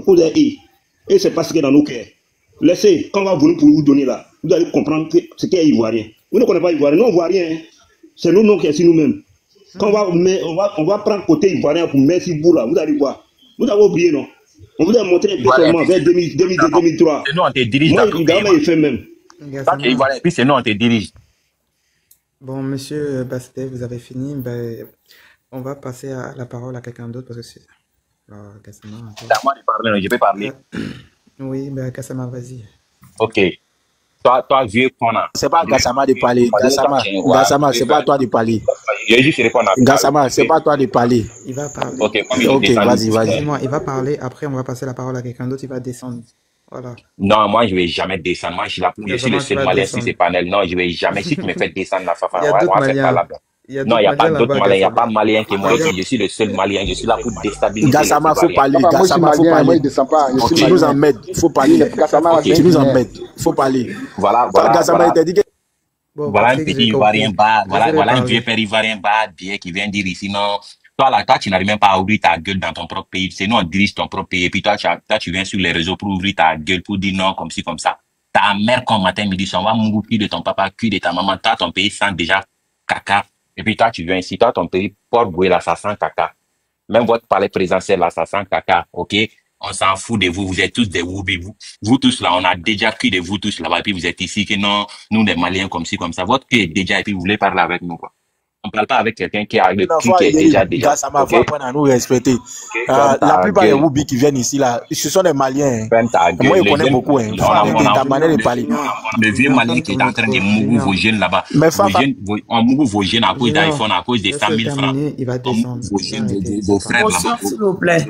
cause et c'est parce que dans nos cœurs. Laissez, quand on va venir pour vous donner là, vous allez comprendre ce qu'est ivoirien. Vous ne connaissez pas ivoirien, non, on voit rien. C'est nous qui sommes nous-mêmes. Quand on va prendre côté ivoirien pour mettre sur vous là, vous allez voir. Vous avez oublié, non? On vous a montré seulement vers 2002-2003. C'est nous, on te dirige. Moi, il fait même. Et puis c'est nous, on te dirige. Bon, monsieur Bastet, vous avez fini. Ben, on va passer à la parole à quelqu'un d'autre parce que c'est... Gassama, c'est à moi de parler, je peux parler. Oui, ben Gassama, vas-y. Ok. Toi, vieux connard. C'est pas Gassama de parler. Gassama, c'est pas toi de parler. Je vais juste répondre à Gassama, c'est pas toi de parler. Il va parler. Ok, vas-y. Excusez-moi, il va parler. Après, on va passer la parole à quelqu'un d'autre. Il va descendre. Voilà. Non, moi, je vais jamais descendre. Moi, je suis le seul malien sur ces panels. Non, je vais jamais. Si tu me fais descendre la fafa, il y a d'autres maliens. Non, il n'y a pas d'autres maliens. Il n'y a pas malien que moi ici. Je suis le seul malien. Je suis là pour déstabiliser. Gassama, faut parler. Gassama, faut parler. Tu nous emmènes. Faut parler. Tu nous emmènes. Faut parler. Voilà. Gassama, il t'a dit que... Voilà un petit ivoirien bas. Voilà un vieux père ivoirien bas qui vient dire ici, non. Toi, tu n'arrives même pas à ouvrir ta gueule dans ton propre pays. C'est nous, on dirige ton propre pays. Et puis toi, tu viens sur les réseaux pour ouvrir ta gueule, pour dire non, comme ci, comme ça. Ta mère, comme matin, midi, on va mourir cul de ton papa, cul de ta maman. Toi, ton pays sent déjà caca. Et puis toi, tu viens ici, toi, ton pays, Port-Boué, là, ça sent caca. Même votre palais présidentiel, là, ça sent caca, ok? On s'en fout de vous, vous êtes tous des woubis. Vous tous, là, on a déjà cul de vous tous là-bas, et puis vous êtes ici, que non, nous, des Maliens, comme ci, comme ça. Votre cul est déjà, et puis vous voulez parler avec nous, quoi. On parle pas avec quelqu'un qui a le cul qui est déjà. Gassama, faut apprendre à nous respecter. La plupart des woubis qui viennent ici, là, ce sont des Maliens. Moi, je connais beaucoup, hein. Ta manière de parler. Le vieux Malien qui est en train de mourir vos jeunes là-bas. On mourut vos jeunes à cause d'iPhone, à cause des 100 000 francs. Vos jeunes, vos frères là-bas.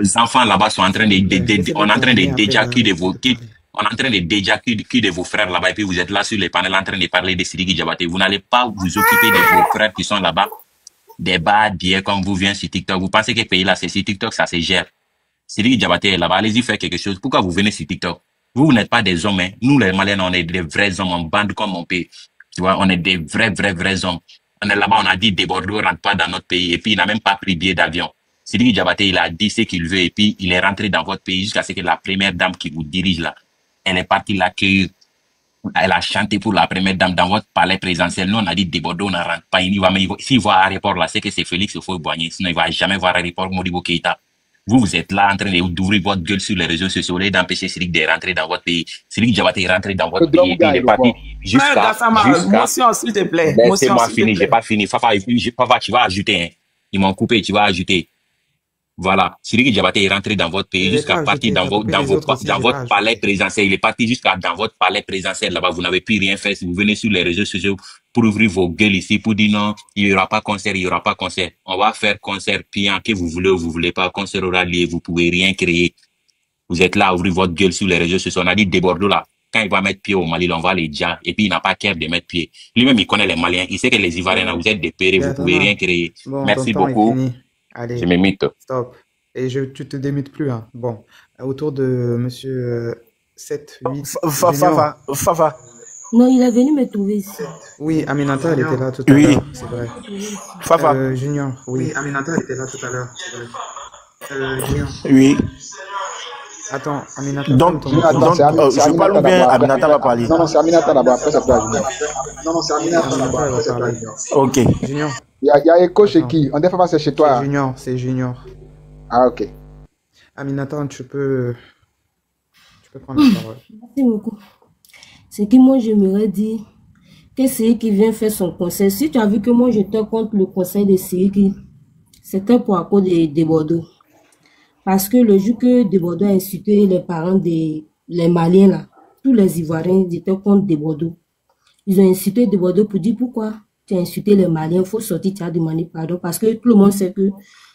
Les enfants là-bas sont en train on est en train de déjà de vos kids. On est en train de déjà de vos frères là-bas et puis vous êtes là sur les panels en train de parler de Sidiki Diabaté. Vous n'allez pas vous occuper de vos frères qui sont là-bas, des bas d'hier comme vous venez sur TikTok. Vous pensez que ce pays là, c'est sur TikTok, ça se gère. Sidiki Diabaté est là-bas, allez-y faire quelque chose. Pourquoi vous venez sur TikTok? Vous n'êtes pas des hommes, hein. Nous les Maliens, on est des vrais hommes, on bande comme mon pays. Tu vois, on est des vrais hommes. On est là-bas, on a dit des Bordeaux rentrent pas dans notre pays et puis il n'a même pas pris billet d'avion. Sidiki Diabaté, il a dit ce qu'il veut et puis il est rentré dans votre pays jusqu'à ce que la première dame qui vous dirige là, elle est partie l'accueillir. Elle a chanté pour la première dame dans votre palais présidentiel. Nous, on a dit des Bordeaux, on ne rentre pas. S'il voit un aéroport là, c'est que c'est Félix Houphouët-Boigny. Sinon, il ne va jamais voir un aéroport Modibo Keïta. Vous êtes là en train d'ouvrir votre gueule sur les réseaux sociaux et d'empêcher Sidiki de rentrer dans votre pays. Sidiki Diabaté est rentré dans votre pays et puis il est parti jusqu'à... s'il te plaît. Laissez-moi finir, j'ai pas fini. Fafa, tu vas ajouter. Hein. Ils m'ont coupé, tu vas ajouter. Voilà. Sidiki Diabaté est rentré dans votre pays jusqu'à partir dans votre palais présidentiel. Il est parti jusqu'à dans votre palais présidentiel. Là-bas, vous n'avez plus rien fait. Si vous venez sur les réseaux sociaux pour ouvrir vos gueules ici, pour dire non, il n'y aura pas concert, il n'y aura pas concert. On va faire concert piant que vous voulez ou vous voulez pas. Concert aura lieu, vous pouvez rien créer. Vous êtes là à ouvrir votre gueule sur les réseaux sociaux. On a dit des Bordeaux là. Quand il va mettre pied au Mali, on va les dire. Et puis, il n'a pas cœur de mettre pied. Lui-même, il connaît les Maliens. Il sait que les Ivoiriens, là, vous êtes des pérés, vous pouvez rien créer. Bon, merci beaucoup. Allez, je me mute. Stop. Et tu te démutes plus, hein. Bon, autour de monsieur 7, 8... Fafa. Non, il est venu me trouver ici. Oui, Aminata, elle était là tout à l'heure, c'est vrai. Fafa. Junior, oui. Aminata, elle était là tout à l'heure, c'est vrai. Junior. Oui. Attends, Aminata... Donc je parle ou bien Aminata va parler? Non, c'est Aminata là-bas, après ça peut Junior. Non, c'est Aminata là-bas, après ça peut Junior. Ok. Junior. Il y a écho chez qui? On défend pas, c'est chez toi. C'est Junior. Ah, ok. Aminata, tu peux prendre la parole. Merci beaucoup. C'est que moi, j'aimerais dire que c'est qui vient faire son conseil. Si tu as vu que moi, j'étais contre le conseil de Sidiki, c'était pour à cause des Bordeaux. Parce que le jour que des Bordeaux a insulté les parents les Maliens, là, tous les Ivoiriens étaient contre des Bordeaux. Ils ont insulté des Bordeaux pour dire pourquoi tu as insulté les Maliens, il faut sortir, tu as demandé pardon. Parce que tout le monde sait que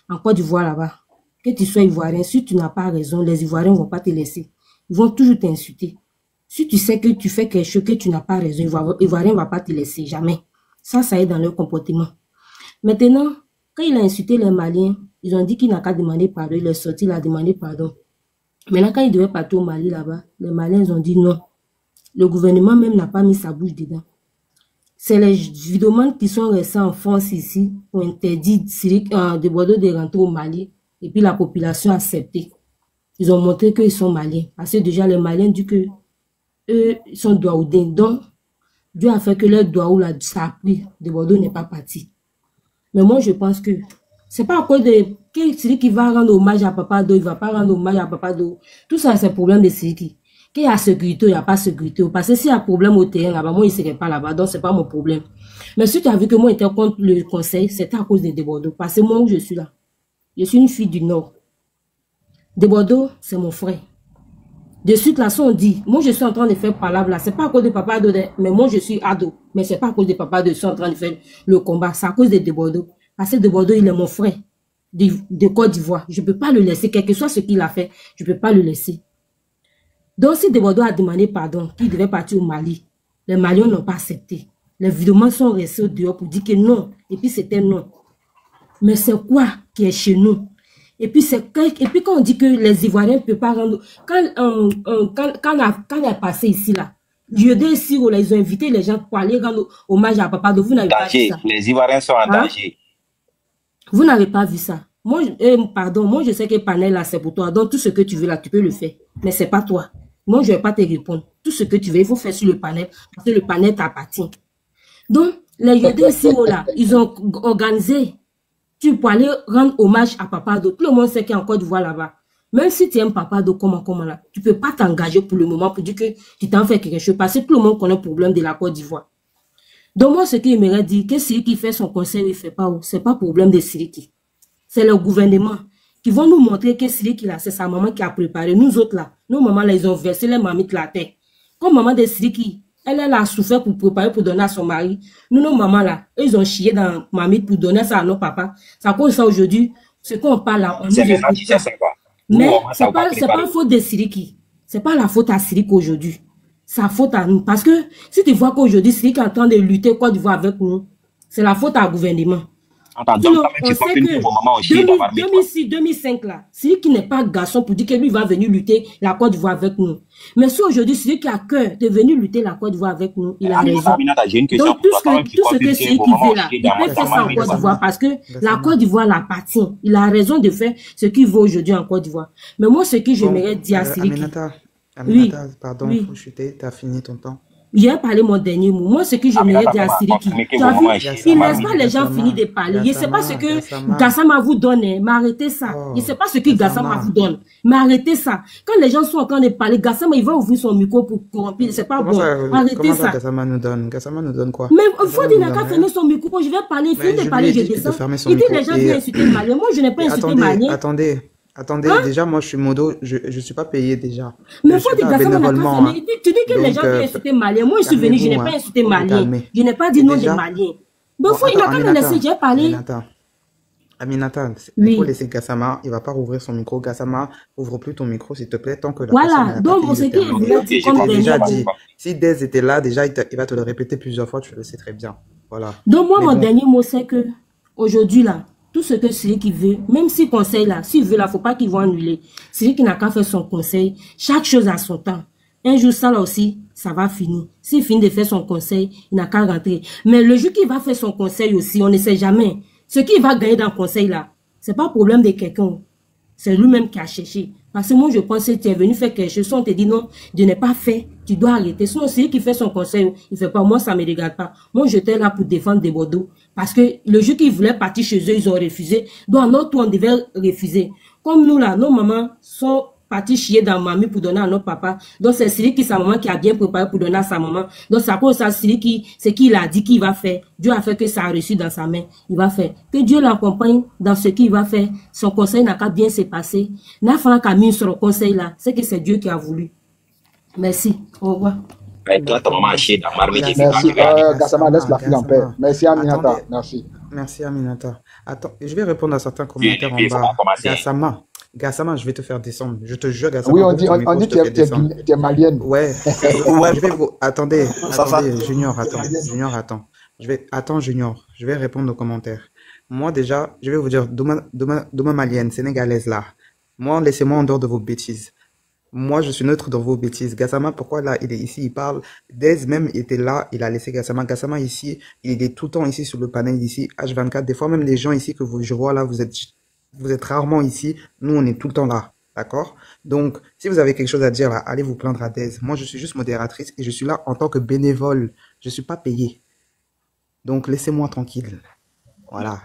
en Côte d'Ivoire là-bas, que tu sois Ivoirien, si tu n'as pas raison, les Ivoiriens ne vont pas te laisser. Ils vont toujours t'insulter. Si tu sais que tu fais quelque chose que tu n'as pas raison, l'Ivoirien ne va pas te laisser, jamais. Ça est dans leur comportement. Maintenant, quand il a insulté les Maliens, ils ont dit qu'il n'a qu'à demander pardon. Il est sorti, il a demandé pardon. Maintenant, quand il devait partir au Mali là-bas, les Maliens ont dit non. Le gouvernement même n'a pas mis sa bouche dedans. C'est les vidéomans qui sont restés en France ici pour interdire de Bordeaux de rentrer au Mali et puis la population a accepté. Ils ont montré qu'ils sont maliens. Parce que déjà, les Maliens disent que eux, ils sont douaoudins. Donc, Dieu a fait que leur douaou, là, ça a pris. De Bordeaux n'est pas parti. Mais moi, je pense que c'est pas à cause de celui qui va rendre hommage à Papa Do, il va pas rendre hommage à Papa Do. Tout ça, c'est le problème de celui qui. Qu'il y a sécurité, il n'y a pas sécurité. Parce que s'il y a problème au terrain là-bas, moi, il ne serait pas là-bas. Donc, c'est pas mon problème. Mais si tu as vu que moi, j'étais contre le conseil, c'était à cause de Bordeaux. Parce que moi, où je suis là, je suis une fille du Nord. De Bordeaux, c'est mon frère. De suite, là, on dit, moi, je suis en train de faire palabre là. C'est pas à cause de Papa Do, mais moi, je suis ado. Mais c'est pas à cause de Papa Do, je suis en train de faire le combat. C'est à cause de Bordeaux. Parce que de Bordeaux, il est mon frère de Côte d'Ivoire. Je ne peux pas le laisser, quel que soit ce qu'il a fait, je ne peux pas le laisser. Donc, si de Bordeaux a demandé pardon, qu'il devait partir au Mali, les Maliens n'ont pas accepté. Les vidéos sont restés au dehors pour dire que non. Et puis, c'était non. Mais c'est quoi qui est chez nous? Et puis, quand on dit que les Ivoiriens ne peuvent pas rendre... Quand on a passé ici, là, ici, ils ont invité les gens pour aller rendre hommage à Papa Do. Vous n'avez pas vu ça. Les Ivoiriens sont en danger. Vous n'avez pas vu ça. Moi, pardon, moi, je sais que panel, là, c'est pour toi. Donc, tout ce que tu veux, là, tu peux le faire. Mais c'est pas toi. Moi, je ne vais pas te répondre. Tout ce que tu veux, il faut faire sur le panel. Parce que le panel t'appartient. Donc, les ici, là, ils ont organisé... Tu peux aller rendre hommage à Papa Do. Tout le monde sait qu'il y a encore du voix là-bas. Même si tu aimes Papa Do, comment là, tu ne peux pas t'engager pour le moment pour dire que tu t'en fais quelque chose. Parce que tout le monde connaît le problème de la Côte d'Ivoire. Donc moi, ce qu'il m'aurait dit, que celui qui fait son conseil, il ne fait pas, c'est pas problème de Siriki. C'est le gouvernement qui vont nous montrer que Siriki là, c'est sa maman qui a préparé. Nous autres là, nos mamans là, ils ont versé les mamites la terre. Comme maman de Siriki, elle a souffert pour préparer, pour donner à son mari. Nous, nos mamans là, ils ont chié dans mamite pour donner ça à nos papas. Ça cause ça aujourd'hui. Ce qu'on parle là, on nous écoute pas. Mais c'est pas faute de Siriki. C'est pas la faute à Siriki aujourd'hui. C'est la faute à nous. Parce que si tu vois qu'aujourd'hui, Siriki est en train de lutter Côte d'Ivoire avec nous, c'est la faute à gouvernement. Sinon, on sait que 2006, 2005 là, celui qui n'est pas garçon pour dire que lui va venir lutter la Côte d'Ivoire avec nous. Mais si aujourd'hui, celui qui a cœur de venir lutter la Côte d'Ivoire avec nous, il a raison. Donc tout ce que celui qui veut là, il peut faire ça en Côte d'Ivoire parce que la Côte d'Ivoire l'appartient. Il a raison de faire ce qu'il veut aujourd'hui en Côte d'Ivoire. Mais moi, ce que j'aimerais dire à celui qui... Oui, pardon, faut chuter, tu as fini ton temps. J'ai parlé mon dernier mot. Moi, ce que j'aimerais dire à Siriki, tu as vu, il ne laisse pas les gens finir de parler. Je ne sais pas ce que Gassama vous donne, mais arrêtez ça. Je ne sais pas ce que Gassama vous donne, mais arrêtez ça. Quand les gens sont en train de parler, Gassama, il va ouvrir son micro pour corrompre. C'est pas bon. Arrêtez ça. Gassama nous donne quoi? Mais il faut dire qu'il n'a qu'à fermer son micro. Je vais parler, finir de parler, je descends. Il dit les gens viennent insulter le Malien. Moi, je n'ai pas insulté le Malien. Attendez, déjà, moi, je suis modo, je ne suis pas payé déjà. Mais il faut dire bénévolement. Hein. Tu dis que les gens viennent insulter Malien. Moi, je suis venu, je n'ai pas insulté Malien. Je n'ai pas dit non des Maliens. Donc, il n'a qu'à me laisser, j'ai parlé. Aminata, il faut laisser Gassama, il ne va pas rouvrir son micro. Gassama, ouvre plus ton micro, s'il te plaît, tant que la voilà, donc, on sait qu'il déjà dit. Si Dez était là, déjà, il va te le répéter plusieurs fois, tu le sais très bien. Voilà. Donc, moi, mon dernier mot, c'est que, aujourd'hui, là, tout ce que celui qui veut, même s'il conseille là, s'il veut là, il ne faut pas qu'il va annuler. Celui qui n'a qu'à faire son conseil, chaque chose a son temps. Un jour, ça là aussi, ça va finir. S'il finit de faire son conseil, il n'a qu'à rentrer. Mais le jour qu'il va faire son conseil aussi, on ne sait jamais. Ce qu'il va gagner dans le conseil là, ce n'est pas le problème de quelqu'un. C'est lui-même qui a cherché. Parce que moi, je pense que tu es venu faire quelque chose, on te dit non, je n'ai pas fait, tu dois arrêter. Sinon, celui qui fait son conseil, il ne fait pas. Moi, ça ne me regarde pas. Moi, j'étais là pour défendre des Bordeaux. Parce que le jour qu'ils voulaient partir chez eux, ils ont refusé. Donc, notre tour, on devait refuser. Comme nous, là, nos mamans sont parties chier dans mamie pour donner à notre papa. Donc, c'est celui qui, sa maman, qui a bien préparé pour donner à sa maman. Donc, c'est à cause de ça, celui qui, c'est qu'il a dit qu'il va faire. Dieu a fait que ça a reçu dans sa main. Il va faire. Que Dieu l'accompagne dans ce qu'il va faire. Son conseil n'a qu'à bien se passer. N'a pas qu'à mis sur le conseil là. C'est que c'est Dieu qui a voulu. Merci. Au revoir. Merci. Gassama, laisse la fille en paix. Merci, Aminata. Merci. Merci, Aminata. Attends, je vais répondre à certains commentaires en bas. Gassama, je vais te faire descendre. Je te jure, Gassama. Oui, on dit que tu es malienne. Ouais. Je vais vous... Attendez, Junior, attends. Junior. Je vais répondre aux commentaires. Moi, déjà, je vais vous dire, Douma malienne, sénégalaise, là. Moi, laissez-moi en dehors de vos bêtises. Moi, je suis neutre dans vos bêtises. Gassama, pourquoi là, il est ici, il parle. Dez même était là, il a laissé Gassama. Gassama ici, il est tout le temps ici sur le panel ici, H24. Des fois, même les gens ici que je vois là, vous êtes rarement ici. Nous, on est tout le temps là. D'accord? Donc, si vous avez quelque chose à dire, là, allez vous plaindre à Dez. Moi, je suis juste modératrice et je suis là en tant que bénévole. Je ne suis pas payé. Donc, laissez-moi tranquille. Voilà.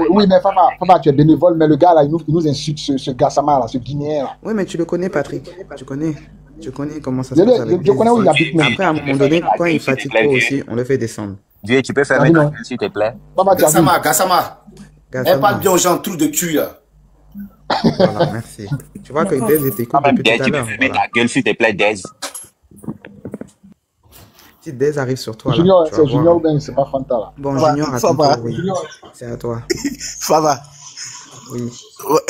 Oui, mais Fafa, tu es bénévole, mais le gars, là, il nous insulte, ce Gassama, là, ce Guinéen, là. Oui, mais tu le connais, Patrick. Tu connais comment ça se passe avec je connais où il habite. Après, à un moment donné, quand il fatigue trop aussi, on le fait descendre. Dieu, tu peux fermer ta gueule, s'il te plaît. Gassama. Elle parle bien aux gens, trou de cul, là. Voilà, merci. Tu vois que Dez était cool depuis tout à l'heure. Tu peux fermer ta gueule, s'il te plaît, Dez. Si Dez arrive sur toi, Junior, c'est Junior ou bien c'est pas Fanta, là. Bon, Junior, attends, oui. C'est à toi. Fava. Oui.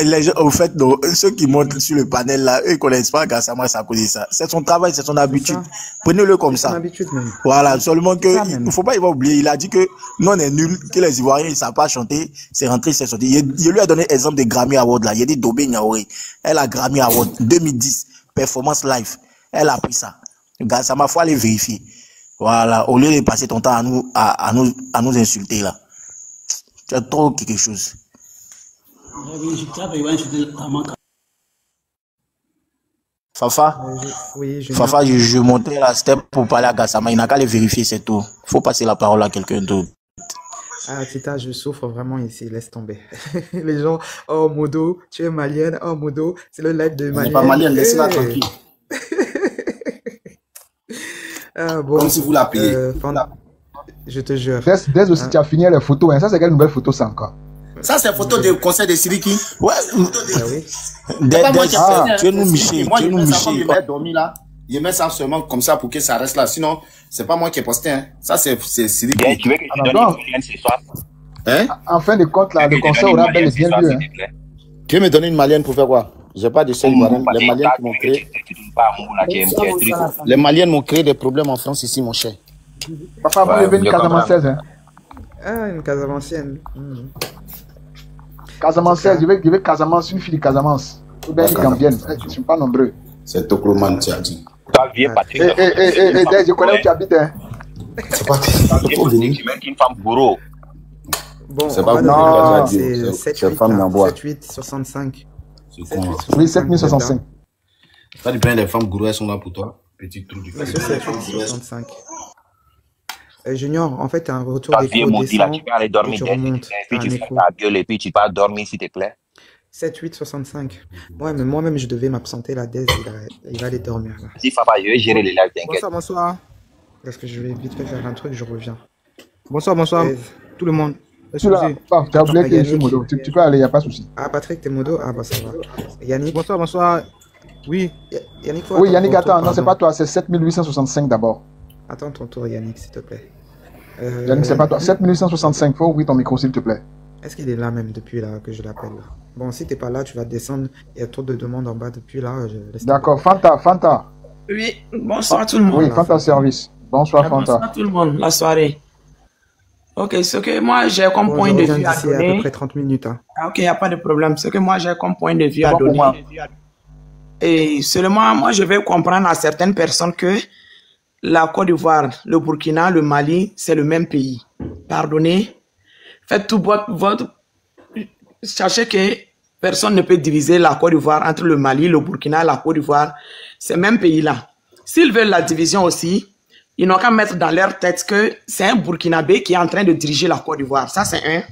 Les gens, au fait, non, ceux qui montent sur le panel là, eux, ils connaissent pas Gassama, ça cause ça. C'est son travail, c'est son habitude. Prenez-le comme ça. C'est son habitude même. Voilà, seulement que, il faut pas oublier, il a dit que non, on est nul, que les Ivoiriens, ils savent pas chanter, c'est rentré, c'est sorti. Il lui a donné exemple des Grammy Awards là. Il a dit Dobé Niaouré. Elle a Grammy Award 2010, performance live. Elle a pris ça. Gassama, faut aller vérifier. Voilà, au lieu de passer ton temps à nous insulter là. Tu as trop quelque chose. Fafa, Fafa, je montais la step pour parler à Gassama. Il n'a qu'à les vérifier, c'est tout. Faut passer la parole à quelqu'un d'autre. Ah, Tita, je souffre vraiment ici, laisse tomber. Les gens, oh Modo, tu es malienne, oh Modo, c'est le live de malienne. Pas malienne, laissez-la tranquille. Ah, bon, comme si vous la payez. Je te jure. Dès aussi, tu as fini les photos. Hein. Ça, c'est quelle nouvelle photo, ça encore? Ça, c'est photo du conseil de Siriki. Ouais. Tu es nous Michel. Moi, je mets dormi là. Je mets ça seulement comme ça pour que ça reste là. Sinon, c'est pas moi qui ai posté. Hein. Ça, c'est Siriki. Tu veux que je te donne une malienne ce soir? Hein? En fin de compte, là, le conseil aura bel et bien lieu. Hein. Tu veux me donner une malienne pour faire quoi? J'ai pas de seul ivoirien. Les Maliens qui m'ont créé. Les Maliens m'ont créé des problèmes en France ici, mon cher. Papa, vous avez une Casamançaise, hein? Ah, une Casamançaise. Casamançaise, je veux Casamance, une fille de Casamance. Ou bien une Gambienne. Ils ne sont pas nombreux. C'est Tokroman, tu as dit. Toi, viens, Patrick. Je connais où tu habites, hein? C'est pas venir. Tu mets une femme bourreau. Bon, c'est pas non, c'est 7-8, 65. Oui, 7065. Ça dépend des femmes gourou, elles sont là pour toi. Petit trou du feu. 65. Junior, en fait, un retour d'écho descend, tu peux aller dormir, tu remontes. Et puis tu fais ta gueule et puis tu vas dormir, s'il te plaît. 7-8, 65. Ouais, mais moi-même, je devais m'absenter. La Dez, il va aller dormir. Là. Si, Papa, je vais gérer les lives, t'inquiète. Bonsoir. Parce que je vais vite fait faire un truc, je reviens. Bonsoir, tout le monde. Tu as oublié que je suis modo. Tu peux aller, il n'y a pas de souci. Ah, Patrick, t'es modo? Ah, bah ça va. Yannick? Bonsoir. Oui. Yannick, oui, Yannick, attends. Non, c'est pas toi, c'est 7865 d'abord. Attends ton tour, Yannick, s'il te plaît. Yannick, c'est pas toi. 7865, faut ouvrir ton micro, s'il te plaît. Est-ce qu'il est là même depuis là que je l'appelle? Bon, si t'es pas là, tu vas descendre. Il y a trop de demandes en bas depuis là. D'accord, Fanta. Oui, bonsoir tout le monde. Oui, Fanta Service. Bonsoir, Fanta. Bonsoir tout le monde, la soirée. Ok, ce que moi j'ai comme point de vue à donner. À peu près 30 minutes. Hein. Ok, il n'y a pas de problème. Ce que moi j'ai comme point de vue à donner. Et seulement, moi je vais comprendre à certaines personnes que la Côte d'Ivoire, le Burkina, le Mali, c'est le même pays. Pardonnez. Faites tout votre... Sachez que personne ne peut diviser la Côte d'Ivoire entre le Mali, le Burkina et la Côte d'Ivoire. C'est le même pays-là. S'ils veulent la division aussi, ils n'ont qu'à mettre dans leur tête que c'est un Burkinabé qui est en train de diriger la Côte d'Ivoire. Ça, c'est un.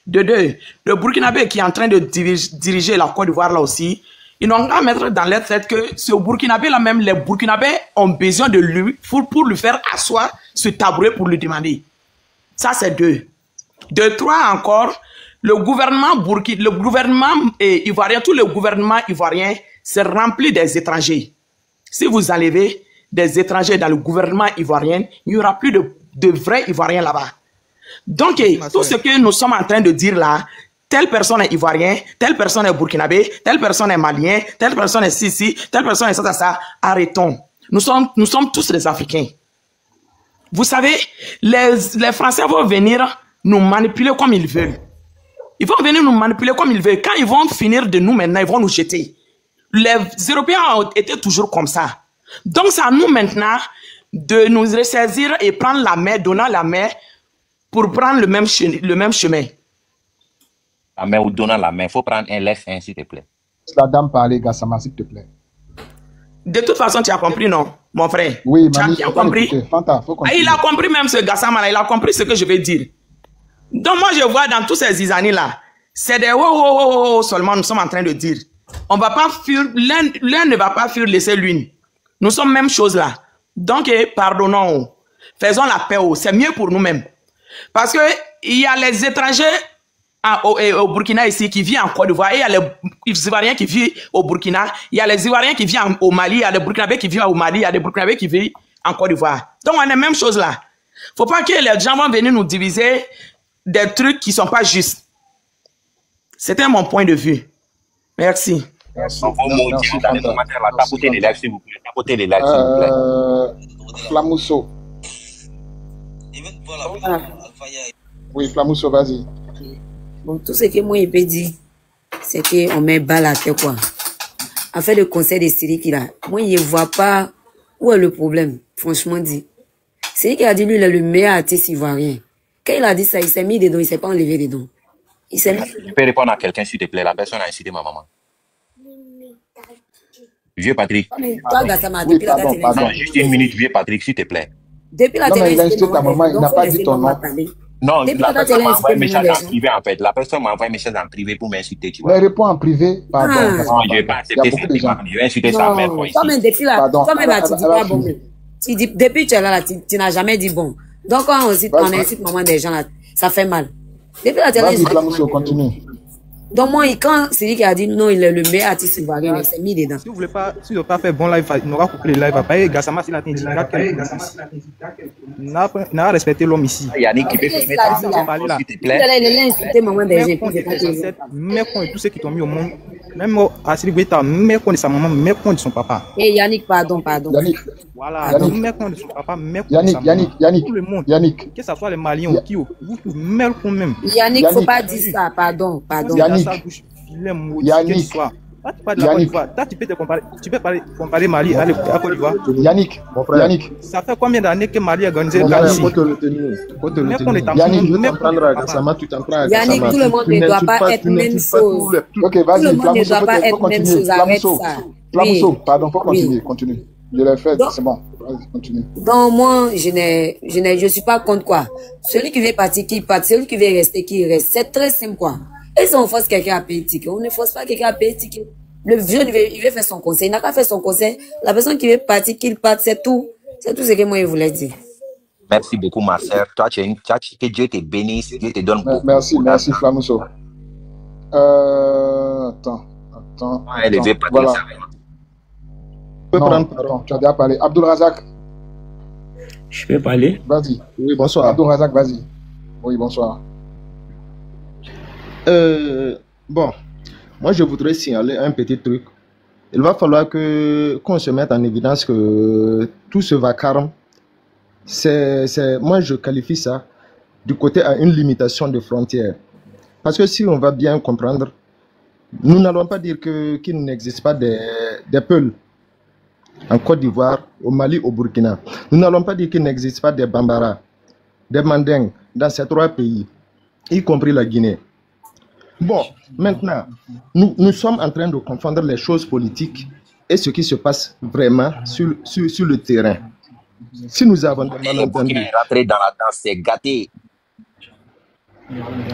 De deux, le Burkinabé qui est en train de diriger la Côte d'Ivoire là aussi, ils n'ont qu'à mettre dans leur tête que ce Burkinabé là même, les Burkinabés ont besoin de lui pour lui faire asseoir ce tabouret pour lui demander. Ça, c'est deux. De trois encore, le gouvernement ivoirien, tout le gouvernement ivoirien, c'est rempli des étrangers. Si vous enlevez des étrangers dans le gouvernement ivoirien, il n'y aura plus de vrais Ivoiriens là-bas. Donc, tout ce que nous sommes en train de dire là, telle personne est ivoirien, telle personne est burkinabé, telle personne est malien, telle personne est sissi, telle personne est ça, arrêtons. Nous sommes tous des Africains. Vous savez, les Français vont venir nous manipuler comme ils veulent. Ils vont venir nous manipuler comme ils veulent. Quand ils vont finir de nous maintenant, ils vont nous jeter. Les Européens ont été toujours comme ça. Donc, c'est à nous maintenant de nous ressaisir et prendre la main, donner la main pour prendre le même chemin. La main ou donnant la main, il faut prendre un laisse-un, s'il te plaît. la dame parler, Gassama, s'il te plaît. De toute façon, tu as compris, non, mon frère? Oui, tu as compris. Fanta, faut continuer. Il a compris même ce Gassama là, il a compris ce que je vais dire. Donc moi, je vois dans tous ces années là, c'est des oh seulement nous sommes en train de dire. On va pas fuir, l'un ne va pas fuir laisser l'une. Nous sommes même chose là. Donc, pardonnons. Faisons la paix. C'est mieux pour nous-mêmes. Parce que il y a les étrangers au Burkina ici qui vivent en Côte d'Ivoire. Et il y a les Ivoiriens qui vivent au Burkina. Il y a les Ivoiriens qui vivent au Mali. Il y a les Burkinabés qui vivent au Mali. Il y a les Burkinabés qui vivent en Côte d'Ivoire. Donc, on est la même chose là. Faut pas que les gens vont venir nous diviser des trucs qui sont pas justes. C'était mon point de vue. Merci. Tapotez les lives, s'il vous plaît. Tapotez les lives, s'il vous plaît. Flamousso. Oui, Flamousso, vas-y. Bon, tout ce que moi, je peux dire, c'est qu'on met balle à terre, quoi. En fait, le conseil de Syrie qui là, moi, je ne vois pas où est le problème, franchement dit. C'est qui a dit, lui, il est le meilleur artiste ivoirien. Quand il a dit ça, il s'est mis dedans, il ne s'est pas enlevé dedans. Il s'est mis... Je peux répondre à quelqu'un, s'il te plaît. La personne a incité ma maman. Vieux Patrick. Mais toi, Gassama, depuis la date, non, juste une minute, vieux Patrick, s'il te plaît. Depuis la télé, il a incité ta maman, il n'a pas dit ton nom. Non, la personne m'a envoyé un message en privé, en fait. La personne m'a envoyé un message en privé pour m'insulter, tu vois. Mais réponds en privé, pardon. Non, je vais pas accepter ça. Je vais insulter sa mère, quoi, ici. Toi-même, depuis là, toi-même, tu dis pas bon. Tu dis, depuis tu es là, tu n'as jamais dit bon. Donc, quand on incite maman des gens là, ça fait mal. Depuis la télé, continue. Donc moi, quand c'est lui qui a dit non, il est le meilleur artiste ivoirien, il s'est mis dedans. Si vous voulez pas, si vous ne pas faire bon live, il n'aura coupé le live. Après, Gassama, s'il a été il n'a respecté l'homme ici. Yannick, qui peut filmer ta maman, s'il te plaît. Il a insulté maman des gens. Même quand tous ceux qui t'ont mis au monde, même à Sylveta, même quand de sa maman, même quand de son papa. Et Yannick, pardon. Yannick. Voilà, même quand de son papa, même quand de sa maman. Yannick, tout le monde. Yannick. Que ce soit les Maliens ou qui, vous tous, même quand même. Yannick, faut pas dire ça, pardon. Yannick. Yannick. Tu peux comparer Mali à Côte d'Ivoire. Yannick, ça fait combien d'années que Mali a organisé la Yannick, Yannick, tout le monde ne doit pas être même chose. Ok, vas-y, tout le monde ne doit pas être même chose. Arrête ça. Flamousso, pardon, faut continuer. Je l'ai fait, c'est bon. Vas-y, continue. Donc, moi, je suis pas contre quoi. Celui qui veut partir, qui part. Celui qui veut rester, qui reste. C'est très simple, quoi. Et si on force quelqu'un à payer le ticket, on ne force pas quelqu'un à payer le ticket. Le jeune, il veut faire son conseil. Il n'a qu'à faire son conseil. La personne qui veut partir, qu'il parte, c'est tout. C'est tout ce que moi, je voulais dire. Merci beaucoup, ma sœur. Toi, que Dieu te bénisse, Dieu te donne beaucoup. Merci, Flamousso. Attends. Voilà. Non, tu as déjà parlé. Abdul Razak. Je peux parler? Vas-y. Oui, bonsoir. Abdul Razak, vas-y. Oui, bonsoir. Bon, moi je voudrais signaler un petit truc. Il va falloir qu'on se mette en évidence que tout ce vacarme, moi je qualifie ça du côté à une limitation de frontières. Parce que si on va bien comprendre, nous n'allons pas dire qu'il n'existe pas des Peuls en Côte d'Ivoire, au Mali, au Burkina. Nous n'allons pas dire qu'il n'existe pas des Bambara, des Mandingues dans ces trois pays, y compris la Guinée. Bon, maintenant, nous sommes en train de confondre les choses politiques et ce qui se passe vraiment sur le terrain. Si nous avons des malentendus... Rentrer dans la danse, c'est gâté.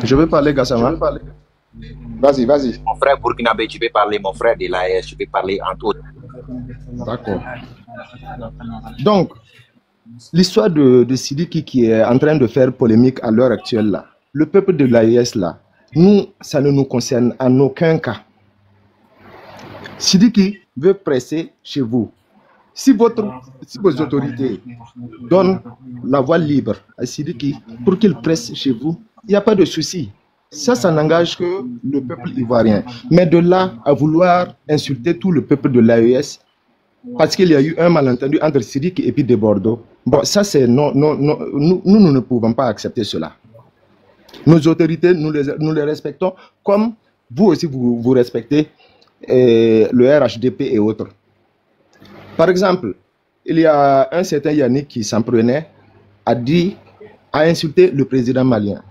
Je vais parler, Gassama. Vas-y. Mon frère burkinabé, tu peux parler. Mon frère de l'AS, tu peux parler entre autres. D'accord. Donc, l'histoire de Sidiki qui est en train de faire polémique à l'heure actuelle, là, le peuple de l'AES, là, nous, ça ne nous concerne en aucun cas. Sidiki veut presser chez vous. Si vos autorités donnent la voie libre à Sidiki pour qu'il presse chez vous, il n'y a pas de souci. Ça n'engage que le peuple ivoirien. Mais de là à vouloir insulter tout le peuple de l'AES, parce qu'il y a eu un malentendu entre Sidiki et puis de Bordeaux, bon, ça c'est non, nous ne pouvons pas accepter cela. Nos autorités, nous les respectons comme vous aussi vous respectez le RHDP et autres. Par exemple, il y a un certain Yannick qui s'en prenait, a insulté le président malien.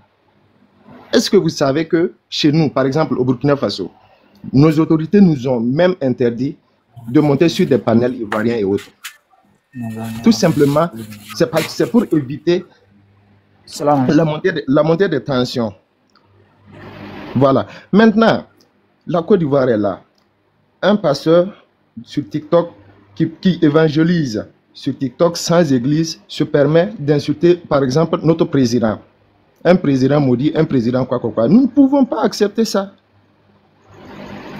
Est-ce que vous savez que chez nous, par exemple au Burkina Faso, Nos autorités nous ont même interdit de monter sur des panels ivoiriens et autres. Tout simplement, c'est pour éviter la montée des tensions. Voilà. Maintenant, la Côte d'Ivoire est là. Un pasteur sur TikTok qui évangélise sur TikTok sans église se permet d'insulter, par exemple, notre président. Un président maudit, un président quoi. Nous ne pouvons pas accepter ça.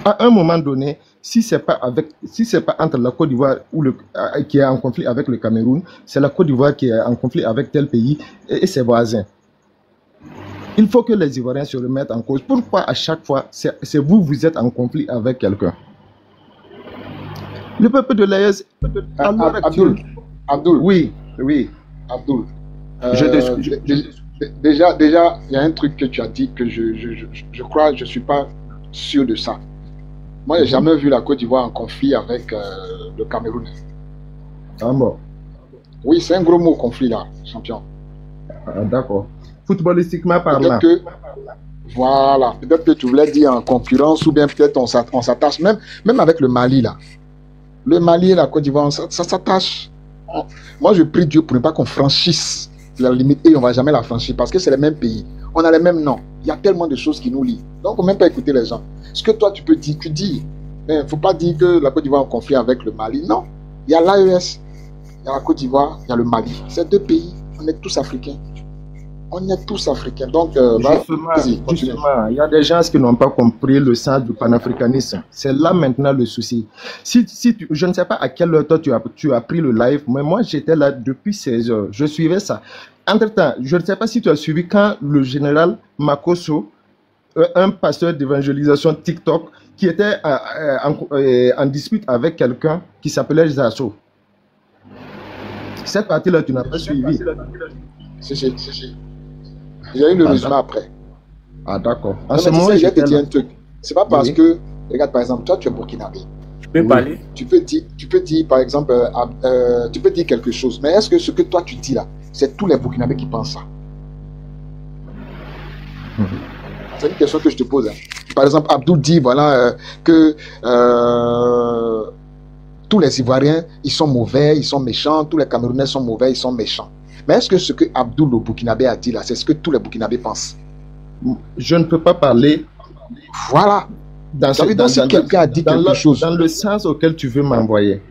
À un moment donné, si ce n'est pas entre la Côte d'Ivoire qui est en conflit avec le Cameroun, c'est la Côte d'Ivoire qui est en conflit avec tel pays et ses voisins. Il faut que les Ivoiriens se remettent en cause. Pourquoi à chaque fois, c'est vous êtes en conflit avec quelqu'un? Le peuple de l'AES... Abdoul. Oui. Abdoul. Déjà, il y a un truc que tu as dit que je crois, je ne suis pas sûr de ça. Moi, je n'ai jamais vu la Côte d'Ivoire en conflit avec le Cameroun. Ah bon? Oui, c'est un gros mot, conflit, là, champion. Ah, d'accord. Footballistiquement parlant. Voilà. Peut-être que tu voulais dire en concurrence ou bien peut-être on s'attache même avec le Mali, là. Le Mali et la Côte d'Ivoire, ça s'attache. Moi, je prie Dieu pour ne pas qu'on franchisse la limite et on ne va jamais la franchir parce que c'est les mêmes pays. On a les mêmes noms. Il y a tellement de choses qui nous lient. Donc, on ne peut même pas écouter les gens. Ce que toi, tu peux dire, tu dis. Mais il ne faut pas dire que la Côte d'Ivoire est en conflit avec le Mali. Non. Il y a l'AES, il y a la Côte d'Ivoire, il y a le Mali. Ces deux pays, on est tous africains. On est tous africains. Donc, justement, il y a des gens qui n'ont pas compris le sens du panafricanisme. C'est là maintenant le souci. Je ne sais pas à quelle heure toi tu as pris le live, mais moi j'étais là depuis 16 heures. Je suivais ça. Entre-temps, je ne sais pas si tu as suivi quand le général Makosso, un pasteur d'évangélisation TikTok, qui était en dispute avec quelqu'un qui s'appelait Zasso. Cette partie-là, tu n'as pas suivi. Si. J'ai eu le résumé après. Ah, d'accord. En ce moment, je vais te dire un truc. C'est pas parce que, regarde, par exemple, toi, tu es burkinabé. Tu peux parler. Tu peux dire, par exemple, tu peux dire quelque chose. Mais est-ce que ce que toi, tu dis là, c'est tous les burkinabés qui pensent ça? C'est une question que je te pose. Hein. Par exemple, Abdoul dit, voilà, que tous les Ivoiriens, ils sont mauvais, ils sont méchants. Tous les Camerounais sont mauvais, ils sont méchants. Mais est-ce que ce que Abdoul le Burkinabé a dit là, c'est ce que tous les Burkinabés pensent? Je ne peux pas parler. Voilà. Si quelqu'un a dit quelque chose. Dans le sens auquel tu veux m'envoyer.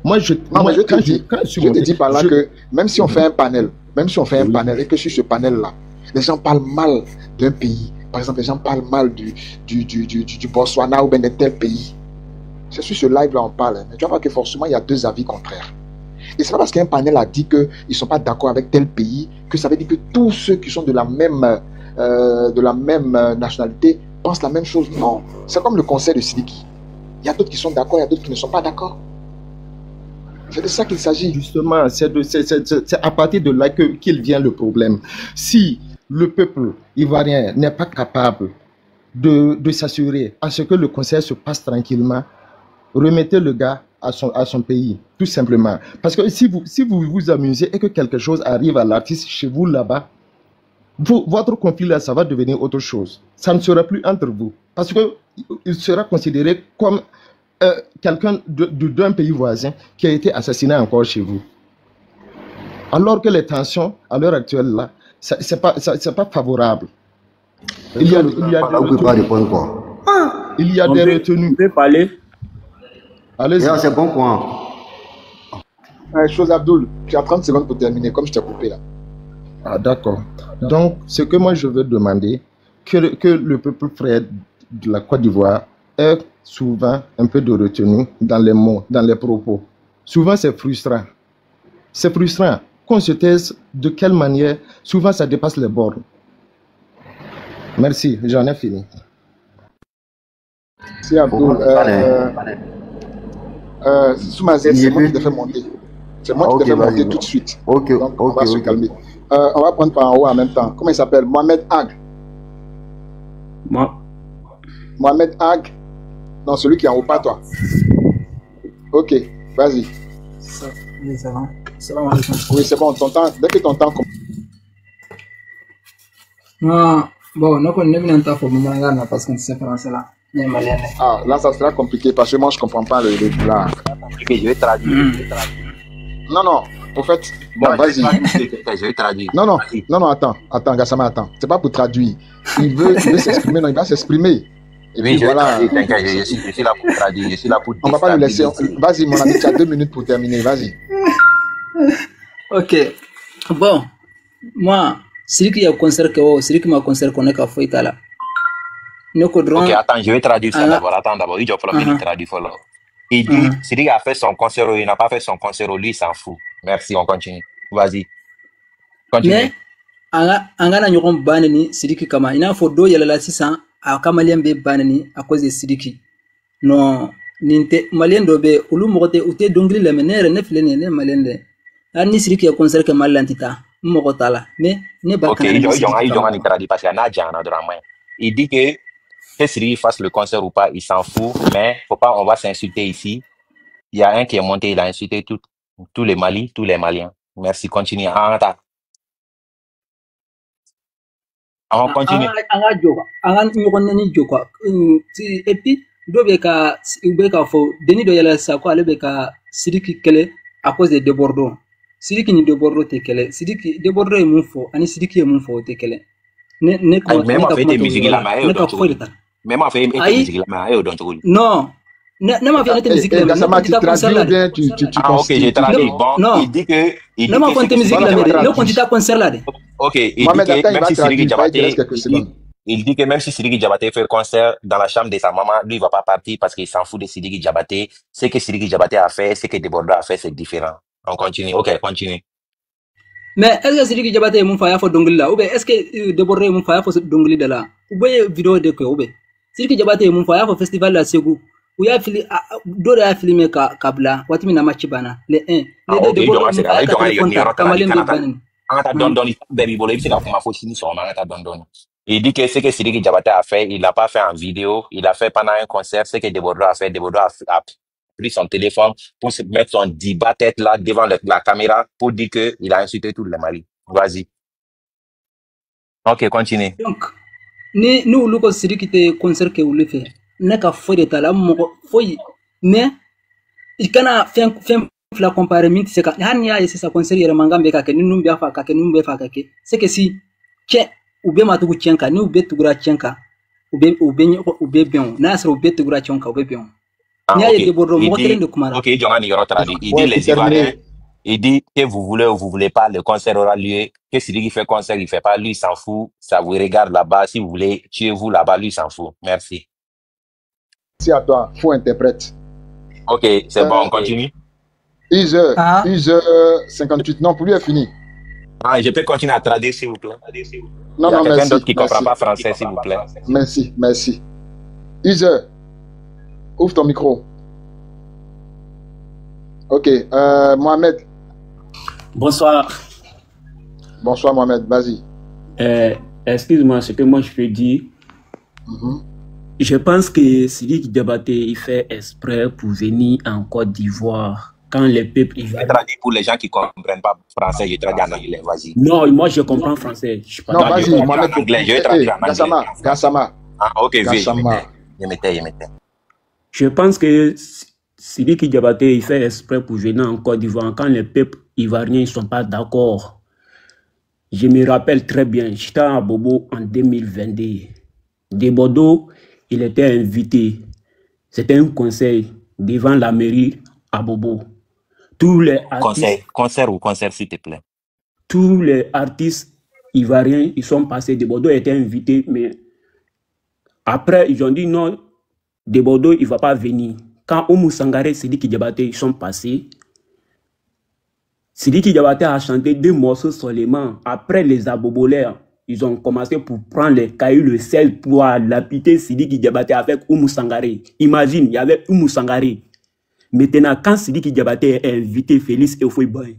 Je te dis par là que même si on fait un panel, et que sur ce panel-là, les gens parlent mal d'un pays. Par exemple, les gens parlent mal du Botswana ou bien de tel pays. C'est sur ce live-là on parle. Mais tu vas voir que forcément, il y a deux avis contraires. Et c'est pas parce qu'un panel a dit qu'ils ne sont pas d'accord avec tel pays que ça veut dire que tous ceux qui sont de la même nationalité pensent la même chose. Non, c'est comme le conseil de Sidiki. Il y a d'autres qui sont d'accord, il y a d'autres qui ne sont pas d'accord. C'est de ça qu'il s'agit. Justement, c'est à partir de là qu'il vient le problème. Si le peuple ivoirien n'est pas capable de s'assurer à ce que le conseil se passe tranquillement, remettez le gars à son pays, tout simplement. Parce que si vous vous amusez et que quelque chose arrive à l'artiste chez vous là-bas, votre conflit là, ça va devenir autre chose. Ça ne sera plus entre vous. Parce qu'il sera considéré comme quelqu'un d'un pays voisin qui a été assassiné encore chez vous. Alors que les tensions, à l'heure actuelle là, c'est pas favorable. Il y a des retenues. Vous pouvez parler. Allez-y. C'est bon point. Chose Abdoul, tu as 30 secondes pour terminer, comme je t'ai coupé là. Ah, d'accord. Donc, ce que moi je veux demander, que le peuple frère de la Côte d'Ivoire ait souvent un peu de retenue dans les mots, dans les propos. Souvent, c'est frustrant. C'est frustrant. Qu'on se taise de quelle manière, souvent ça dépasse les bornes. Merci, j'en ai fini. Merci Abdoul. Soumazet, c'est moi qui te fais monter. C'est moi qui te fais monter tout de suite. Donc, on va se calmer. On va prendre par en haut en même temps. Comment il s'appelle? Mohamed Ag. Mohamed Ag. Non, celui qui est en haut, pas toi. Ok, vas-y. Oui, ça va. Salam alaikum. Oui, c'est bon. Dès que ton temps commence. Bon, nous connaissons bien un temps pour nous parce qu'on sait français là. Ah, là, ça sera compliqué parce que moi, je comprends pas le là. Je vais traduire. Non, en fait, bon, vas-y. Je vais traduire. Non, attends, Gassama, attends. C'est pas pour traduire. Il veut s'exprimer, non, il va s'exprimer. Et oui, puis, voilà. Je suis là pour traduire, je suis là pour. On va pas le laisser. Vas-y, mon ami, tu as 2 minutes pour terminer, vas-y. Ok. Bon, moi, c'est qui a concert que c'est qui m'a concert qu'on est qu'à faire là. Ok, attends, je vais traduire ça d'abord. Attends, d'abord, il doit falloir traduire. Il dit, c'est lui qui a fait son concert, il n'a pas fait son concert, lui, il s'en fout. Merci, on continue. Vas-y. Continue. Mais, angana nyokon banani Sidiki kama. Il faut do yala la 600 à Kamalien be banani à cause de Sidiki. Non, ninte malien dobe ulu mogote ute dongli le menere ne flene ne malien de. Ani Sidiki a concert que malantita. Mogotala. Mais ne ba ok, il traduit parce qu'il y en a déjà dans la main. Il dit que Sidiki fasse le concert ou pas, il s'en fout, mais faut pas, on va s'insulter ici. Il y a un qui est monté, il a insulté tous les Mali, tous les Maliens. Merci, continue. On continue. Et puis, Dobeka fo, Denis Doyala Sako, Alebeka, Sidiki Kele, à cause de Bordeaux. Sidiki ni Bordeaux te Kele, Sidiki, de Bordeaux est mon faux, Ani Sidiki est mon faux te Kele. Même en fait, des musiques là, même en fait, des musiques là, non. Ne m'a fait musique là. Tu traduis bien, tu ok, j'ai traduit. Bon, non. Il dit que. Ne m'a fait musique là, ne continue à concert là. Ok, il dit que même si Sidiki Diabaté, il dit que même si Sidiki Diabaté fait le concert dans la chambre de sa maman, lui il va pas partir parce qu'il s'en fout de Sidiki Diabaté. Ce que Sidiki Diabaté a fait, ce que Bordeaux a fait, c'est différent. On continue. Ok, continue. Mais est-ce que Sidiki Diabaté est mon frère pour Dongli là? Ou bien est-ce que Bordeaux est mon frère pour Dongli de là? Ou bien vidéo de quoi? Ou bien Sidiki Diabaté est mon frère pour festival la Ségou. Ou ya fili dole ya filmé kabla wati mina match bana le 1 le 2 de Bordeaux il dit que ce que Sidiki Diabaté a fait, il l'a pas fait en vidéo, il a fait pendant un concert, ce que Bordeaux a fait, Bordeaux a pris son téléphone pour se mettre son diba tête là devant la caméra pour dire que il a insulté tout le Mali. Vas-y. Ok, continue. Donc, nous le Sidiki te concert que vous le fait. Neka foi de tala mo foi mais ikana fem la comparer mit c'est que hanya ese sa concert yere mangambe ka ke numbe afa ka ke numbe fa ka ke c'est que si che ube matugu chenka ni ube tugura chenka ube bien na sa ube tugura chenka ube bien nya ye de bordo mo tere de kumara. Ok, Jongani yoro tradi il dit les Ivoiriens, il dit que vous voulez ou vous voulez pas, le concert aura lieu, que Sidiki fait concert, il fait pas, lui il s'en fout, ça vous regarde là-bas, si vous voulez tuez-vous là-bas, lui il s'en fout. Merci. Merci à toi, faux interprète. Ok, c'est bon, on continue. 1h58, non, pour lui est fini. Ah, je peux continuer à traduire, s'il vous plaît. Non, il y a quelqu'un d'autre qui ne comprend pas français, s'il vous plaît. Merci. User, ouvre ton micro. Ok, Mohamed. Bonsoir. Bonsoir, Mohamed, vas-y. Excuse-moi, ce que moi je peux dire. Je pense que Sidiki Diabaté, il fait exprès pour venir en Côte d'Ivoire quand les peuples... Je vais traduire pour les gens qui ne comprennent pas français, je traduis en anglais, vas-y. Non, moi je comprends français. Non, vas-y, Mohamed, je vais traduire en anglais. Gassama. Ah, ok, je mettais. Je pense que Sidiki Diabaté, il fait exprès pour venir en Côte d'Ivoire quand les peuples ivoiriens ne sont pas d'accord. Je me rappelle très bien, j'étais à Bobo en 2022. De Bordeaux, il était invité. C'était un conseil devant la mairie à Bobo. Tous les artistes, concert, s'il te plaît. Tous les artistes ivoiriens, ils sont passés. De Bordeaux étaient invités, mais après, ils ont dit non, de Bordeaux, il ne va pas venir. Quand Oumou Sangaré et Sidiki Diabaté, ils sont passés, Sidiki Diabaté a chanté 2 morceaux seulement. Après les abobolaires, ils ont commencé pour prendre les cailloux, le sel pour lapider Sidiki Diabaté avec Oumou Sangaré. Imagine, il y avait Oumou Sangaré. Maintenant, quand Sidiki Diabaté est invité Félix Houphouët-Boigny,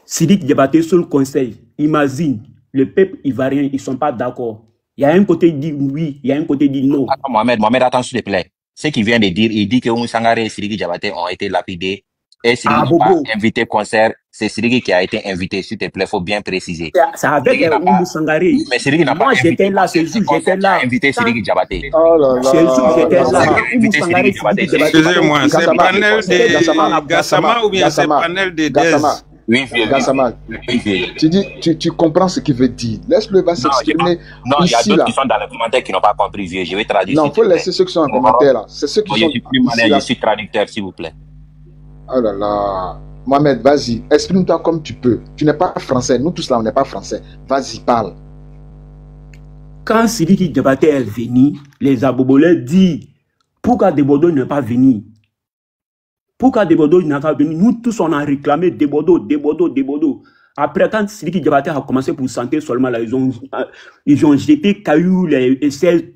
Sidiki Diabaté sur le conseil, imagine, le peuple ivoirien, ils ne sont pas d'accord. Il y a un côté qui dit oui, il y a un côté qui dit non. Mohamed, attends s'il te plaît. Ce qu'il vient de dire, il dit que Oumou Sangaré et Sidiki Diabaté ont été lapidés. Et Sidiki n'a pas invité concert c'est Sidiki qui a été invité, s'il te plaît, faut bien préciser. C'est avec Oumou Sangaré. Mais Sidiki n'a pas Moi, j'étais là, ce jour, j'étais là. invité Sidiki Diabaté. Oh là là. Ce jour, j'étais là. Oumou Sangaré, excusez-moi, c'est panel de Gassama ou bien c'est panel de Dez? Oui, Gassama, tu dis, tu comprends ce qu'il veut dire. Laisse-le va s'exprimer. Non, il y a d'autres qui sont dans les commentaires qui n'ont pas compris, vieux. Je vais traduire. Non, il faut laisser ceux qui sont en commentaire là. C'est ceux qui sont. Je suis traducteur, s'il vous plaît. Oh là là. Mohamed, vas-y, exprime-toi comme tu peux. Tu n'es pas français. Nous tous là, on n'est pas français. Vas-y, parle. Quand Sidiki Diabaté est venu, les Abobolais disent pourquoi Debodo n'est pas venu. Pourquoi Debodo n'est pas venu? Nous tous, on a réclamé Debodo. Après, quand Sidiki Diabaté a commencé pour santé seulement, là, ils ont jeté cailloux, les essais.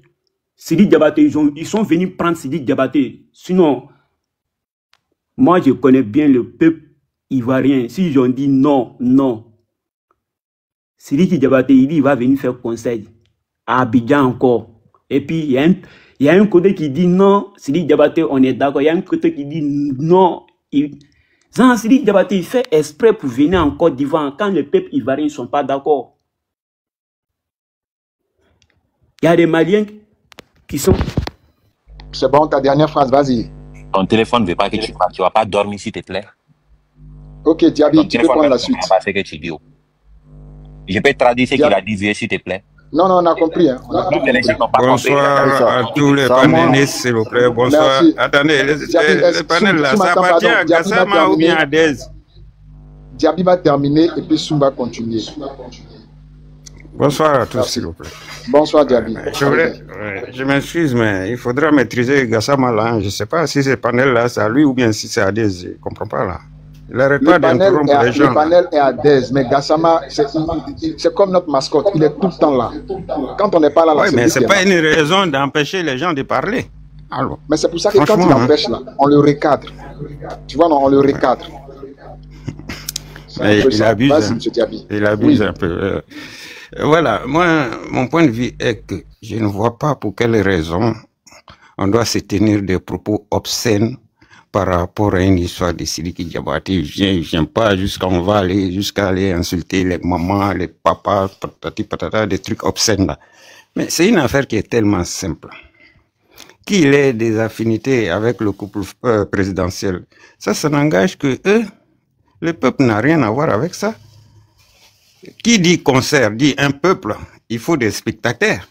Sidiki Diabaté, ils sont venus prendre Sidiki Diabaté. Sinon, moi, je connais bien le peuple ivoirien. Si ils ont dit non, Sidiki Diabaté, il dit il va venir faire conseil à Abidjan encore. Et puis, il y a un côté qui dit non, Sidiki Diabaté, on est d'accord. Il y a un côté qui dit non. Sidiki Diabaté, il fait exprès pour venir en Côte d'Ivoire quand les peuples ivoiriens ne sont pas d'accord. Il y a des Maliens qui sont... C'est bon, ta dernière phrase, vas-y. Ton téléphone ne veut pas que tu parles. Tu ne vas pas dormir, s'il te plaît. Ok, Diaby, tu peux prendre la suite. Pas ce que tu dis. Je peux traduire ce qu'il a dit, s'il te plaît. Non, on a compris. Hein. Bonsoir à tous les panélistes, s'il vous plaît. Bonsoir. Merci. Attendez, les panels là, ça appartient à Gassama ou bien à Dez? Diaby va terminer et puis Soumba continuer. Bonsoir à tous, s'il vous plaît. Bonsoir, Diaby. Je m'excuse, mais il faudra maîtriser Gassama là. Je ne sais pas si ce panel là, c'est à lui ou bien si c'est à Dez. Je ne comprends pas là. Il n'arrête pas d'interrompre les gens. Le panel est à Dez, mais Gassama, c'est comme notre mascotte. Il est tout le temps là. Quand on n'est pas là, oui, mais ce n'est pas une raison d'empêcher les gens de parler. Alors, mais c'est pour ça que quand il empêche là, on le recadre. Tu vois, non, on le recadre. Il abuse. Il abuse un peu. Voilà, moi, mon point de vue est que je ne vois pas pour quelle raison on doit se tenir des propos obscènes par rapport à une histoire de Sidiki Diabaté. Je viens pas jusqu'à aller insulter les mamans, les papas, patati patata, des trucs obscènes là. Mais c'est une affaire qui est tellement simple. Qu'il ait des affinités avec le couple présidentiel, ça n'engage que eux. Le peuple n'a rien à voir avec ça. Qui dit concert, dit un peuple, il faut des spectateurs.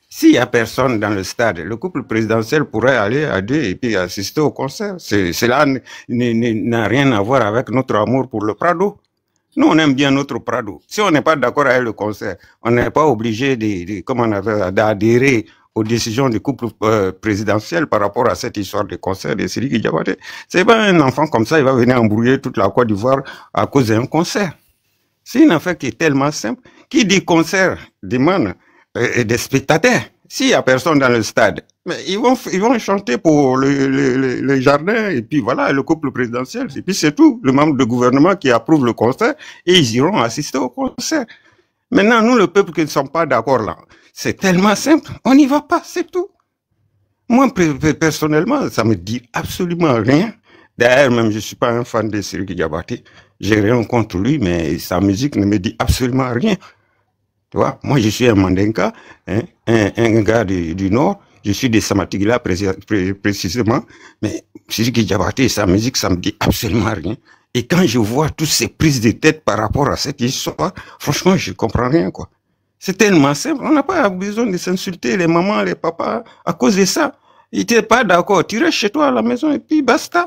S'il n'y a personne dans le stade, le couple présidentiel pourrait aller à deux et puis assister au concert. Cela n'a rien à voir avec notre amour pour le Prado. Nous, on aime bien notre Prado. Si on n'est pas d'accord avec le concert, on n'est pas obligé d'adhérer aux décisions du couple présidentiel par rapport à cette histoire de concert de Sidiki Diabaté. C'est pas un enfant comme ça, il va venir embrouiller toute la Côte d'Ivoire à cause d'un concert. C'est une affaire qui est tellement simple. Qui dit concert demande des spectateurs. S'il n'y a personne dans le stade, mais ils vont chanter pour le jardin et puis voilà, le couple présidentiel. Et puis c'est tout. Le membre de gouvernement qui approuve le concert et ils iront assister au concert. Maintenant, nous, le peuple qui ne sommes pas d'accord là, c'est tellement simple. On n'y va pas, c'est tout. Moi, personnellement, ça me dit absolument rien. D'ailleurs, même je ne suis pas un fan de Sidiki Diabaté. J'ai rien contre lui, mais sa musique ne me dit absolument rien. Tu vois, moi, je suis un Mandinka, hein, un gars du Nord. Je suis de Samatigila précisément. Mais Sidiki Diabaté, sa musique, ça me dit absolument rien. Et quand je vois toutes ces prises de tête par rapport à cette histoire, franchement, je ne comprends rien, quoi. C'est tellement simple. On n'a pas besoin de s'insulter les mamans, les papas, à cause de ça. Ils n'étaient pas d'accord. Tu restes chez toi à la maison et puis basta.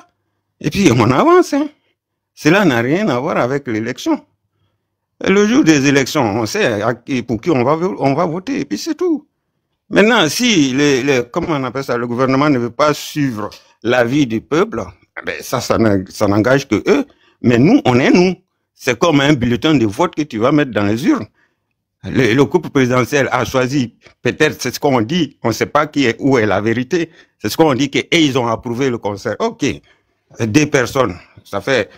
Et puis on avance, hein. Cela n'a rien à voir avec l'élection. Le jour des élections, on sait pour qui on va voter, et puis c'est tout. Maintenant, si comment on appelle ça, le gouvernement ne veut pas suivre l'avis du peuple, ben ça n'engage que eux. Mais nous, on est nous. C'est comme un bulletin de vote que tu vas mettre dans les urnes. Le couple présidentiel a choisi, peut-être c'est ce qu'on dit, on ne sait pas où est la vérité. C'est ce qu'on dit qu'ils ont approuvé le concert. Ok, 2 personnes, ça fait,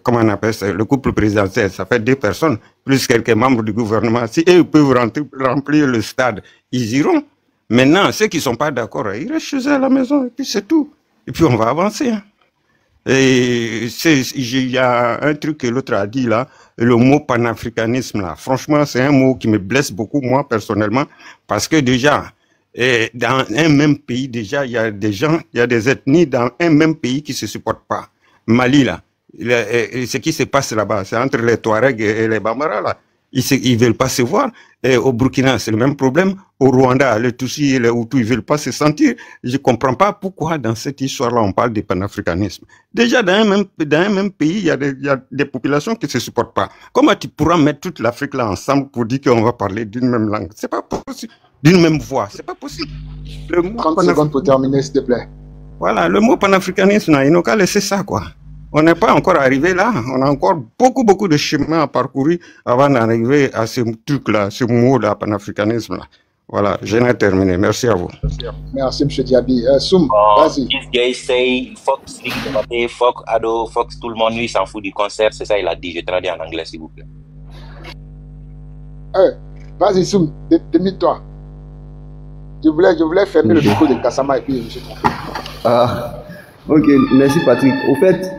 comment on appelle ça, le couple présidentiel, ça fait 2 personnes, plus quelques membres du gouvernement. Si eux peuvent remplir le stade, ils iront. Maintenant, ceux qui ne sont pas d'accord, ils restent chez eux à la maison, et puis c'est tout. Et puis on va avancer. Hein. Et il y a un truc que l'autre a dit là, le mot panafricanisme là. Franchement, c'est un mot qui me blesse beaucoup, moi, personnellement, parce que déjà, dans un même pays, déjà, il y a des gens, il y a des ethnies dans un même pays qui se supportent pas. Mali là, ce qui se passe là-bas, c'est entre les Touaregs et les Bambara là. Ils veulent pas se voir. Et au Burkina, c'est le même problème. Au Rwanda, les Tutsis et les Hutus, ils veulent pas se sentir. Je comprends pas pourquoi dans cette histoire-là, on parle de panafricanisme. Déjà, dans un même pays, il y a des populations qui se supportent pas. Comment tu pourras mettre toute l'Afrique là ensemble pour dire qu'on va parler d'une même langue? C'est pas possible. D'une même voix. C'est pas possible. 30 secondes pour terminer, s'il te plaît. Voilà, le mot panafricanisme, il n'a qu'à laisser ça, quoi. On n'est pas encore arrivé là. On a encore beaucoup de chemin à parcourir avant d'arriver à ce truc-là, ce mot-là, panafricanisme-là. Voilà, je n'ai terminé. Merci à vous. Merci, M. Diaby. Soum, vas-y. This guy say, fuck Slick, fuck Ado, fuck tout le monde, lui, il s'en fout du concert. C'est ça, il a dit. Je traduis en anglais, s'il vous plaît. Vas-y, Soum, démute-toi. Je voulais fermer le micro de Kassama et puis je me suis trompé. Ok, merci Patrick. Au fait,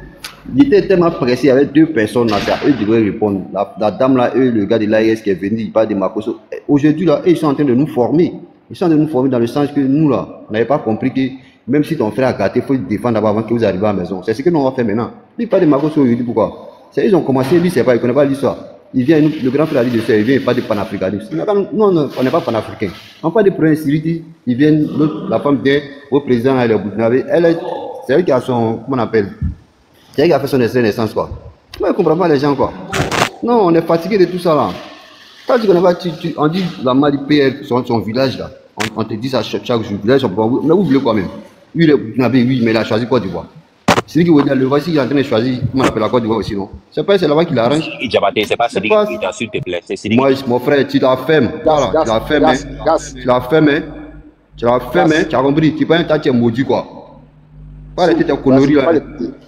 j'étais tellement pressé, il y avait deux personnes là, eux devraient répondre. La dame là, eux, le gars de l'AIS qui est venu, il parle de Makosso. Aujourd'hui là, eux, ils sont en train de nous former. Ils sont en train de nous former dans le sens que nous là, on n'avait pas compris que même si ton frère a gâté, il faut le défendre d'abord avant que vous arriviez à la maison. C'est ce que nous on va faire maintenant. Lui, il parle de Makosso aujourd'hui, pourquoi? C'est ils ont commencé, lui, c'est pas, il connaît pas l'histoire. Il vient, le grand frère a dit de ça, il vient, il parle de panafricanisme. Non, on n'est pas panafricain. On parle de problème sécurité, ils viennent, la femme vient au président, elle est au Burkinabé, c'est elle qui a son, comment on appelle? C'est elle qui a fait son extrait de naissance, quoi. Moi, je ne comprends pas les gens, quoi. Non, on est fatigué de tout ça, là. Quand tu connais pas, on dit la Mali PR, son village, là. On te dit ça chaque jour, village, mais vous voulez quoi même? Lui, il est au Burkinabé, oui, mais il a choisi Côte d'Ivoire. C'est lui qui veut dire, le voici, il est en train de choisir, comment on appelle la Côte d'Ivoire aussi, non? C'est pas, c'est là-bas qu'il arrange. C'est pas celui qui t'a, s'il te plaît. Moi, mon frère, tu la fermes. Voilà, tu la fermes, tu la fermes, tu la fermes, tu as compris, tu prends un tas, tu es maudit, quoi. Pas les têtes conneries là.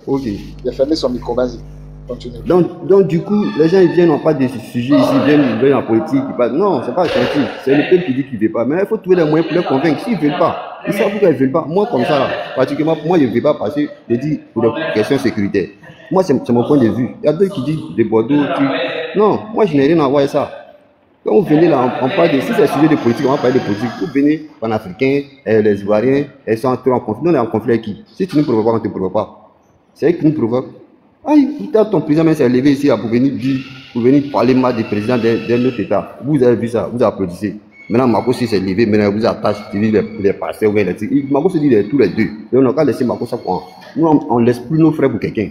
Ok. Il a fermé son micro, vas-y. Continue. Donc, du coup, les gens ils viennent, on parle de ce sujet ici, ils viennent en politique. Non, c'est pas gentil. C'est le peuple qui dit qu'il ne veut pas. Mais il faut trouver les moyens pour les convaincre. S'ils ne veulent pas, ils savent pourquoi ils ne veulent pas. Moi, comme ça, là, pratiquement, pour moi, je ne veux pas passer, je dis, pour des questions sécuritaires. Moi, c'est mon point de vue. Il y a d'autres qui disent des Bordeaux. Non, moi, je n'ai rien à voir avec ça. Quand vous venez là, on parle de, si c'est un sujet de politique, on va parler de politique. Vous venez, panafricains, les Ivoiriens, ils sont entrés en conflit. Nous, on est en conflit avec qui? Si tu ne provoques pas, on ne te provoque pas. C'est eux qui nous provoquent. Ton président s'est levé ici là, pour venir parler mal du président d'un autre État. Vous avez vu ça, vous applaudissez. Maintenant, Makosso s'est levé, maintenant vous attache les parcelles, Makosso dit tous les deux. Et on n'a qu'à laisser Makosso pour nous, on ne laisse plus nos frères pour quelqu'un.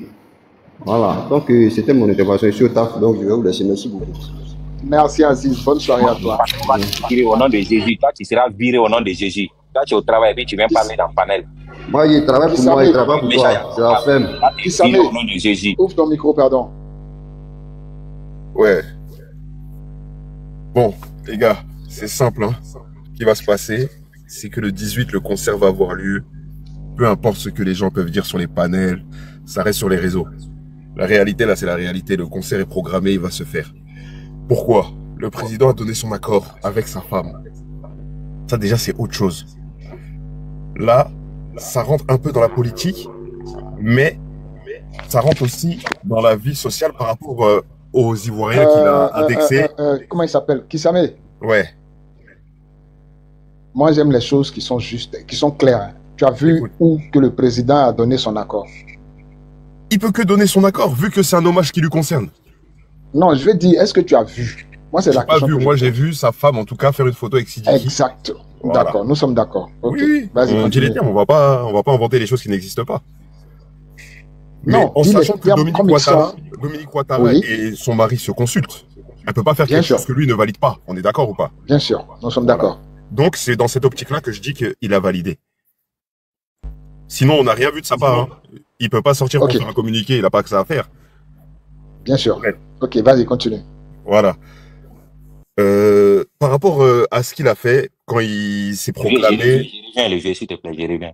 Voilà, donc c'était mon intervention ici au TAF, donc je vais vous laisser. Merci beaucoup. Merci Aziz, bonne soirée à toi. Au nom de Jésus, toi tu seras viré au nom de Jésus. Toi tu es au travail et puis tu viens parler dans le panel. Moi, il travaille pour moi, il travaille pour toi. C'est la femme. Au nom de Jésus. Ouvre ton micro, pardon. Ouais. Bon, les gars, c'est simple. Hein. Ce qui va se passer, c'est que le 18, le concert va avoir lieu. Peu importe ce que les gens peuvent dire sur les panels, ça reste sur les réseaux. La réalité, là, c'est la réalité. Le concert est programmé, il va se faire. Pourquoi? Le président a donné son accord avec sa femme. Ça, déjà, c'est autre chose. Là, ça rentre un peu dans la politique, mais ça rentre aussi dans la vie sociale par rapport aux Ivoiriens qu'il a indexés. Comment il s'appelle? Kisame? Ouais. Moi, j'aime les choses qui sont justes, qui sont claires. Tu as vu où que le président a donné son accord? Il peut que donner son accord, vu que c'est un hommage qui lui concerne. Non, je vais dire, est-ce que tu as vu? Moi, c'est la question. Pas vu. Moi, j'ai vu sa femme, en tout cas, faire une photo avec Sidiki. Exact. Voilà. D'accord, nous sommes d'accord. Okay. Oui, vas-y. On dit les termes, on va pas inventer les choses qui n'existent pas. Mais non, en sachant que Dominique Ouattara et son mari se consultent, elle peut pas faire quelque chose que lui ne valide pas. On est d'accord ou pas? Bien sûr, nous sommes d'accord. Donc, c'est dans cette optique-là que je dis qu'il a validé. Sinon, on n'a rien vu de sa part. Hein. Il peut pas sortir pour faire un communiqué, il n'a pas que ça à faire. Bien sûr. Ouais. Ok, vas-y, continue. Voilà. Par rapport à ce qu'il a fait quand il s'est proclamé... s'il te plaît, je reviens.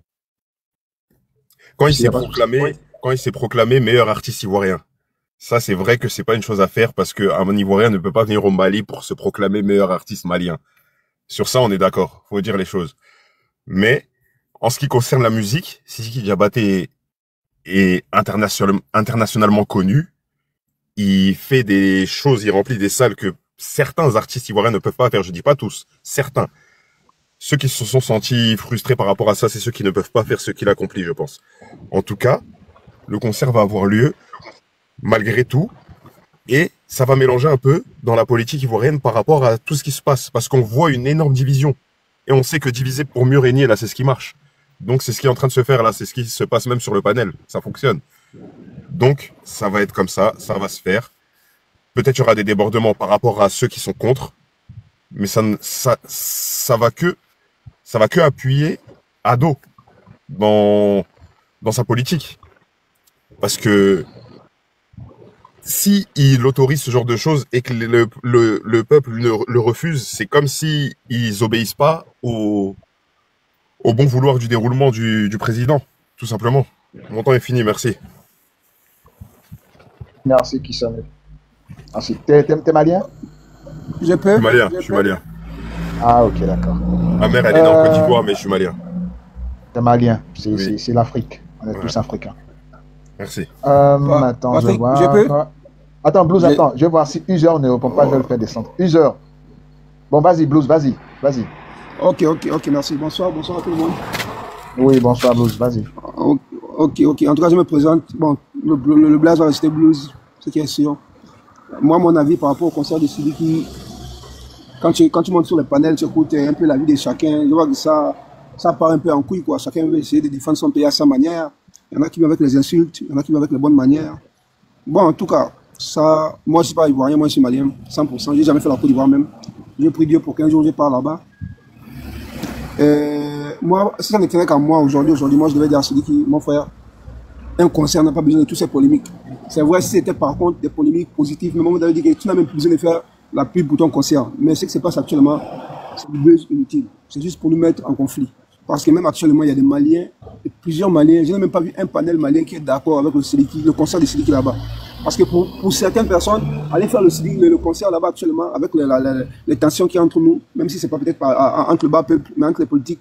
Quand il s'est proclamé meilleur artiste ivoirien. Ça, c'est vrai que c'est pas une chose à faire parce qu'un Ivoirien ne peut pas venir au Mali pour se proclamer meilleur artiste malien. Sur ça, on est d'accord. Faut dire les choses. Mais, en ce qui concerne la musique, Sidiki Diabaté est internationalement connu. Il fait des choses, il remplit des salles que certains artistes ivoiriens ne peuvent pas faire. Je dis pas tous, certains. Ceux qui se sont sentis frustrés par rapport à ça, c'est ceux qui ne peuvent pas faire ce qu'il accomplit, je pense. En tout cas, le concert va avoir lieu malgré tout. Et ça va mélanger un peu dans la politique ivoirienne par rapport à tout ce qui se passe. Parce qu'on voit une énorme division. Et on sait que diviser pour mieux régner, là, c'est ce qui marche. Donc, c'est ce qui est en train de se faire, là. C'est ce qui se passe même sur le panel. Ça fonctionne. Donc, ça va être comme ça. Ça va se faire. Peut-être qu'il y aura des débordements par rapport à ceux qui sont contre. Mais ça va que appuyer Ado dans sa politique. Parce que si il autorise ce genre de choses et que le peuple le refuse, c'est comme si ils obéissent pas au bon vouloir du déroulement du président, tout simplement. Mon temps est fini, merci. Merci, Kisame. Merci. T'es malien? Je peux? Je suis malien. Ah, ok, d'accord. Ma mère, elle est née en Côte d'Ivoire, mais je suis malien. T'es malien, c'est l'Afrique. On est tous africains. Merci. Attends, je vais voir. Je peux? Attends, Blues, attends. Je vais voir si User ne répond pas, je vais le faire descendre. User. Bon, vas-y, Blues, vas-y. Ok, merci. Bonsoir à tout le monde. Oui, bonsoir, Blues, vas-y. Ok. En tout cas, je me présente. Bon, le Blaze va rester Blues, ce qui est sûr. Moi, mon avis par rapport au concert de Sidiki, quand tu montes sur le panel, tu écoutes un peu la vie de chacun. Je vois que ça part un peu en couille, quoi. Chacun veut essayer de défendre son pays à sa manière. Il y en a qui viennent avec les insultes, il y en a qui viennent avec les bonnes manières. Bon, en tout cas, ça, moi je ne suis pas ivoirien, moi je suis malien, 100%. J'ai jamais fait la Côte d'Ivoire même. J'ai pris Dieu pour qu'un jour je parte là-bas. Moi, si ça n'était qu'à moi aujourd'hui, moi je devais dire à celui qui, mon frère, un concert n'a pas besoin de toutes ces polémiques. C'est vrai si c'était par contre des polémiques positives, mais moi je devais dire que tu n'as même plus besoin de faire la pub pour ton concert. Mais ce qui se passe actuellement, c'est du buzz inutile. C'est juste pour nous mettre en conflit. Parce que même actuellement, il y a des Maliens, plusieurs Maliens, je n'ai même pas vu un panel malien qui est d'accord avec le concert de Sidiki là-bas. Parce que pour certaines personnes, aller faire le concert là-bas actuellement, avec les tensions qu'il y a entre nous, même si ce n'est pas peut-être entre le bas peuple, mais entre les politiques,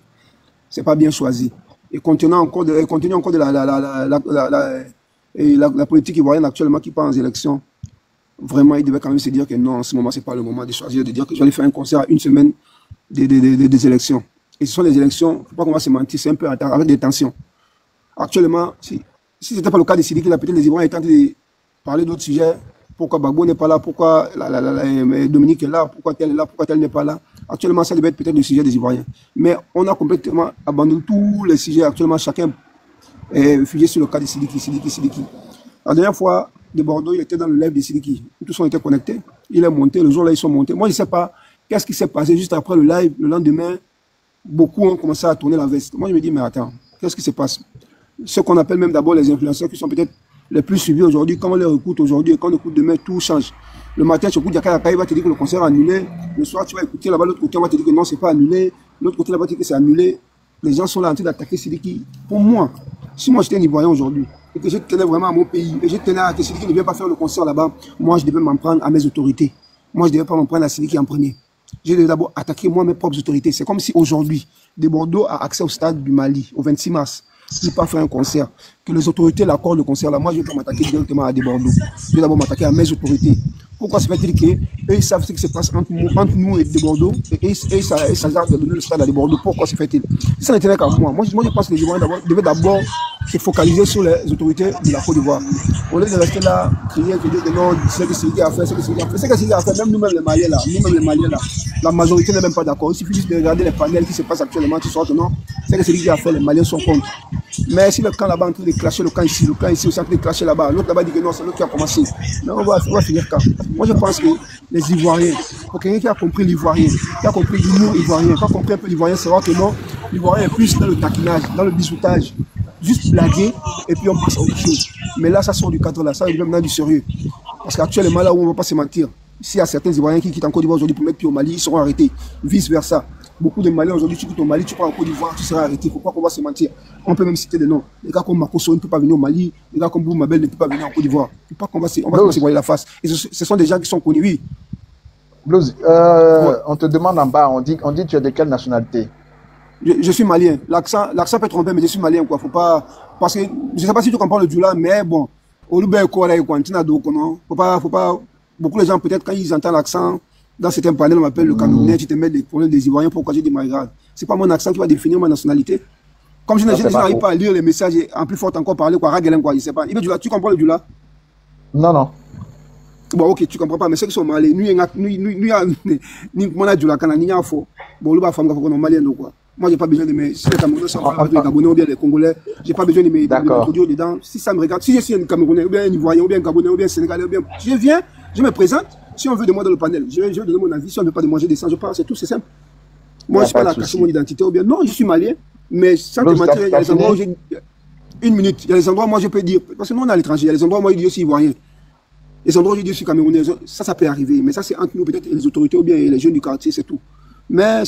ce n'est pas bien choisi. Et compte tenu encore de la politique ivoirienne actuellement qui part aux élections, vraiment, il devait quand même se dire que non, en ce moment, ce n'est pas le moment de choisir, de dire que j'allais faire un concert à une semaine des élections. Et ce sont les élections, il ne faut pas qu'on va se mentir, c'est un peu avec des tensions. Actuellement, si ce n'était pas le cas de Sidiki, peut-être les Ivoiriens étaient en train de parler d'autres sujets. Pourquoi Gbagbo n'est pas là, pourquoi Dominique est là, pourquoi tel est là, pourquoi tel n'est pas là. Actuellement, ça devait être peut-être le sujet des Ivoiriens. Mais on a complètement abandonné tous les sujets. Actuellement, chacun est figé sur le cas de Sidiki. La dernière fois, de Bordeaux, il était dans le live de Sidiki. Tous ont été connectés. Il est monté, le jour-là, ils sont montés. Moi, je ne sais pas qu'est-ce qui s'est passé juste après le live, le lendemain. Beaucoup ont commencé à tourner la veste. Moi, je me dis, mais attends, qu'est-ce qui se passe? Ce qu'on appelle même d'abord les influenceurs qui sont peut-être les plus suivis aujourd'hui, quand on les écoute aujourd'hui et quand on écoute demain, tout change. Le matin, tu écoutes Yaka Yaka, il va te dire que le concert est annulé. Le soir, tu vas écouter là-bas, l'autre côté, on va te dire que non, c'est pas annulé. L'autre côté, là-bas, tu dis que c'est annulé. Les gens sont là en train d'attaquer Sidiki. Pour moi, si moi j'étais un Ivoirien aujourd'hui et que je tenais vraiment à mon pays et je tenais à que Sidiki ne vienne pas faire le concert là-bas, moi, je devais m'en prendre à mes autorités. Moi, je ne devais pas m'en prendre à Sidiki en premier. Je devais d'abord attaquer moi mes propres autorités. C'est comme si aujourd'hui, de Bordeaux a accès au stade du Mali, au 26 mars. Il ne peut pas faire un concert. Que les autorités l'accordent le concert là. Moi, je ne vais pas m'attaquer directement à des Bordeaux. Je vais d'abord m'attaquer à mes autorités. Pourquoi se fait-il qu'eux, ils savent ce qui se passe entre nous et des Bordeaux et ça a donné le stade à des Bordeaux? Pourquoi se fait-il? Si ça n'était qu'à moi, je pense que les Ivoiriens devaient d'abord se focaliser sur les autorités de la Côte d'Ivoire. Au lieu de rester là, crier, dire que non, c'est ce que Sidiki a fait, c'est ce que Sidiki a fait. C'est ce que Sidiki a fait, même nous-mêmes les Maliens là, la majorité n'est même pas d'accord. Il suffit juste de regarder les panels qui se passent actuellement, tu sors que non, c'est ce que Sidiki a fait, les Maliens sont contre. Mais si le camp là-bas est en train de clasher, le camp ici aussi est en train de clasher là-bas, l'autre là-bas dit que non, c'est l'autre qui a commencé. Mais on va finir quand? Moi je pense que les Ivoiriens, pour quelqu'un qui a compris l'Ivoirien, qui a compris l'humour ivoirien, qui a compris un peu l'Ivoirien, c'est vrai que non, l'Ivoirien est plus dans le taquinage, dans le bisoutage, juste blaguer et puis on passe à autre chose. Mais là, ça sort du cadre là, ça devient maintenant du sérieux. Parce qu'actuellement, là où on ne va pas se mentir, s'il y a certains Ivoiriens qui quittent en Côte d'Ivoire aujourd'hui pour mettre pied au Mali, ils seront arrêtés. Vice-versa. Beaucoup de Maliens aujourd'hui, tu quittes au Mali, tu pars en Côte d'Ivoire, tu seras arrêté. Pourquoi qu'on va se mentir? On peut même citer des noms. Les gars comme Makosso ne peut pas venir au Mali, les gars comme Boumabel ne peut pas venir en Côte d'Ivoire. Pourquoi qu'on va se voiler la face? Et ce sont des gens qui sont connus, oui. Blues, on te demande en bas, on dit tu es de quelle nationalité? Je suis malien. L'accent peut tromper, mais je suis malien, quoi. Faut pas Parce que, je ne sais pas si tu comprends le Djoula, mais bon, au Lubé, faut pas, beaucoup de gens, peut-être, quand ils entendent l'accent, dans certains panels, on m'appelle le Camerounais, tu te mets des problèmes des Ivoiriens, pourquoi j'ai dit my God. C'est pas mon accent qui va définir ma nationalité. Comme je n'arrive pas à lire les messages et en plus fort encore parler, quoi, quoi, je sais pas. Tu comprends le Djoula? Non, non. Bon, ok, tu comprends pas, mais ceux qui sont malais, nous, mon Djoula, quand on a faux, bon, le bas, femme, qu'on est malien, quoi. Moi, j'ai pas besoin de mes. Si les Camerounais sont les Gabonais ou bien les Congolais, j'ai pas besoin de mes audios dedans. Si ça me regarde, si je suis un Camerounais, ou bien un Ivoirien, ou bien un Gabonais, ou bien un Sénégalais, ou bien. Je viens, je me présente. Si on veut de moi dans le panel, je vais donner mon avis. Si on ne veut pas de moi, je descends, je parle, c'est tout, c'est simple. Moi, je ne suis pas là à cacher mon identité, ou bien. Non, je suis malien, mais sans te mentir, il y a des endroits où j'ai. Une minute, il y a des endroits où moi je peux dire. Parce que nous, on est à l'étranger, il y a des endroits où moi je dis je suis Ivoirien. Les endroits où je dis je suis Camerounais, ça peut arriver. Mais ça, c'est entre nous, peut-être les autorités, ou bien les jeunes du quartier, c'est tout. Mais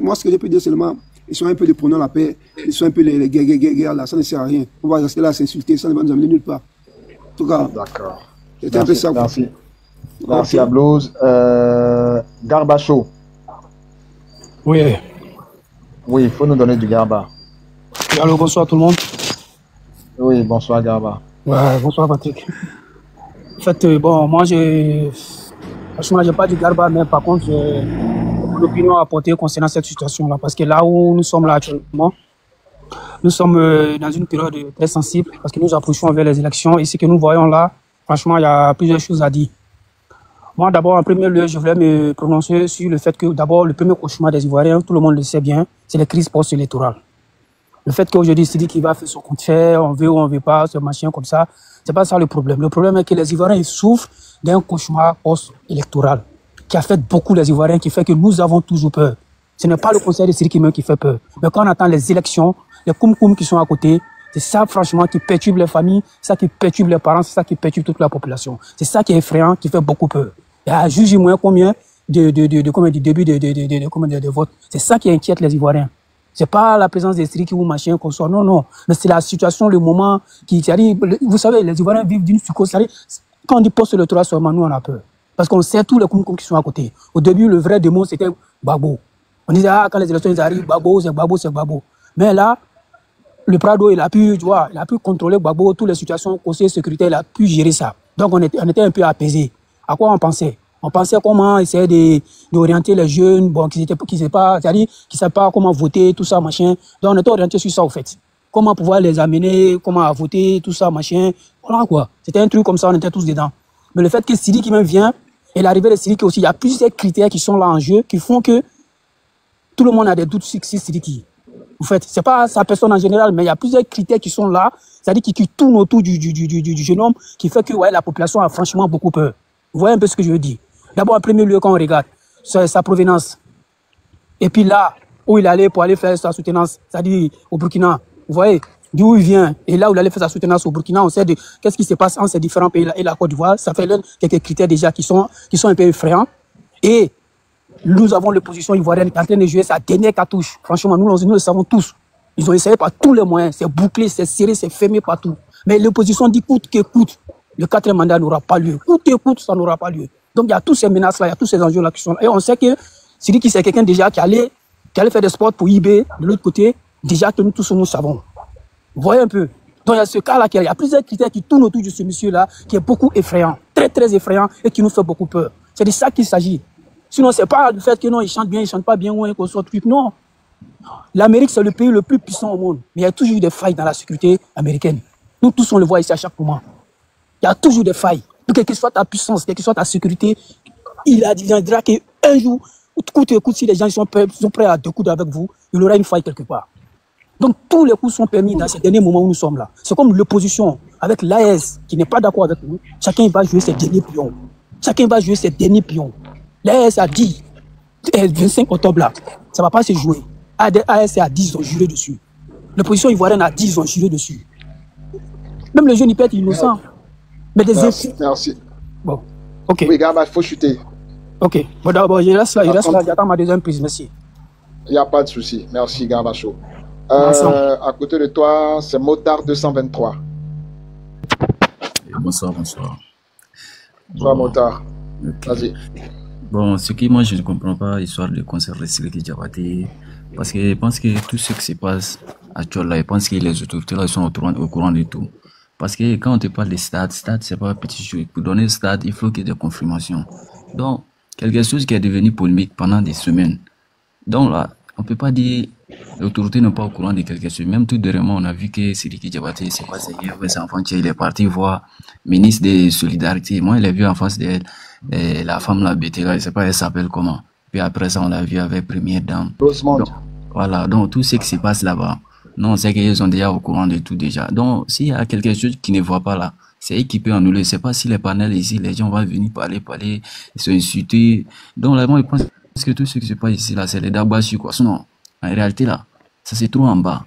moi, ce que je peux dire seulement, ils sont un peu de prenant la paix, ils sont un peu les guerres là, ça ne sert à rien. On va rester là à s'insulter, ça ne va nous amener nulle part. En tout cas, c'était un peu ça. Merci. Merci à Blouse. Garbacho. Oui. Oui, il faut nous donner du Garba. Allô, bonsoir tout le monde. Oui, bonsoir Garba. Ouais, bonsoir Patrick. En fait, bon, moi, franchement, j'ai pas du Garba, mais par contre, j'ai l'opinion à apporter concernant cette situation-là. Parce que là où nous sommes là actuellement, nous sommes dans une période très sensible parce que nous approchons vers les élections et ce que nous voyons là, franchement, il y a plusieurs choses à dire. Moi, d'abord, en premier lieu, je voulais me prononcer sur le fait que, d'abord, le premier cauchemar des Ivoiriens, tout le monde le sait bien, c'est les crises post-électorales. Le fait qu'aujourd'hui, c'est dit qu'il va faire son compte fait, on veut ou on veut pas, ce machin comme ça, c'est pas ça le problème. Le problème est que les Ivoiriens, ils souffrent d'un cauchemar post-électoral qui affecte beaucoup les Ivoiriens, qui fait que nous avons toujours peur. Ce n'est pas le conseil de Siriki même qui fait peur. Mais quand on attend les élections, les koum-koum qui sont à côté, c'est ça, franchement, qui perturbe les familles, c'est ça qui perturbe les parents, c'est ça qui perturbe toute la population. C'est ça qui est effrayant, qui fait beaucoup peur. Il y a juste moins combien de début de vote. C'est ça qui inquiète les Ivoiriens. C'est pas la présence des Siriki ou machin qu'on soit, non, non. Mais c'est la situation, le moment qui arrive. Vous savez, les Ivoiriens vivent d'une psychose. Quand on dit post-électoral seulement, nous on a peur. Parce qu'on sait tous les koum-koum qui sont à côté. Au début, le vrai démon, c'était Gbagbo. On disait, ah, quand les élections arrivent, Gbagbo, c'est Gbagbo, c'est Gbagbo. Mais là, le Prado, il a pu, tu vois, il a pu contrôler Gbagbo, toutes les situations, conseil sécuritaire, il a pu gérer ça. Donc on était un peu apaisés. À quoi on pensait? On pensait comment essayer d'orienter les jeunes, bon, qui ne savent pas comment voter, tout ça, machin. Donc on était orienté sur ça, au fait. Comment pouvoir les amener, comment voter, tout ça, machin. Voilà quoi. C'était un truc comme ça, on était tous dedans. Mais le fait que Siriki même vient, et l'arrivée de Siriki aussi, il y a plusieurs critères qui sont là en jeu, qui font que tout le monde a des doutes sur Siriki. En fait, c'est pas sa personne en général, mais il y a plusieurs critères qui sont là, c'est-à-dire qui tournent autour du jeune homme, qui fait que ouais, la population a franchement beaucoup peur. Vous voyez un peu ce que je veux dire? D'abord, en premier lieu, quand on regarde sa provenance, et puis là où il allait pour aller faire sa soutenance, c'est-à-dire au Burkina, vous voyez, d'où il vient, et là où il allait faire sa soutenance au Burkina, on sait qu'est-ce qui se passe entre ces différents pays et la Côte d'Ivoire. Ça fait quelques critères déjà qui sont un peu effrayants. Et nous avons l'opposition ivoirienne qui est en train de jouer sa dernière cartouche. Franchement, nous le savons tous. Ils ont essayé par tous les moyens. C'est bouclé, c'est serré, c'est fermé partout. Mais l'opposition dit coûte que coûte. Le 4e mandat n'aura pas lieu. Coûte que coûte, ça n'aura pas lieu. Donc il y a tous ces menaces-là, il y a tous ces enjeux-là qui sont là. Et on sait que Siriki, c'est quelqu'un déjà qui allait faire des sports pour IB, de l'autre côté, déjà que nous tous nous savons. Vous voyez un peu. Donc il y a ce cas-là, il y a plusieurs critères qui tournent autour de ce monsieur-là, qui est beaucoup effrayant, très très effrayant, et qui nous fait beaucoup peur. C'est de ça qu'il s'agit. Sinon, c'est pas le fait que non, il chante bien, il chante pas bien, ou qu'on soit truc. Non. L'Amérique, c'est le pays le plus puissant au monde. Mais il y a toujours des failles dans la sécurité américaine. Nous tous, on le voit ici à chaque moment. Il y a toujours des failles. Quelle que soit ta puissance, quelle que soit ta sécurité, il dira qu'un jour, coûte que coûte, si les gens sont prêts à découdre avec vous, il y aura une faille quelque part. Donc tous les coups sont permis dans ces derniers moments où nous sommes là. C'est comme l'opposition avec l'AES qui n'est pas d'accord avec nous. Chacun va jouer ses derniers pions. Chacun va jouer ses derniers pions. L'AES a dit, le 25 octobre là, ça ne va pas se jouer. AES a dit, ils ont juré dessus. L'opposition ivoirienne a dit, ils ont juré dessus. Même les jeunes, ils peuvent être innocents. Mais des merci. Bon, ok. Oui, Garba, il faut chuter. Ok. Bon, d'abord, je reste là, j'attends ma deuxième prise, merci. Il n'y a pas de souci. Merci, Garbacho. À côté de toi, c'est Motard 223. Bonsoir. Bonsoir, Motard. Okay. Vas-y. Bon, ce qui, moi, je ne comprends pas, l'histoire du concert de Siriki Diabaté. Parce que je pense que tout ce qui se passe actuellement, je pense que les autorités là sont au courant de tout. Parce que quand on te parle de stade, c'est pas un petit jeu. Pour donner le stade, il faut qu'il y ait des confirmations. Donc, quelque chose qui est devenu polémique pendant des semaines. Donc là, on peut pas dire l'autorité n'est pas au courant de quelque chose. Même tout dernièrement, on a vu que Sidiki Diabaté, c'est quoi, c'est hier, ses enfants, il est parti voir ministre des Solidarités. Moi, il a vu en face d'elle, la femme là, Bétéla, je sais pas, elle s'appelle comment. Puis après ça, on l'a vu avec Première Dame. Donc, voilà, donc tout ce qui se passe là-bas, non, c'est qu'ils sont déjà au courant de tout déjà. Donc, s'il y a quelque chose qui ne voit pas là, c'est eux qui peuvent annuler. Je sais pas si les panels ici, les gens vont venir parler, se insulter. Donc là, moi, je pense que tout ce qui se passe ici, là, c'est les Dabashi, quoi. Sinon, en réalité, là, ça c'est trop en bas.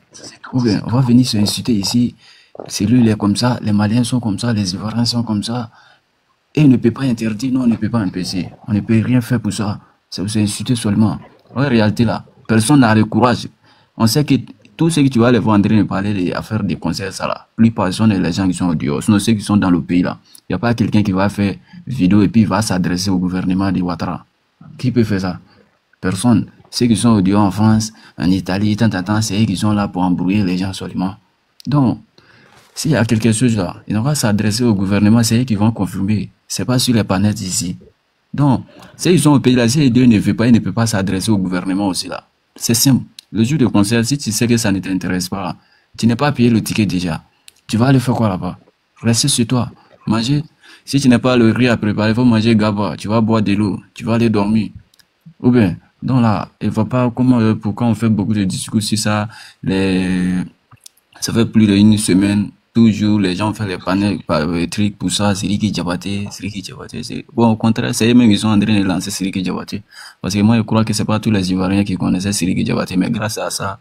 Ou bien, on va venir se insulter ici. C'est lui, il est comme ça, les Maliens sont comme ça, les Ivoiriens sont comme ça. Et on ne peut pas interdire, non, on ne peut pas empêcher. On ne peut rien faire pour ça. C'est pour s'insulter seulement. En réalité, là, personne n'a le courage. On sait que tous ceux que tu vas les voir en train de parler à faire des concerts, ça là, plus personne les gens qui sont au dehors. Sinon, ceux qui sont dans le pays là, il n'y a pas quelqu'un qui va faire vidéo et puis il va s'adresser au gouvernement de Ouattara. Qui peut faire ça? Personne. Ceux qui sont au dehors en France, en Italie, c'est eux qui sont là pour embrouiller les gens seulement. Donc, s'il y a quelque chose là, ils n'ont pas s'adresser au gouvernement, c'est eux qui vont confirmer. C'est pas sur les panneaux ici. Donc, ceux qui sont au pays là, si les deux ne veulent pas, ils ne peuvent pas s'adresser au gouvernement aussi là. C'est simple. Le jour de concert, si tu sais que ça ne t'intéresse pas, tu n'es pas payé le ticket déjà. Tu vas aller faire quoi là-bas? Rester sur toi, manger. Si tu n'as pas le riz à préparer, il faut manger gaba. Tu vas boire de l'eau, tu vas aller dormir. Ou bien, donc là, il ne faut pas comment, pourquoi on fait beaucoup de discours sur ça. Ça fait plus d'une semaine, toujours les gens font les panels, les trucs pour ça, Sidiki Diabaté. Bon, au contraire, c'est eux-mêmes qui sont en train de lancer Sidiki Diabaté. Parce que moi, je crois que c'est pas tous les Ivoiriens qui connaissaient Sidiki Diabaté, mais grâce à ça,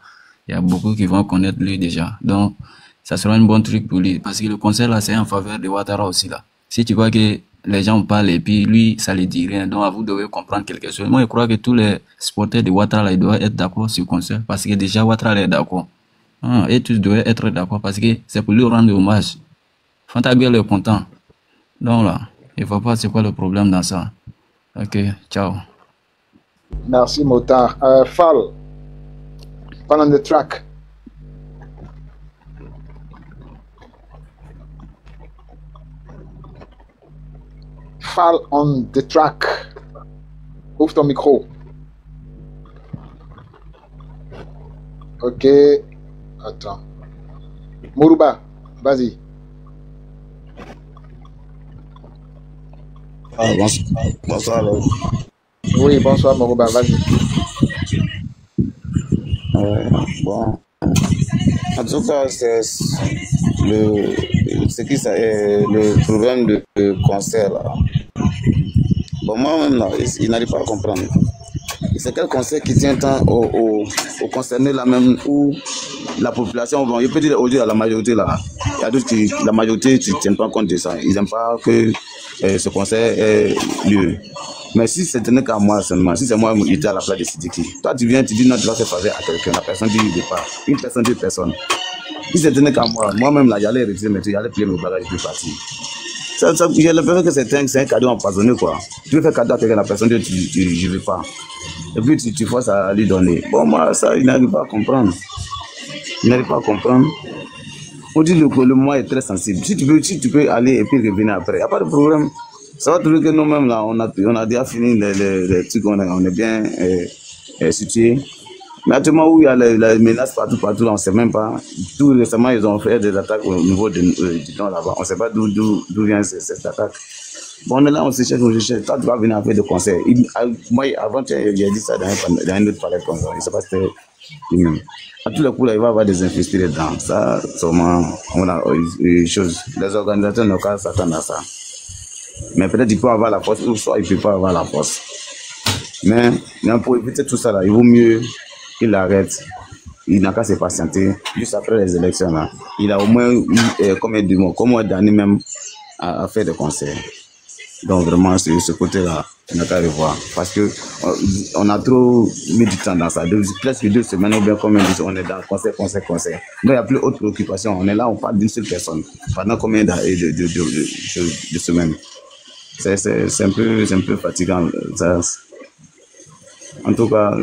il y a beaucoup qui vont connaître lui déjà. Donc, ça sera un bon truc pour lui. Parce que le concert là, c'est en faveur de Ouattara aussi là. Si tu vois que les gens parlent et puis lui, ça ne dit rien, donc vous devez comprendre quelque chose. Moi, je crois que tous les supporters de Ouattara là, ils doivent être d'accord sur le concert. Parce que déjà, Ouattara est d'accord. Et tous doivent être d'accord parce que c'est pour lui rendre hommage. Fantaguel est content. Donc là, il ne faut pas c'est quoi le problème dans ça. Ok, ciao. Merci Motar. Fall on the track. Fall on the track. Ouvre ton micro. Ok. Attends. Moruba, vas-y. Ah, bonsoir. Oui, bonsoir Moruba, vas-y. Bon. En tout cas, c'est le problème de concert là. Bon, moi-même là, il n'arrive pas à comprendre. C'est quel concert qui tient tant aux concernés là même où la population, bon, je peux dire aujourd'hui à la majorité là, il y a d'autres qui, la majorité ne tient pas compte de ça. Ils n'aiment pas que ce concert ait lieu. Mais si c'était qu'à moi seulement, si c'est moi qui étais à la place de Sidiki, toi tu viens, tu dis non, tu vas faire faveur à quelqu'un, la personne dit il pas. Une personne, deux personnes. Si c'était qu'à moi-même là, j'allais retirer mes trucs, j'allais plier mes bagages et puis partir. J'ai l'impression que c'est un cadeau empoisonné quoi. Tu veux faire cadeau à quelqu'un, la personne dit je ne veux pas. Et puis tu forces à lui donner. Bon, moi, ça, il n'arrive pas à comprendre. Il n'arrive pas à comprendre. On dit que le mois est très sensible. Si tu peux aller et puis revenir après, il n'y a pas de problème. Ça va trouver que nous-mêmes, là, on a déjà fini les trucs, on est bien situés. Mais actuellement, où il y a les menaces partout, on ne sait même pas. Tout récemment, ils ont fait des attaques au niveau du don là-bas. On ne sait pas d'où vient cette attaque. Bon, on est là, on se cherche. Toi, tu vas venir faire des concerts. Moi, avant, j'ai dit ça dans un autre palais comme ça. Je ne sais pas si c'était lui-même. À tous les coups, là, il va y avoir des infestés dedans. Ça, sûrement, on a une chose. Les organisateurs n'ont qu'à s'attendre à ça. Mais peut-être qu'il peut avoir la force, ou soit il ne peut pas avoir la force. Mais pour éviter tout ça, là, il vaut mieux qu'il arrête. Il n'a qu'à se patienter. Juste après les élections, là, il a au moins eu combien de mois, combien d'années même à faire des concerts. Donc vraiment, ce côté-là, on n'a qu'à revoir. Parce qu'on a trop mis du temps dans ça. Presque 2 semaines, ou bien combien de on est dans concert. Donc il n'y a plus autre préoccupation. On est là, on parle d'une seule personne. Pendant combien de semaines? C'est un peu fatigant. Ça. En tout cas,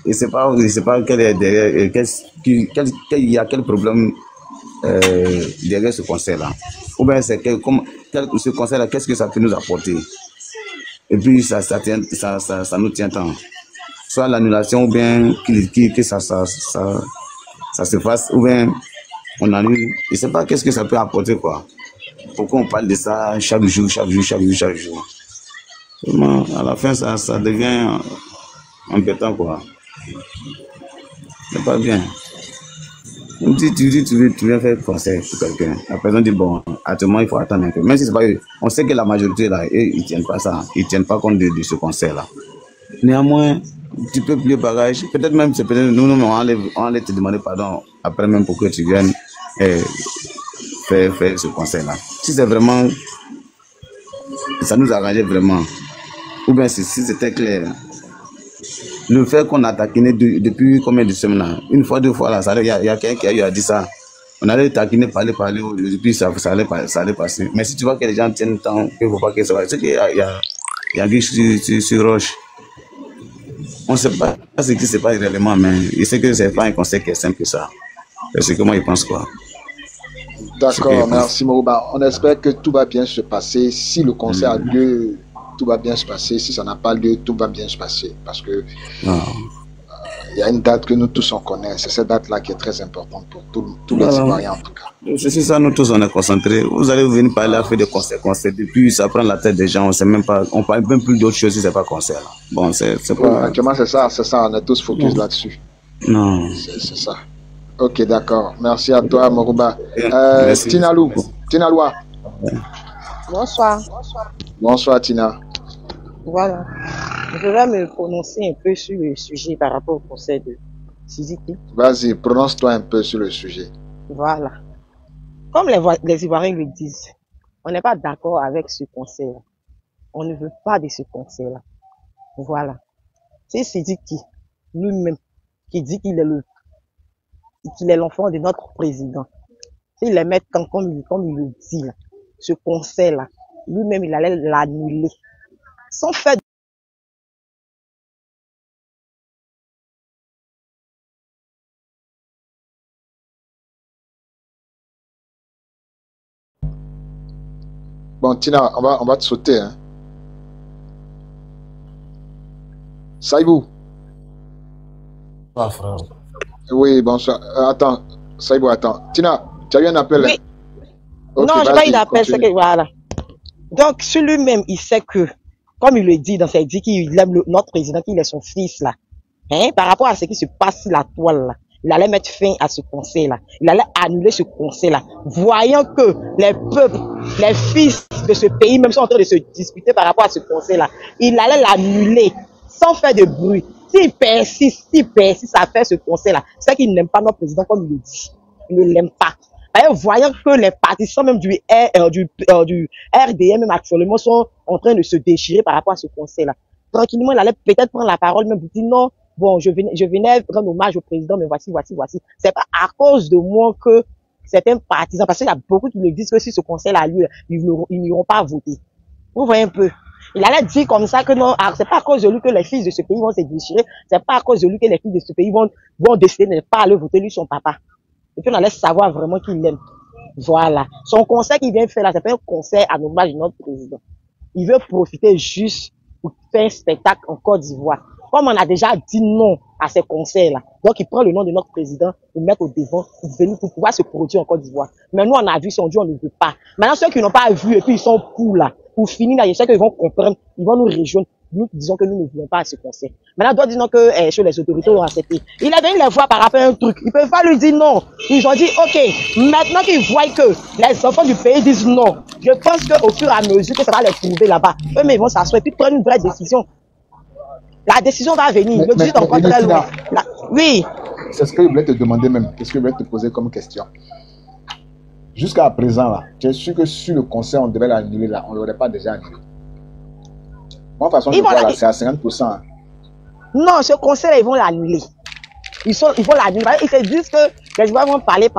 il sait pas quel est derrière, il y a quel problème derrière ce conseil-là. Ou bien c'est ce conseil-là, qu'est-ce que ça peut nous apporter? Et puis ça nous tient tant. Soit l'annulation, ou bien que ça se fasse, ou bien on annule. Je ne sais pas qu'est-ce que ça peut apporter, quoi. Pourquoi on parle de ça chaque jour? Vraiment, à la fin, ça devient embêtant, quoi. C'est pas bien. Même si tu viens faire conseil pour quelqu'un, la personne dit bon, actuellement il faut attendre un peu. Même si c'est pas eux, on sait que la majorité là, ils tiennent pas ça, ils tiennent pas compte de ce conseil là. Néanmoins, tu peux plier bagage. Peut-être même, nous on allait te demander pardon après même pour que tu viennes faire ce conseil là. Si c'est vraiment, ça nous arrangeait vraiment, ou bien si c'était clair. Le fait qu'on a taquiné depuis combien de semaines là, une fois, 2 fois là, il y a quelqu'un qui a eu à dire ça. On allait taquiner, parler, et puis ça allait passer. Mais si tu vois que les gens tiennent le temps, il ne faut pas que ça va. C'est qu'il y a quelque chose sur roche. On ne sait pas ce qui se passe réellement, mais je sais que ce n'est pas un conseil qui est simple que ça. C'est que moi, je pense quoi. D'accord, merci Morouba. On espère que tout va bien se passer. Si le concert a lieu, tout va bien se passer. Si ça n'a pas lieu, tout va bien se passer. Parce que il y a une date que nous tous on connaît. C'est cette date-là qui est très importante pour tous les Ivoiriens en tout cas. C'est ça, nous tous on est concentrés. Vous allez venir parler à faire des concerts. Depuis ça prend la tête des gens. On sait même pas. On parle même plus d'autres choses si c'est pas concert. Bon, c'est pas. Actuellement c'est ça. On est tous focus là-dessus. Non. C'est ça. Ok, d'accord. Merci à toi, Morouba. Tina Loua. Bonsoir. Bonsoir, Tina. Voilà. Je vais me prononcer un peu sur le sujet par rapport au conseil de Sidiki. Vas-y, prononce-toi un peu sur le sujet. Voilà. Comme les Ivoiriens le disent, on n'est pas d'accord avec ce conseil-là. On ne veut pas de ce conseil-là. Voilà. C'est Sidiki lui-même qui dit qu'il est l'enfant de notre président. S'il les met comme il le dit, là, ce conseil-là, lui-même, il allait l'annuler. Sans fait. Bon, Tina, on va te sauter. Hein. Saïbou. Ah, frère. Oui, bonsoir. Attends, Saïbou, attends. Tina, tu as eu un appel? Oui. Okay, non, je n'ai pas eu d'appel, c'est que voilà. Donc, sur lui-même, il sait que, comme il le dit dans ses dit qu'il aime notre président, qu'il est son fils, là. Hein, par rapport à ce qui se passe sur la toile, là, il allait mettre fin à ce conseil-là. Il allait annuler ce conseil-là. Voyant que les peuples, les fils de ce pays, même sont en train de se disputer par rapport à ce conseil-là, il allait l'annuler sans faire de bruit. S'il persiste à faire ce conseil-là, c'est qu'il n'aime pas notre président comme il le dit. Il ne l'aime pas. Voyant que les partisans même du RDM même actuellement sont en train de se déchirer par rapport à ce conseil-là. Tranquillement, il allait peut-être prendre la parole même pour dire non, bon, je venais rendre hommage au président, mais voici. C'est pas à cause de moi que certains partisans, parce qu'il y a beaucoup qui le disent que si ce conseil-là a lieu, ils n'iront pas voter. Vous voyez un peu. Il allait dire comme ça que non, c'est pas à cause de lui que les fils de ce pays vont se déchirer, c'est pas à cause de lui que les fils de ce pays vont décider de ne pas aller voter lui son papa. Et puis on allait savoir vraiment qu'il l'aime. Voilà. Son conseil qu'il vient faire là, c'est pas un conseil à l'hommage de notre président. Il veut profiter juste pour faire un spectacle en Côte d'Ivoire. Comme on a déjà dit non à ces conseils-là. Donc il prend le nom de notre président pour mettre au devant, pour pouvoir se produire en Côte d'Ivoire. Mais nous on a vu, si on dit on ne veut pas. Maintenant ceux qui n'ont pas vu et puis ils sont pour là, pour finir là, je sais qu'ils vont comprendre, ils vont nous rejoindre. Nous disons que nous ne voulons pas à ce conseil. Maintenant, on doit dire non que sur les autorités ont accepté. Il est venu les voir par rapport à un truc. Ils ne peuvent pas lui dire non. Ils ont dit, ok, maintenant qu'ils voient que les enfants du pays disent non, je pense qu'au fur et à mesure que ça va les trouver là-bas, eux-mêmes ils vont s'asseoir et puis prendre une vraie décision. La décision va venir. Le dit encore très loin. Oui. C'est ce que je voulais te demander même. Qu'est-ce que je voulais te poser comme question? Jusqu'à présent, là, tu es sûr que sur le conseil, on devait l'annuler là, on ne l'aurait pas déjà annulé? Moi, de toute façon, je vois là, c'est à 50%. Hein. Non, ce conseil-là, ils vont l'annuler. Ils vont l'annuler. Ils se disent que les joueurs vont parler,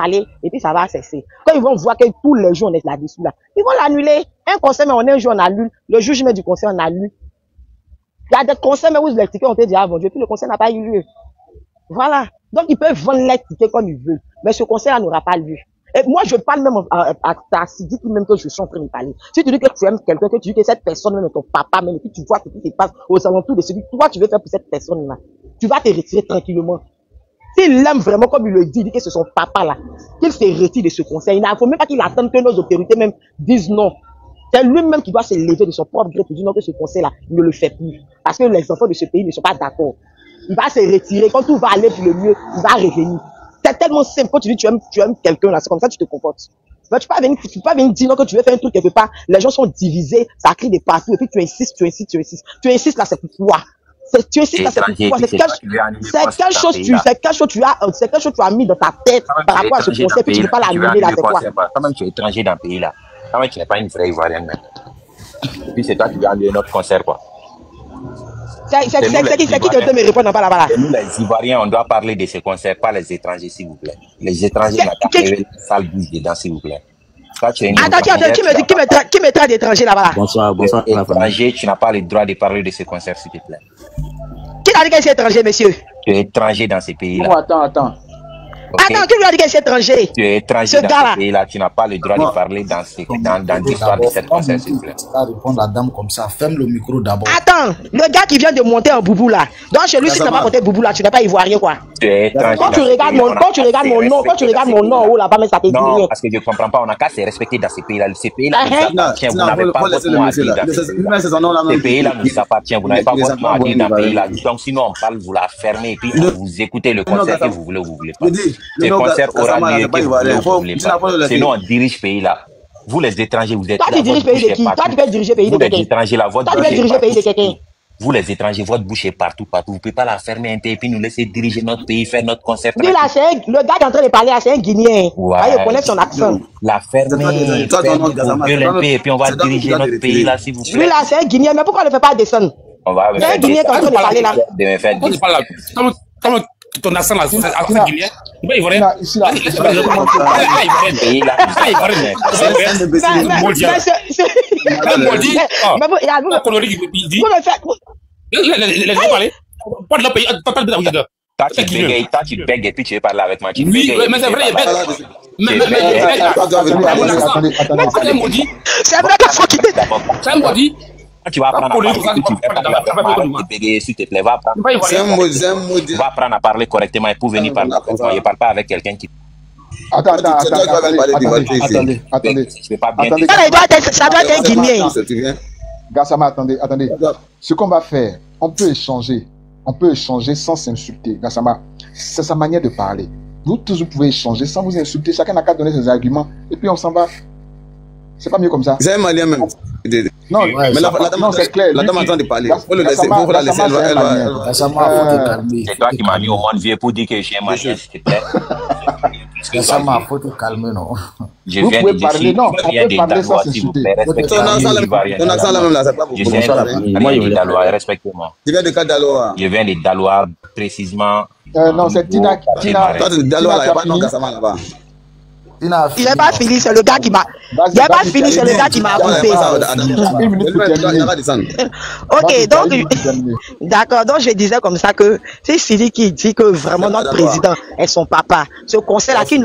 et puis ça va cesser. Quand ils vont voir que tous les jours, on est là-dessus, là, ils vont l'annuler. Un conseil, mais on est un jour, on annule. Le jugement du conseil, on annule. Il y a des conseils, mais où les tickets ont été déjà vendus, et puis le conseil n'a pas eu lieu. Voilà. Donc, ils peuvent vendre les tickets comme ils veulent. Mais ce concert-là n'aura pas lieu. Et moi, je parle même à Sidi, même que je suis en train de parler. Si tu dis que tu aimes quelqu'un, que tu dis que cette personne, même ton papa, même, et puis tu vois ce qui se passe aux alentours de celui que toi, tu veux faire pour cette personne-là, tu vas te retirer tranquillement. S'il l'aime vraiment, comme il le dit, il dit que c'est son papa là, qu'il se retire de ce concert. Il ne faut même pas qu'il attende que nos autorités même disent non. C'est lui-même qui doit se lever de son propre gré pour dire non que ce conseil-là ne le fait plus. Parce que les enfants de ce pays ne sont pas d'accord. Il va se retirer. Quand tout va aller pour le mieux, il va revenir. C'est tellement simple. Quand tu dis tu aimes quelqu'un là, c'est comme ça que tu te comportes. Mais tu peux pas venir dire non que tu veux faire un truc quelque part. Les gens sont divisés, ça crie de partout. Et puis tu insistes. Tu insistes là, c'est pourquoi. Tu insistes là, c'est pourquoi. C'est quelque chose tu as mis dans ta tête par rapport à ce conseil, puis tu ne peux pas l'annuler là, c'est quoi? Quand même, tu es étranger dans le pays là. Quand même, tu n'es pas une vraie Ivoirienne même. Et puis c'est toi qui veux annuler notre concert, quoi. C'est qui te me répondre là-bas? Nous, les Ivoiriens, on doit parler de ce concert, pas les étrangers, s'il vous plaît. Les étrangers, n'ont pas levé la sale bouche dedans, s'il vous plaît. Attends, qui me traite d'étranger là-bas? Bonsoir. Étranger, tu n'as pas le droit de parler de ce concert, s'il te plaît. Qui t'a dit que c'est étranger, monsieur? Tu es étranger dans ces pays-là. Oh, attends. Okay. Attends, qui lui a dit que c'est étranger? Tu es étranger dans ce pays-là, tu n'as pas le droit de parler dans l'histoire de cette concert, s'il te plaît. Répondre à la dame comme ça, ferme le micro d'abord. Attends, le gars qui vient de monter en boubou là, donc chez lui, si tu n'as pas monté boubou là, tu n'es pas ivoirien quoi. Tu es étranger. Quand tu regardes mon nom là-bas, mais ça te dit rien. Non, parce que je ne comprends pas, on n'a qu'à se respecter dans ces pays-là. Ces pays-là nous appartiennent, vous n'avez pas votre mot à dire dans ces pays-là. Ces pays-là nous appartiennent, vous n'avez pas votre mot à dire dans ces pays-là. Donc sinon, on parle, vous la fermez et puis vous écoutez le concert que vous voulez ou vous voulez pas. Ce concert aura lieu que vous voulez pas. Sinon, on dirige ce pays-là. Vous les étrangers, vous êtes là. Toi, tu diriges pays de qui? Toi, tu peux diriger pays de quelqu'un. Vous les étrangers, là, votre bouche est partout. Vous les étrangers, votre bouche est partout. Vous ne pouvez pas la fermer un peu et puis nous laisser diriger notre pays, faire notre concert. Lui, là, le gars qui est en train de parler, c'est un Guinéen. Ouais. Il connaît son accent. La fermer, et puis on va diriger notre pays, là, s'il vous plaît. Lui, là, c'est un Guinéen, mais pourquoi on ne le fait pas descendre? C'est un Guinéen qui est en train de parler, là. Ton accent là, c'est accent guinéen. Tu es ivoirien. Ici là. Tu bègues et puis tu veux parler avec moi. Oui, mais c'est vrai, il bègue. C'est vrai qu'il faut quitter. C'est un maudit. Tu vas apprendre à parler, s'il te plaît, va apprendre à parler correctement et pour venir parler correctement. Je ne parle pas avec quelqu'un qui... Attendez. Ça doit être un Guinéen. Gassama, attendez. Ce qu'on va faire, on peut échanger sans s'insulter. Gassama, c'est sa manière de parler. Vous tous, vous pouvez échanger sans vous insulter. Chacun n'a qu'à donner ses arguments et puis on s'en va. C'est pas mieux comme ça. C'est un Malien même. Non, mais la dame, c'est clair. La dame entend de parler. Il faut le laisser. C'est toi qui m'as mis au monde vieux pour dire que j'ai un Malien, s'il te plaît. Gassama, faut te calmer, non. Vous pouvez parler, non. On peut parler sans s'insulter. Ton accent là même là, c'est pas beaucoup. Moi, je viens de Daloa, respecte-moi. Tu viens de quel Daloa? Je viens de Daloa, précisément. Non, c'est Tina. Toi, tu es de Daloa, il n'y a pas de Gassama là-bas. Il n'est pas fini, c'est le gars qui m'a. Il n'est pas fini, c'est le gars qui m'a poussé. Ok, donc, d'accord, donc je disais comme ça que c'est Sidi qui dit que vraiment notre président est son papa. Ce conseil-là, il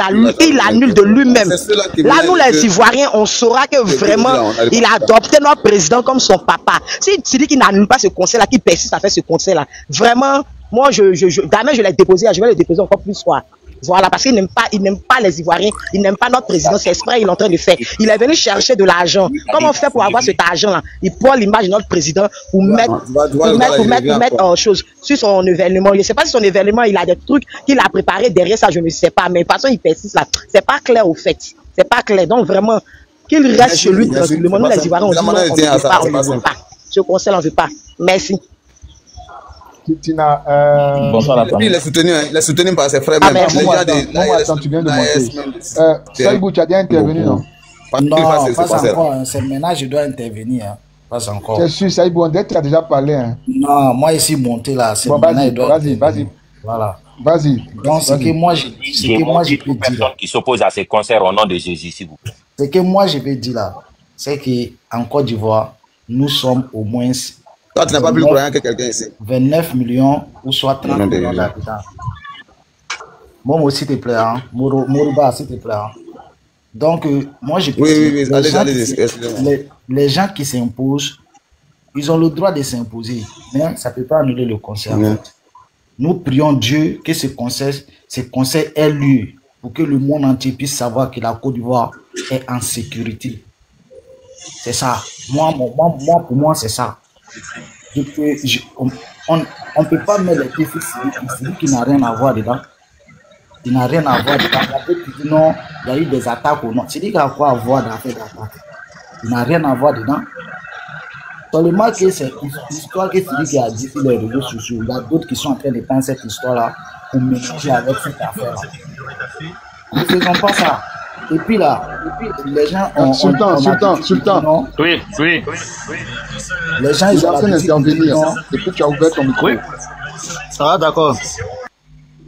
l'annule de lui-même. Là, nous les Ivoiriens, on saura que vraiment, il a adopté notre président comme son papa. Si Sidi qui n'annule pas ce conseil-là, qui persiste à faire ce conseil-là, vraiment, moi, demain, je l'ai déposé, je vais le déposer encore plus soir. Voilà, parce qu'il n'aime pas les Ivoiriens, il n'aime pas notre président, c'est exprès, il est en train de faire. Il est venu chercher de l'argent. Comment on fait pour avoir cet argent-là? Il prend l'image de notre président pour mettre chose sur son événement. Je ne sais pas si son événement, il a des trucs qu'il a préparés derrière ça, je ne sais pas. Mais de toute façon, il persiste là. C'est pas clair au fait. C'est pas clair. Donc vraiment, qu'il reste chez lui tranquillement. Nous, les Ivoiriens, on dit non, on ne veut pas. Ce conseil, on ne veut pas. Merci. Tina, il est soutenu par ses frères même. Attends, tu viens de monter. Saïbou, tu as déjà intervenu, non? Non, pas encore. C'est maintenant je dois intervenir. Pas encore. C'est sûr, Saïbou, on dirait que tu as déjà parlé. Non, moi ici monté là. Bon, vas-y. Voilà. Vas-y. Donc, ce que moi je peux dire. Qui s'oppose à ces concerts au nom de Jésus, s'il vous plaît. Ce que moi je peux dire là, c'est qu'en Côte d'Ivoire, nous sommes au moins. Toi, tu n'as pas plus croyant que quelqu'un ici. 29 millions ou soit 30 millions d'habitants. Momo, s'il te plaît, hein. Moriba, s'il te plaît. Hein. Donc, moi, je pense que les gens qui s'imposent, ils ont le droit de s'imposer, mais ça ne peut pas annuler le concert. En fait. Nous prions Dieu que ce concert ait lieu pour que le monde entier puisse savoir que la Côte d'Ivoire est en sécurité. C'est ça. Pour moi, c'est ça. On ne peut pas mettre les défis qui n'a rien à voir dedans. Il n'a rien à voir dedans. Non, il y a eu des attaques ou non. C'est dit qu'il y a quoi à voir dans l'affaire d'attaque. Il n'a rien à voir dedans. Seulement que c'est une histoire que Sidi qui a dit sur les réseaux sociaux. Il y a d'autres qui sont en train de prendre cette histoire-là pour mélanger avec cette affaire-là. Ne faisons pas ça. Et puis là, les gens ont... Sultan. Oui. Les gens, ils ont intervenir. Et puis tu as ouvert ton micro. Ça va, d'accord.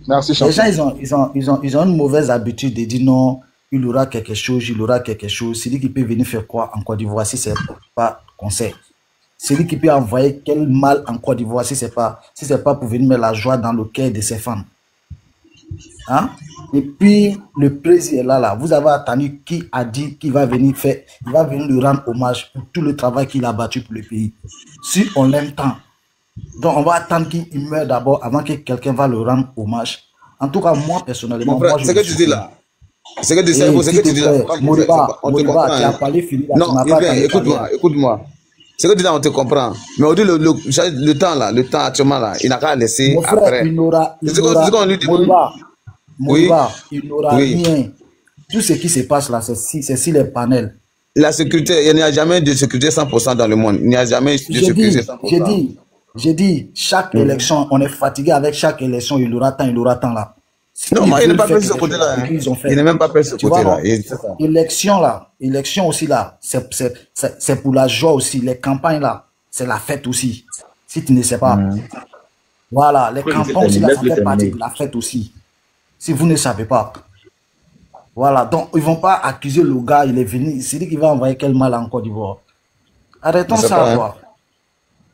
Merci, les gens, ils ont une mauvaise habitude de dire non, il aura quelque chose. C'est lui qui peut venir faire quoi en Côte d'Ivoire si c'est pas conseil. C'est lui qui peut envoyer quel mal en Côte d'Ivoire si c'est pas pour venir mettre la joie dans le cœur de ses femmes. Hein? Et puis le président est là. Vous avez attendu qui a dit qu'il va venir lui rendre hommage pour tout le travail qu'il a battu pour le pays. Si on l'aime tant. Donc on va attendre qu'il meure d'abord avant que quelqu'un va le rendre hommage. En tout cas, moi personnellement, frère, c'est que tu dis là. C'est que tu dis là. Moriba, tu as parlé fini. Non, écoute-moi. C'est que tu dis là, on te comprend. Mais on dit le temps actuellement là, il n'a qu'à laisser après. Il n'aura rien. Tout ce qui se passe là, c'est si les panels. La sécurité, il n'y a jamais de sécurité 100% dans le monde. Il n'y a jamais de sécurité 100%. J'ai dit, chaque élection, on est fatigué avec chaque élection, il aura tant là. Non, mais il n'est pas fait ce côté-là. Il n'est même pas fait ce côté-là. Élection aussi là, c'est pour la joie aussi. Les campagnes là, c'est la fête aussi. Si tu ne sais pas. Voilà, les campagnes aussi là, ça fait partie de la fête aussi. Si vous ne savez pas. Voilà, donc ils ne vont pas accuser le gars, il est venu, c'est lui qui va envoyer quel mal en Côte d'Ivoire. Arrêtons ça, quoi.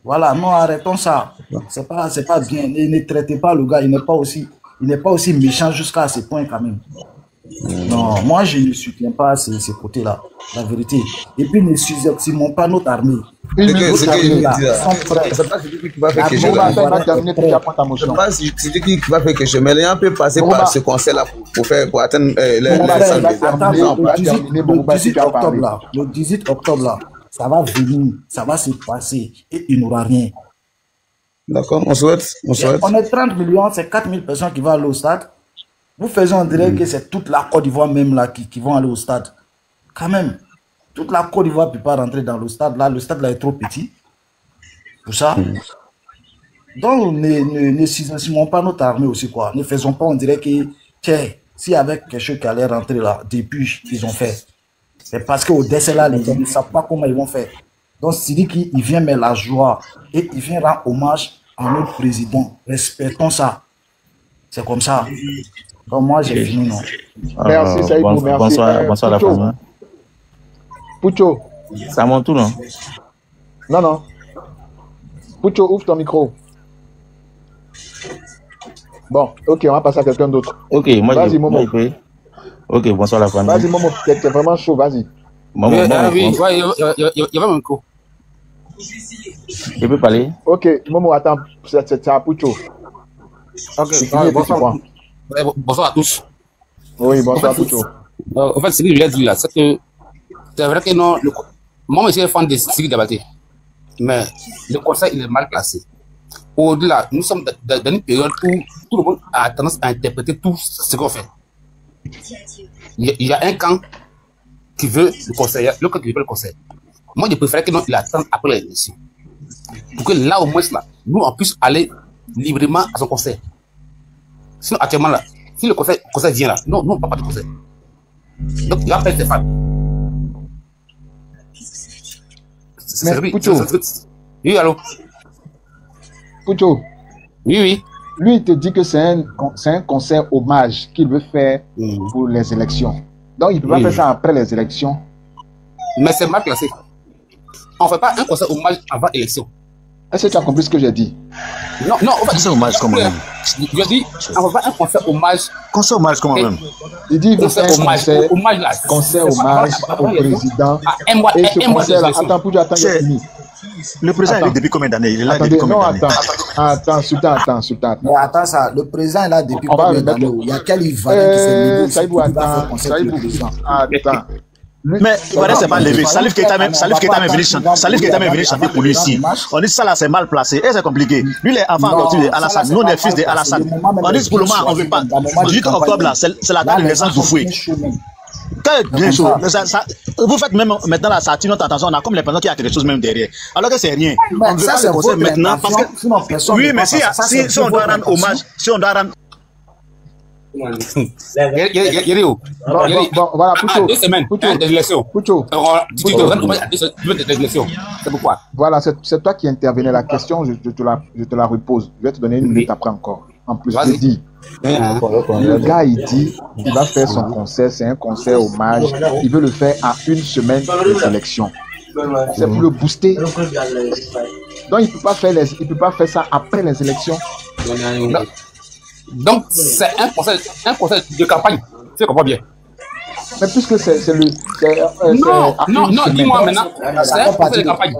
Voilà, non, arrêtons ça. C'est pas bien. Ne traitez pas le gars, il n'est pas aussi méchant jusqu'à ce point quand même. Non, moi je ne soutiens pas ce côté-là, la vérité. Et puis ne sous-estimons pas notre armée. Notre armée là, sont prêts. C'est pas celui qui va faire quelque chose. C'est qui va faire quelque chose. Mais les gens peuvent passer par ce conseil-là pour atteindre le 18 octobre là, ça va venir, ça va se passer et il n'aura rien. D'accord, on souhaite. On est 30 millions, c'est 4000 personnes qui vont aller au stade. Vous faisons en direct que c'est toute la Côte d'Ivoire même là qui vont aller au stade. Quand même, toute la Côte d'Ivoire ne peut pas rentrer dans le stade là. Le stade là est trop petit. Pour ça. Donc, ne sous-estimons pas notre armée aussi, quoi. Ne faisons pas en direct que, tiens, s'il y avait quelque chose qui allait rentrer là, depuis qu'ils ont fait. C'est parce qu'au décès là, les gens ne savent pas comment ils vont faire. Donc, Sidi il vient mettre la joie et il vient rendre hommage à notre président. Respectons ça. C'est comme ça. Donc, moi, j'ai fini, non. Merci, Saïdou, merci. Bonsoir la famille. Poucho. C'est à mon tour, non? Non. Poucho, ouvre ton micro. Bon, ok, on va passer à quelqu'un d'autre. Ok, vas-y, Momo. Ok, bonsoir la famille. Vas-y, Momo, t'es vraiment chaud, vas-y. Oui, il y avait un micro. Je peux parler? Ok, Momo, attends, c'est à Poucho. Ok, bonsoir à tous. Oui, bonsoir à Poucho. En fait, ce que je voulais dire là, c'est que c'est vrai que non, moi, je suis fan de Sidi Diabaté, mais le conseil, il est mal placé. Au-delà, nous sommes dans une période où tout le monde a tendance à interpréter tout ce qu'on fait. Il y a un camp qui veut le conseil, l'autre camp qui veut le conseil. Moi, je préfère que non, il attende après l'élection. Pour que là, au moins, là, nous, on puisse aller librement à son conseil. Sinon, actuellement, là, si le conseil vient là, non, on ne parle pas de conseil. Donc, il va perdre ses femmes. Mais Poucho. Oui, allô? Poucho. Oui. Lui, il te dit que c'est un concert hommage qu'il veut faire pour les élections. Donc, il ne peut pas faire ça après les élections. Mais c'est mal placé. On ne fait pas un concert hommage avant l'élection. Est-ce que tu as compris ce que j'ai dit? Non, on va c'est hommage comme Je dis, on va faire un concert hommage. Concert hommage comment même? Il dit qu'il fait un concert hommage au président. Et ce concert-là, attends, le président est là depuis combien d'années? Il est là depuis combien d'années? Attends, Sultan. Mais attends ça, le président est là depuis combien d'années? Il y a quel Ivoirien qui s'est levé? Saïbou, attends. Mais voilà, c'est pas levé. Salif Keita même venu chanter pour lui ici. On dit ça là, c'est mal placé. Et c'est compliqué. Lui, les enfants d'Alassane. Nous, les fils d'Alassane. On dit pour le moment, on veut pas. 18 octobre là, c'est la date de naissance du fouet. Bien sûr. Vous faites même maintenant là, ça attire notre attention. On a comme l'impression qu'il y a quelque chose même derrière. Alors que c'est rien. On veut pas le concert maintenant parce que. Oui, mais si on doit rendre hommage, si on doit rendre. Voilà, Poucho. 2 semaines d'élection. C'est pourquoi. Voilà, c'est toi qui intervenais. La question, je te la repose. Je vais te donner une minute après encore. En plus, je dis, le gars, il dit, il va faire son concert, c'est un concert hommage. Il veut le faire à 1 semaine des élections. C'est pour le booster. Donc, il ne peut pas faire ça après les élections. Donc, c'est un conseil de campagne. Tu comprends bien. Mais puisque c'est le... Non, dis-moi maintenant. C'est un conseil de campagne.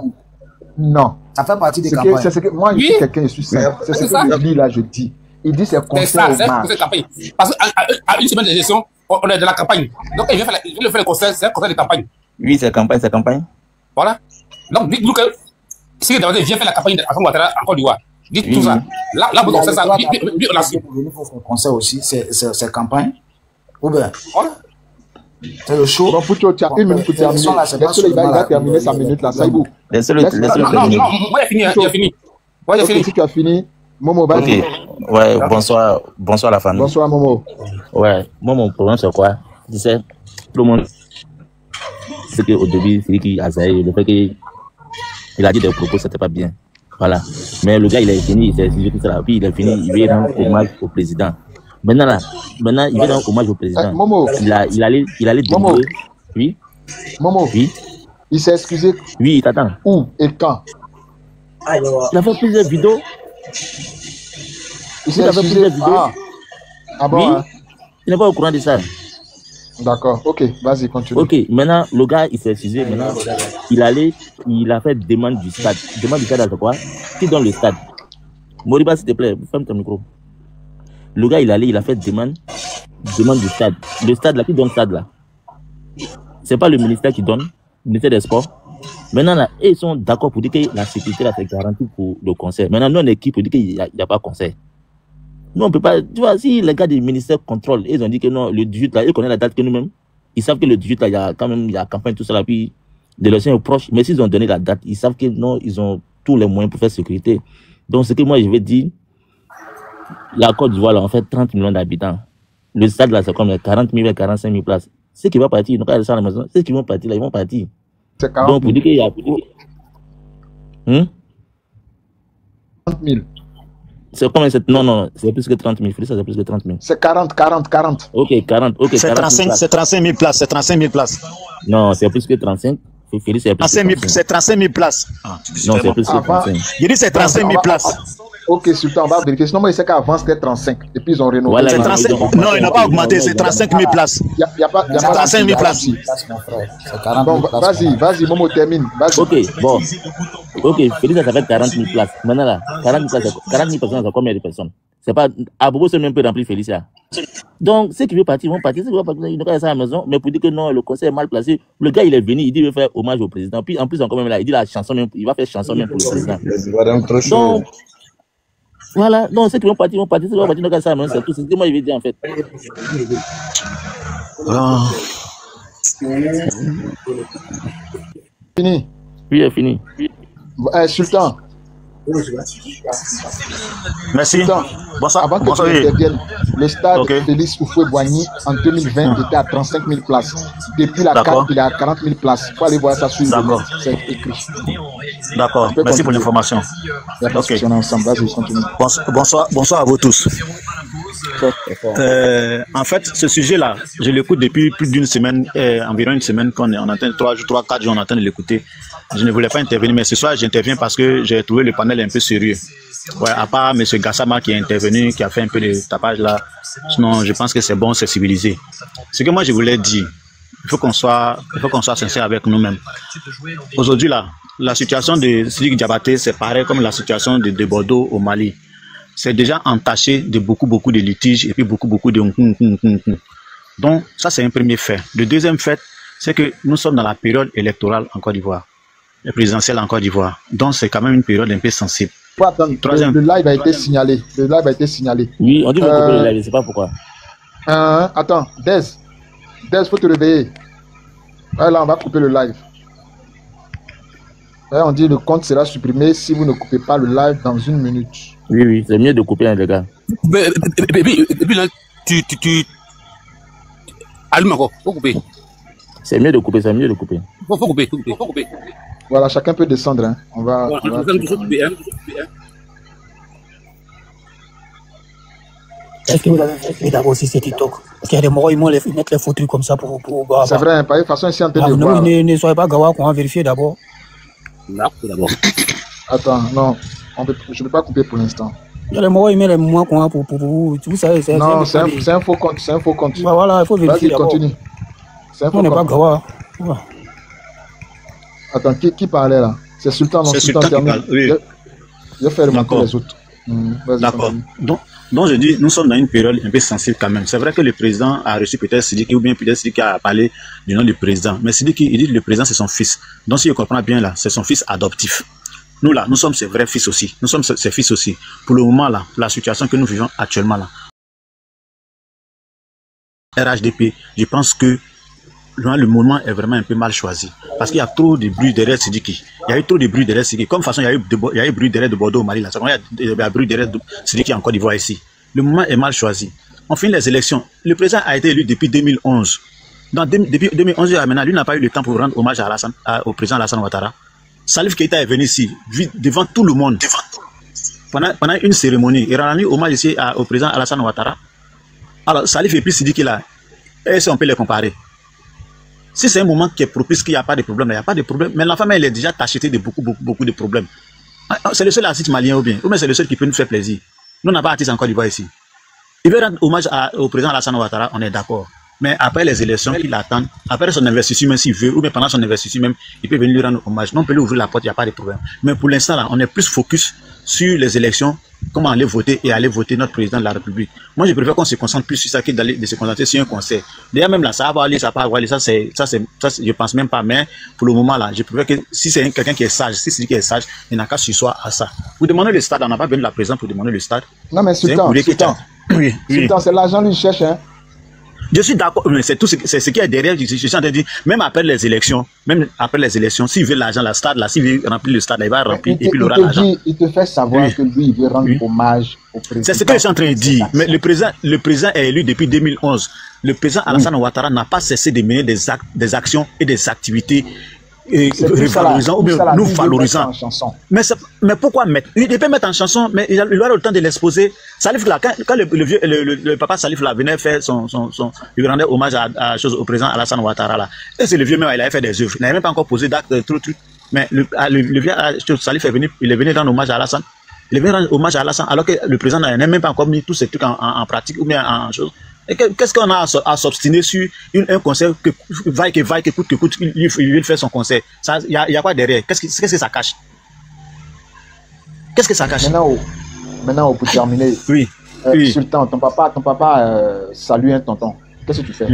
Non. Ça fait partie des campagnes. C'est ce que moi, je suis quelqu'un, je suis simple. C'est ce que je dis là, je dis. Il dit c'est conseil hommage. C'est un conseil de campagne. Parce qu'à 1 semaine de gestion, on est de la campagne. Donc, il veut faire le conseil, c'est un conseil de campagne. Oui, c'est campagne. Voilà. Donc, dites-nous que si vous vient faire la campagne à Côte d'Ivoire, dites tout ça. Là, vous avez fait ça. Lui, on a su. Le concert aussi, c'est campagne. Ou bien, c'est le show. Bon, Poucho, tu as 1 minute pour terminer. Il va terminer sa minute là, Saïbou. Laisse-le terminer. Non, moi, il a fini. Si tu as fini, Momo, vas-y. Ok, ouais, bonsoir la famille. Bonsoir, Momo. Ouais, moi, mon problème, c'est quoi? Tu sais, tout le monde, c'est qu'au début, c'est qui a zaï, le fait qu'il a dit des propos, c'était pas bien. Voilà. Mais le gars, il est fini, il s'est exigé tout ça. Puis il est fini, il veut rendre hommage au président. Maintenant, il veut rendre hommage au président. Momo. Il allait Momo. Oui. Momo. Oui. Il s'est excusé. Oui, il t'attend. Où et quand? Il a fait plusieurs vidéos. Il s'est excusé. Ah bon? Oui. Hein? Il n'est pas au courant de ça. D'accord, ok, vas-y, continue. Ok, maintenant, le gars, il s'est excusé. Maintenant, il a fait demande du stade. Demande du stade, c'est quoi? Qui donne le stade? Moriba, s'il te plaît, ferme ton micro. Le gars, il a fait demande du stade. Le stade, là, qui donne le stade, là? C'est pas le ministère qui donne, le ministère des Sports. Maintenant, là, ils sont d'accord pour dire que la sécurité, là, c'est garantie pour le concert. Maintenant, nous, on est qui pour dire qu'il n'y a pas de concert? Nous, on peut pas. Tu vois, si les gars du ministère contrôlent, ils ont dit que non, le 18 là, ils connaissent la date que nous-mêmes. Ils savent que le 18 là, il y a quand même, il y a campagne, tout ça là, puis l'élection est proche. Mais s'ils ont donné la date, ils savent que non, ils ont tous les moyens pour faire sécurité. Donc, ce que moi, je vais dire, la Côte d'Ivoire, là, on fait 30 millions d'habitants. Le stade là, c'est comme 40 000 et 45 000 places. Ceux qui vont partir, ils n'ont pas rester à la maison. Ceux qui vont partir là, ils vont partir. C'est 40 000. Donc, pour dire qu'il y a. 30 000. C'est combien? Non, c'est plus que 30 000. Félix, c'est plus que 30 000. C'est 40. Ok, 40. Ok, c'est 35 000 places. C'est 35 000 places. Non, c'est plus que 35. Félix, c'est plus que 35. C'est 35 000 places. Non, c'est plus que 35. Il dit c'est 35 000 places. Ok, Sultan, on va vérifier. Sinon, moi, il sait qu'avant, c'était 35. Et puis, ils ont rénové. Voilà, non, il n'a pas augmenté. C'est 35 000 places. Il n'y a pas 35 000 places. Bon, vas-y, Momo, termine. Ok, bon. Ok, Félix, ça fait 40 000 places. Maintenant, là, 40 000 personnes, c'est combien de personnes? C'est pas. À Bobo, c'est même peu rempli, Félix. Donc, ceux qui veulent partir, vont partir. Ceux qui veulent partir, ils n'ont pas rester à la maison. Mais pour dire que non, le conseil est mal placé, le gars, il est venu, il dit qu'il veut faire hommage au président. Puis, en plus, encore même là, il dit la chanson même, il va faire chanson même pour le président. Donc, voilà, donc ceux qui vont partir, ceux qui vont partir, donc ça, c'est tout ce que moi je vais dire en fait. Fini. Oui, fini. Sultan. Merci. Sultan. Bonsoir. Avant que tu interviennes, le stade Félix Houphouët-Boigny en 2020 était à 35 000 places. Depuis la carte, il est à 40 000 places. Il faut aller voir ça sur le c'est écrit. D'accord, merci pour l'information. Okay. Bonsoir à vous tous. En fait, ce sujet-là, je l'écoute depuis plus d'une semaine, environ une semaine, qu'on est en train, 3 jours, 4 jours, on est en train de l'écouter. je ne voulais pas intervenir, mais ce soir, j'interviens parce que j'ai trouvé le panel un peu sérieux. Ouais, à part M. Gassama qui est intervenu, qui a fait un peu de tapage là, sinon, je pense que c'est bon, c'est civilisé. Ce que moi, je voulais dire, il faut qu'on soit sincère avec nous-mêmes. Aujourd'hui, là, la situation de Sidiki Diabaté, c'est pareil comme la situation de Bordeaux au Mali. C'est déjà entaché de beaucoup de litiges et puis beaucoup de... Donc, ça, c'est un premier fait. Le deuxième fait, c'est que nous sommes dans la période électorale en Côte d'Ivoire, la présidentielle en Côte d'Ivoire. Donc, c'est quand même une période un peu sensible. Le live a été signalé. Le live a été signalé. Oui, on dit que vous coupez le live, je ne sais pas pourquoi. Attends, Dez, faut te réveiller. Ouais, là, on va couper le live. Ouais, on dit le compte sera supprimé si vous ne coupez pas le live dans 1 minute. Oui, c'est mieux de couper, hein, les gars. Et puis là, tu... Allume encore, faut couper. C'est mieux de couper, c'est mieux de couper. Faut couper. Voilà, chacun peut descendre. Hein. On va couper, hein. Est-ce que vous avez fait d'abord aussi ces TikTok? Parce qu'il y a des morts, ils mettent les faux trucs comme ça pour c'est vrai, hein, de toute façon, ici, on peut le voir. Ne soyez pas gawa, qu'on va vérifier d'abord. Non, d'abord. Attends, non, je ne peux pas couper pour l'instant. Il y a les morts, ils mettent les mois qu'on a pour vous. Vous savez, non, c'est un faux compte, c'est un faux compte. Bah, voilà, il faut vérifier d'abord. Vas-y, continue. On n'est pas gawa. Ouais. Attends, qui parlait là? C'est Sultan, non? C'est Sultan qui parle, oui. Je vais faire remonter les autres. D'accord. Donc je dis, nous sommes dans une période un peu sensible quand même. C'est vrai que le président a reçu peut-être Sidiki, ou bien peut-être Sidiki a parlé du nom du président. Mais Sidiki, il dit que le président c'est son fils. Donc si je comprends bien là, c'est son fils adoptif. Nous là, nous sommes ses vrais fils aussi. Nous sommes ses fils aussi. Pour le moment là, la situation que nous vivons actuellement là, RHDP, je pense que le moment est vraiment un peu mal choisi. Parce qu'il y a trop de bruit derrière Sidiki. Il y a eu trop de bruit derrière Sidiki. Comme de toute façon, il y a eu bruit derrière de Bordeaux au Mali. Là. Il y a bruit derrière de Sidiki en Côte d'Ivoire ici. Le moment est mal choisi. On finit les élections. Le président a été élu depuis 2011. Depuis 2011, maintenant, lui n'a pas eu le temps pour rendre hommage au président Alassane Ouattara. Salif Keïta est venu ici, devant tout le monde. Pendant une cérémonie, il a rendu hommage ici au président Alassane Ouattara. Alors, Salif et puis Sidiki là, est-ce qu'on peut les comparer? Si c'est un moment qui est propice, qu'il n'y a pas de problème, il n'y a pas de problème. Mais l'enfant, elle est déjà tachetée de beaucoup de problèmes. C'est le seul artiste malien ou bien c'est le seul qui peut nous faire plaisir. Nous, on n'a pas d'artiste en Côte d'Ivoire ici. Il veut rendre hommage au président Alassane Ouattara, on est d'accord. Mais après les élections qu'il attend, après son investissement, même s'il veut, ou bien pendant son investissement même, il peut venir lui rendre hommage. Non, on peut lui ouvrir la porte, il n'y a pas de problème. Mais pour l'instant, là, on est plus focus sur les élections, comment aller voter et aller voter notre président de la République. Moi, je préfère qu'on se concentre plus sur ça que de se concentrer sur un conseil. D'ailleurs, même là, ça va aller, ça va aller, ça, je pense même pas. Mais pour le moment, là, je préfère que si c'est quelqu'un qui est sage, si c'est qui est sage, il n'a qu'à se soir à ça. Vous demandez le stade, on n'a pas besoin de la présidence pour demander le stade. Non, mais Sultan, c'est l'argent lui cherche, hein. Je suis d'accord, mais c'est tout c'est ce qui est derrière. Je suis en train de dire, même après les élections, s'il veut l'argent, la stade, là, s'il veut remplir le stade, il va remplir et puis il aura l'argent. Il te fait savoir que lui, il veut rendre hommage au président. C'est ce que je suis en train de dire. Mais le président est élu depuis 2011. Le président Alassane Ouattara n'a pas cessé de mener des actions et des activités revalorisant ou bien nous valorisant. Mais pourquoi mettre? Il peut mettre en chanson, mais il aura le temps de l'exposer. Salif là, quand le papa Salif là venait faire il rendait hommage au président Alassane Ouattara là. Et c'est le vieux même, il avait fait des œuvres. Il n'avait même pas encore posé d'actes, truc. Mais le vieux Salif il est venu rendre hommage à Alassane. Il est venu rendre hommage à Alassane alors que le président n'a même pas encore mis tous ces trucs en pratique ou bien en chose. Et qu'est-ce qu'on a à s'obstiner sur un conseil que vaille que coûte, il veut faire son conseil. Il y a quoi derrière? Qu'est-ce que ça cache? Qu'est-ce que ça cache? Maintenant, pour terminer, oui. Sultan, ton papa salue un tonton. Qu'est-ce que tu fais?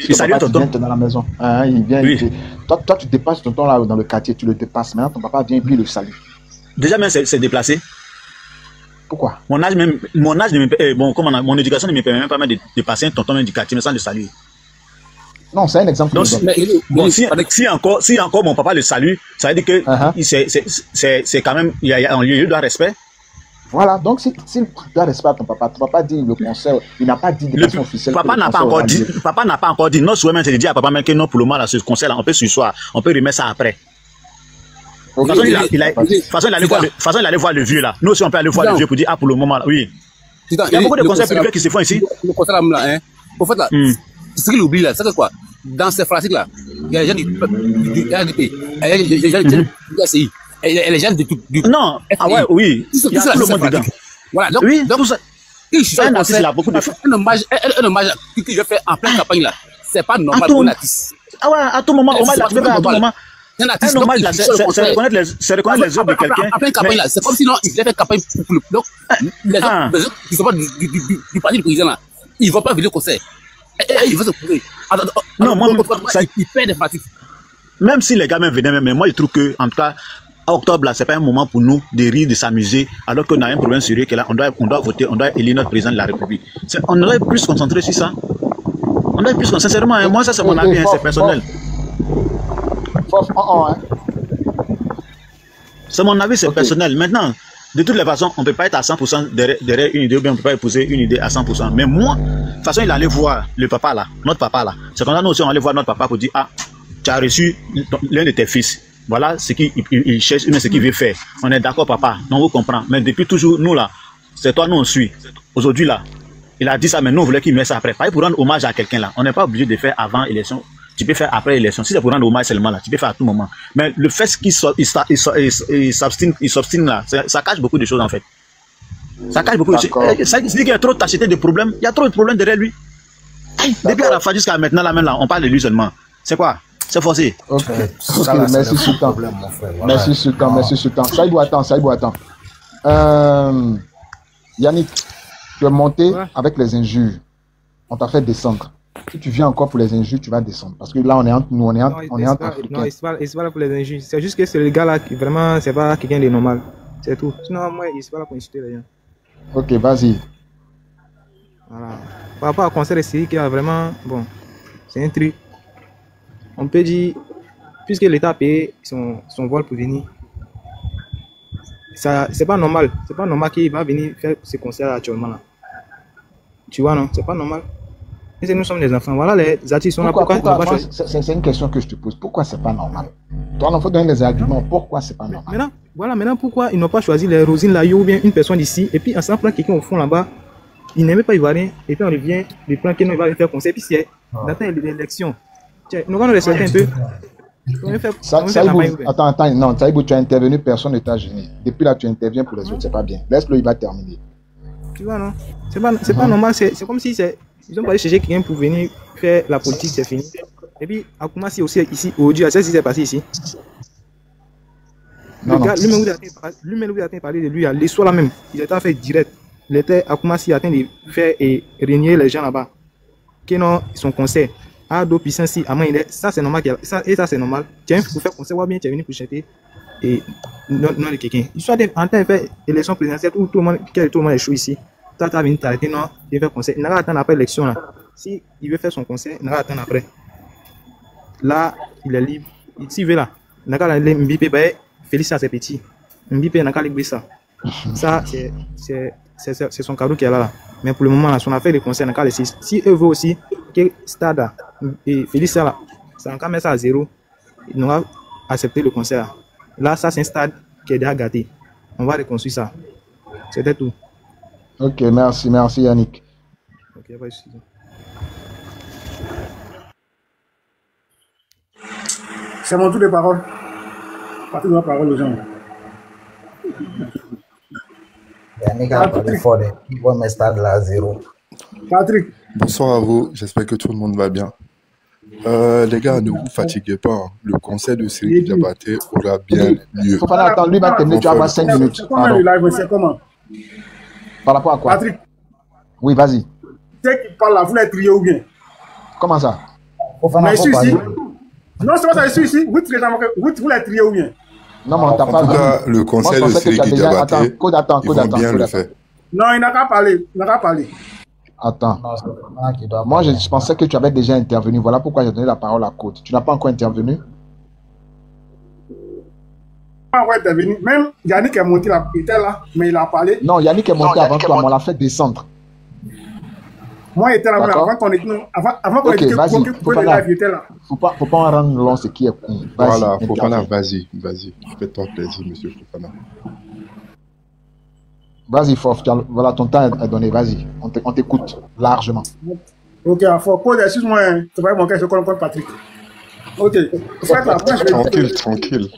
Il salue un tonton. Il vient dans la maison. Il vient. Oui. Toi, tu dépasses tonton là dans le quartier, tu le dépasses. Maintenant, ton papa vient et puis il le salue. Déjà, même c'est déplacé. Pourquoi? Mon éducation ne me permet même pas de passer un tonton même du quartier, mais sans le saluer. Non, c'est un exemple. Donc, si encore mon papa le salue, ça veut dire que c'est quand même, il y a un lieu de respect. Voilà, donc s'il doit respect à ton papa dit le conseil, il n'a pas dit de façon officielle. Papa n'a pas encore dit, non, souhait, c'est dit à papa même que non, pour le moment, là, ce conseil là, on peut s'asseoir, on peut remettre ça après. De toute façon, il allait voir le vieux là. Nous aussi, on peut aller voir le vieux pour dire, pour le moment là, oui. Il y a beaucoup de conseils privés qui se font ici. Le conseil là, en fait là, ce qu'il oublie là, c'est quoi? dans ces pratiques-là, il y a les gens du RDP, il y a les gens du ACI, et les gens du... Non, ah ouais, oui, il y a tout le monde dedans. Voilà, donc, oui, donc ça, un artiste, il a beaucoup de fois. Un hommage que je fais en pleine campagne là, c'est pas normal pour un artiste. Ah ouais, à tout moment, hommage là, tu peux faire à tout moment. Un hommage là, c'est reconnaître les œuvres de quelqu'un. En pleine campagne là, c'est comme sinon il avait fait campagne pour le... Donc, les autres qui sont pas du parti du président là, ils vont pas venir au concert. Ils vont se courir. Non, moi, ils perdent des pratiques. Même si les gars même venaient, mais moi je trouve que, en tout cas, à octobre, là, c'est pas un moment pour nous de rire, de s'amuser, alors qu'on a un problème sérieux que là, on doit voter, on doit élire notre président de la République. On aurait plus se concentrer sur ça. On doit plus, sincèrement, moi, ça c'est mon avis, c'est personnel. C'est mon avis, c'est personnel. Maintenant, de toutes les façons, on ne peut pas être à 100% derrière une idée, ou bien on ne peut pas épouser une idée à 100%. Mais moi, de toute façon, il allait voir le papa là, notre papa là. C'est comme ça, nous aussi, on allait voir notre papa pour dire, ah, tu as reçu l'un de tes fils. Voilà ce qu'il cherche, ce qu'il veut faire. On est d'accord, papa, on vous comprend. Mais depuis toujours, nous là, c'est toi, nous on suit. Aujourd'hui là, il a dit ça, mais nous on voulait qu'il mette ça après. Pas pour rendre hommage à quelqu'un là. On n'est pas obligé de faire avant élection. Tu peux faire après l'élection. Si c'est pour rendre hommage seulement là, tu peux faire à tout moment. Mais le fait qu'il s'obstine là, ça cache beaucoup de choses en fait. Ça cache beaucoup de choses. Ça dit qu'il y a trop tacheté de problèmes. Il y a trop de problèmes derrière lui. Depuis à la fin jusqu'à maintenant là, même là, on parle de lui seulement. C'est quoi? C'est forcé. Ok, merci Sultan. Merci Sultan, merci Sultan. Saïbou, attends. Yannick, tu es monté avec les injures. On t'a fait descendre. Si tu viens encore pour les injures, tu vas descendre. Parce que là, on est entre nous, on est entre Africains. Non, c'est pas là pour les injures. C'est juste que c'est le gars là qui vraiment, c'est pas quelqu'un de normal. C'est tout. Sinon, moi, il n'est pas là pour insulter les gens. Ok, vas-y. Voilà. Par rapport au concert de Syrie qui a vraiment, bon, c'est un truc. On peut dire, puisque l'État a payé son vol pour venir, c'est pas normal. C'est pas normal qu'il va venir faire ce concert actuellement là. Tu vois, non? C'est pas normal. Et nous sommes des enfants. Voilà, les artistes sont là. Pourquoi c'est une question que je te pose. Pourquoi c'est pas normal? Toi, il faut donner des arguments. Pourquoi c'est pas normal? Maintenant, pourquoi ils n'ont pas choisi les Rosines Layo ou bien une personne d'ici, et puis en s'en prend quelqu'un au fond là-bas, il n'aimait pas Ivoirien, et puis on revient, il prend quelqu'un, il va faire concert, et puis c'est d'attendre l'élection. Nous allons respecter un peu. Attends, non, Saïbou, tu as intervenu, personne ne t'a gêné. Depuis là, tu interviens pour les autres, c'est pas bien. Laisse-le, il va terminer. Tu vois, non? C'est pas normal, c'est comme si ils ont pas allé chercher quelqu'un pour venir faire la politique, c'est fini. Et puis, à Koumassi aussi, ici, aujourd'hui, c'est ce qui s'est passé ici. Le gars, lui-même, vous avez parlé de lui, les soirs là même, il était en fait direct. Il était à Koumassi, en train de faire et régner les gens là-bas. Qui ont son conseil. Ado puissance, ça c'est normal, et ça c'est normal. Tiens, pour faire conseil, ou bien tu es venu pour chanter et non de quelqu'un. Il soit en train de faire élection présidentielle où tout le monde est chaud ici. Toi, tu as venu t'arrêter, non, il fait conseil. Il n'a pas attendre après l'élection là. Si il veut faire son conseil, il n'a pas attendre après. Là, il est libre. S'il veut là, il n'a pas aller Mbipé, Félix à ses petits. Mbipé n'a pas aller ça. Ça, c'est son cadeau qui est là. Mais pour le moment, là, son affaire de conseil n'a pas laissé. Si eux veulent aussi que Stade et Félix là, ça n'a qu'à mettre ça à zéro, ils n'ont pas accepté le concert. Là, ça c'est un stade qui est déjà gâté. On va reconstruire ça. C'était tout. Ok, merci Yannick. Ok, pas de souci. C'est mon tour de parole. Partez de la parole aux gens. Yannick a parlé fort, il va mettre stade là à zéro. Patrick. Bonsoir à vous, j'espère que tout le monde va bien. Les gars, ne vous fatiguez pas. Hein. Le conseil de Syrie Diabaté aura bien lieu. Faut pas attendre, lui va terminer, tu vas avoir 5 minutes. C'est comment le live, c'est comment? Par rapport à quoi? Patrick. Oui, vas-y. C'est qui parle là, vous l'êtes trié ou bien? Comment ça? Mais ici. Non, c'est pas ça, ici. Vous l'êtes trié ou bien? Non, mais on t'a pas dit. En tout cas, le conseil de Syrie Diabaté, ils vont bien le faire. Non, il n'a qu'à parler. Attends. Moi, je pensais que tu avais déjà intervenu. Voilà pourquoi j'ai donné la parole à Côte. Tu n'as pas encore intervenu? Pas encore intervenu. Même Yannick est monté là, il était là, mais il a parlé. Non, Yannick est monté avant toi, mais on l'a fait descendre. Moi, il était là, avant qu'on était. Avant qu'on était. Il était là. Faut pas en rendre long ce qui est. Voilà, Fofana, vas-y. Fais-toi plaisir, monsieur Fofana. Vas-y, Fof, voilà, ton temps est donné, vas-y, on t'écoute largement. Ok, Code, excuse-moi, c'est pas mon cas, je connais Patrick. Ok. Tranquille.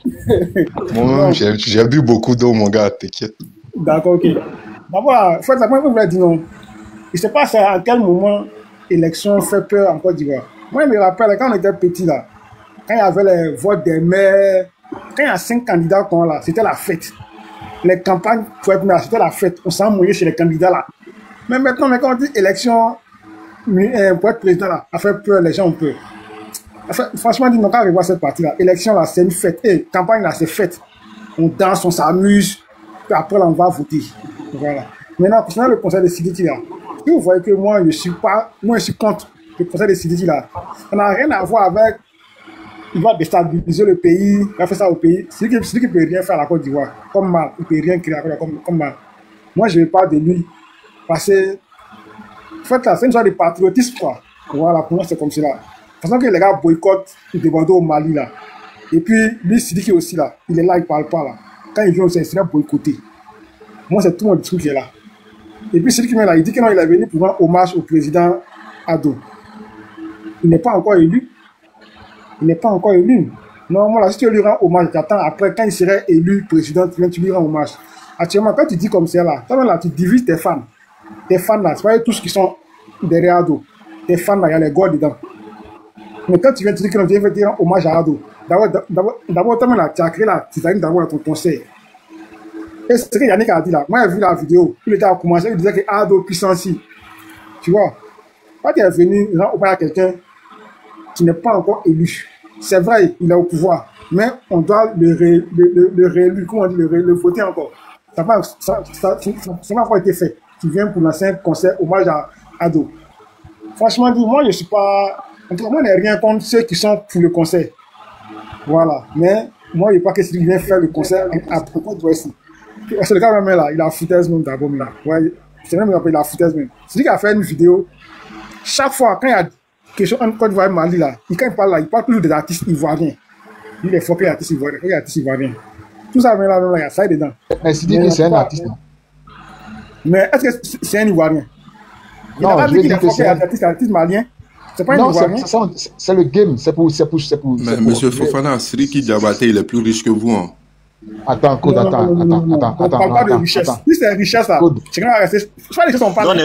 Moi, j'ai bu beaucoup d'eau, mon gars, t'inquiète. D'accord, ok. D'abord, la première fois, je dire non. Je ne sais pas à quel moment l'élection fait peur en Côte d'Ivoire. Moi, je me rappelle, quand on était petit, là, quand il y avait les votes des maires, quand il y a 5 candidats qu'on là, c'était la fête. Les campagnes pour être maire, c'était la fête. On s'en mouillait chez les candidats là. Mais maintenant, quand on dit élection pour être président là, a fait peur, les gens ont peur. Enfin, franchement, dis-nous, quand on revoit cette partie là, élection là, c'est une fête. Et campagne là, c'est fête. On danse, on s'amuse. Puis après, là, on va voter. Voilà. Maintenant, concernant le conseil de Sidiki là, si vous voyez que moi, je suis contre le conseil de Sidiki là, ça n'a rien à voir avec. Il va déstabiliser le pays, il va faire ça au pays. Sidiki ne peut rien faire à la Côte d'Ivoire. Comme mal. Il ne peut rien créer comme mal. Moi, je ne vais pas de lui. Parce que, en fait, là, c'est une sorte de patriotisme, quoi. Voilà, pour moi, c'est comme cela. De toute façon, que les gars boycottent le Bordeaux au Mali, là. Et puis, lui, Sidiki aussi, là. Il est là, il ne parle pas, là. Quand il vient au Sénégal, il boycotter. Moi, c'est tout mon truc qui est là. Et puis, celui qui est là, il dit qu'il est venu pour rendre hommage au président Ado. Il n'est pas encore élu. Non, moi, là, si tu lui rends hommage, t'attends après, quand il serait élu président, tu lui rends hommage. Actuellement, quand tu dis comme ça, là, tu divises tes fans. Tes fans, là, c'est pas tous qui sont derrière Ado. Tes fans, là, il y a les gars dedans. Mais quand tu viens te dire que tu viens dire hommage à Ado, d'abord, tu as créé la titane d'abord dans ton conseil. Et c'est ce que Yannick a dit là. Moi, j'ai vu la vidéo. Il était à commencer, il disait que Ado puissance. Tu vois, quand tu es venu rendre hommage à quelqu'un qui n'est pas encore élu, c'est vrai, il est au pouvoir, mais on doit le réélu, comment on dit, le voter encore. Ça n'a pas été fait. Tu viens pour lancer un concert hommage à Ado. Franchement, moi, je ne suis pas. En tout cas, moi, je n'ai rien contre ceux qui sont pour le concert. Voilà. Mais moi, je ne sais pas que s'il vient faire le concert à propos de voici. C'est le gars même là, il a foutaise même d'album là. Ouais, c'est même il a foutaise même. C'est lui qui a fait une vidéo. Chaque fois, quand il y a question en Côte d'Ivoire, Mali là, quand il parle là, il parle toujours des artistes ivoiriens. Il est fort qu'il y a artistes ivoiriens. Tout ça, même là, il y a ça dedans. Mais c'est un artiste. Mais est-ce que c'est un ivoirien? Non, je veux dire que c'est un artiste malien. C'est pas un ivoirien. C'est le game. C'est pour. Mais monsieur Fofana, Sidiki Diabaté, il est plus riche que vous. Hein. Attends, Code, attends. On parle pas de richesse. Si c'est richesse là, c'est quand même rester.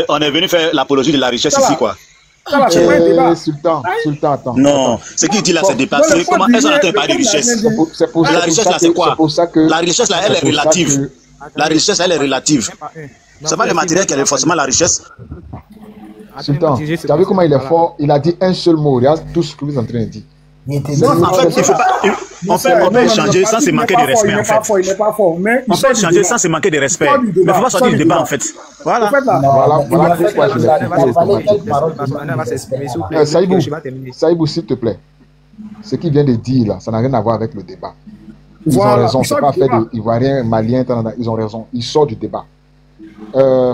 On est venu faire l'apologie de la richesse ici, quoi. Sultan, attends. Non, ce qu'il dit là, c'est dépassé. Comment est-ce qu'on entend parler de richesse? La richesse là, c'est quoi? La richesse là, elle est relative. La richesse, elle est relative. C'est pas le matériel qui est forcément la richesse. Sultan, tu as vu comment il est fort? Il a dit un seul mot. Regarde tout ce que vous êtes en train de dire. Non, en fait, il faut pas. On peut échanger sans se manquer de respect, en fait. Il n'est pas fort, mais on peut échanger sans se manquer de respect. Mais il ne faut pas sortir du débat, en fait. Voilà. Voilà pourquoi je Saïbou, s'il te plaît. Ce qu'il vient de dire là, ça n'a rien à voir avec le débat. Ils ont raison, c'est pas fait d'Ivoiriens, Maliens, ils ont raison. Ils sortent du débat.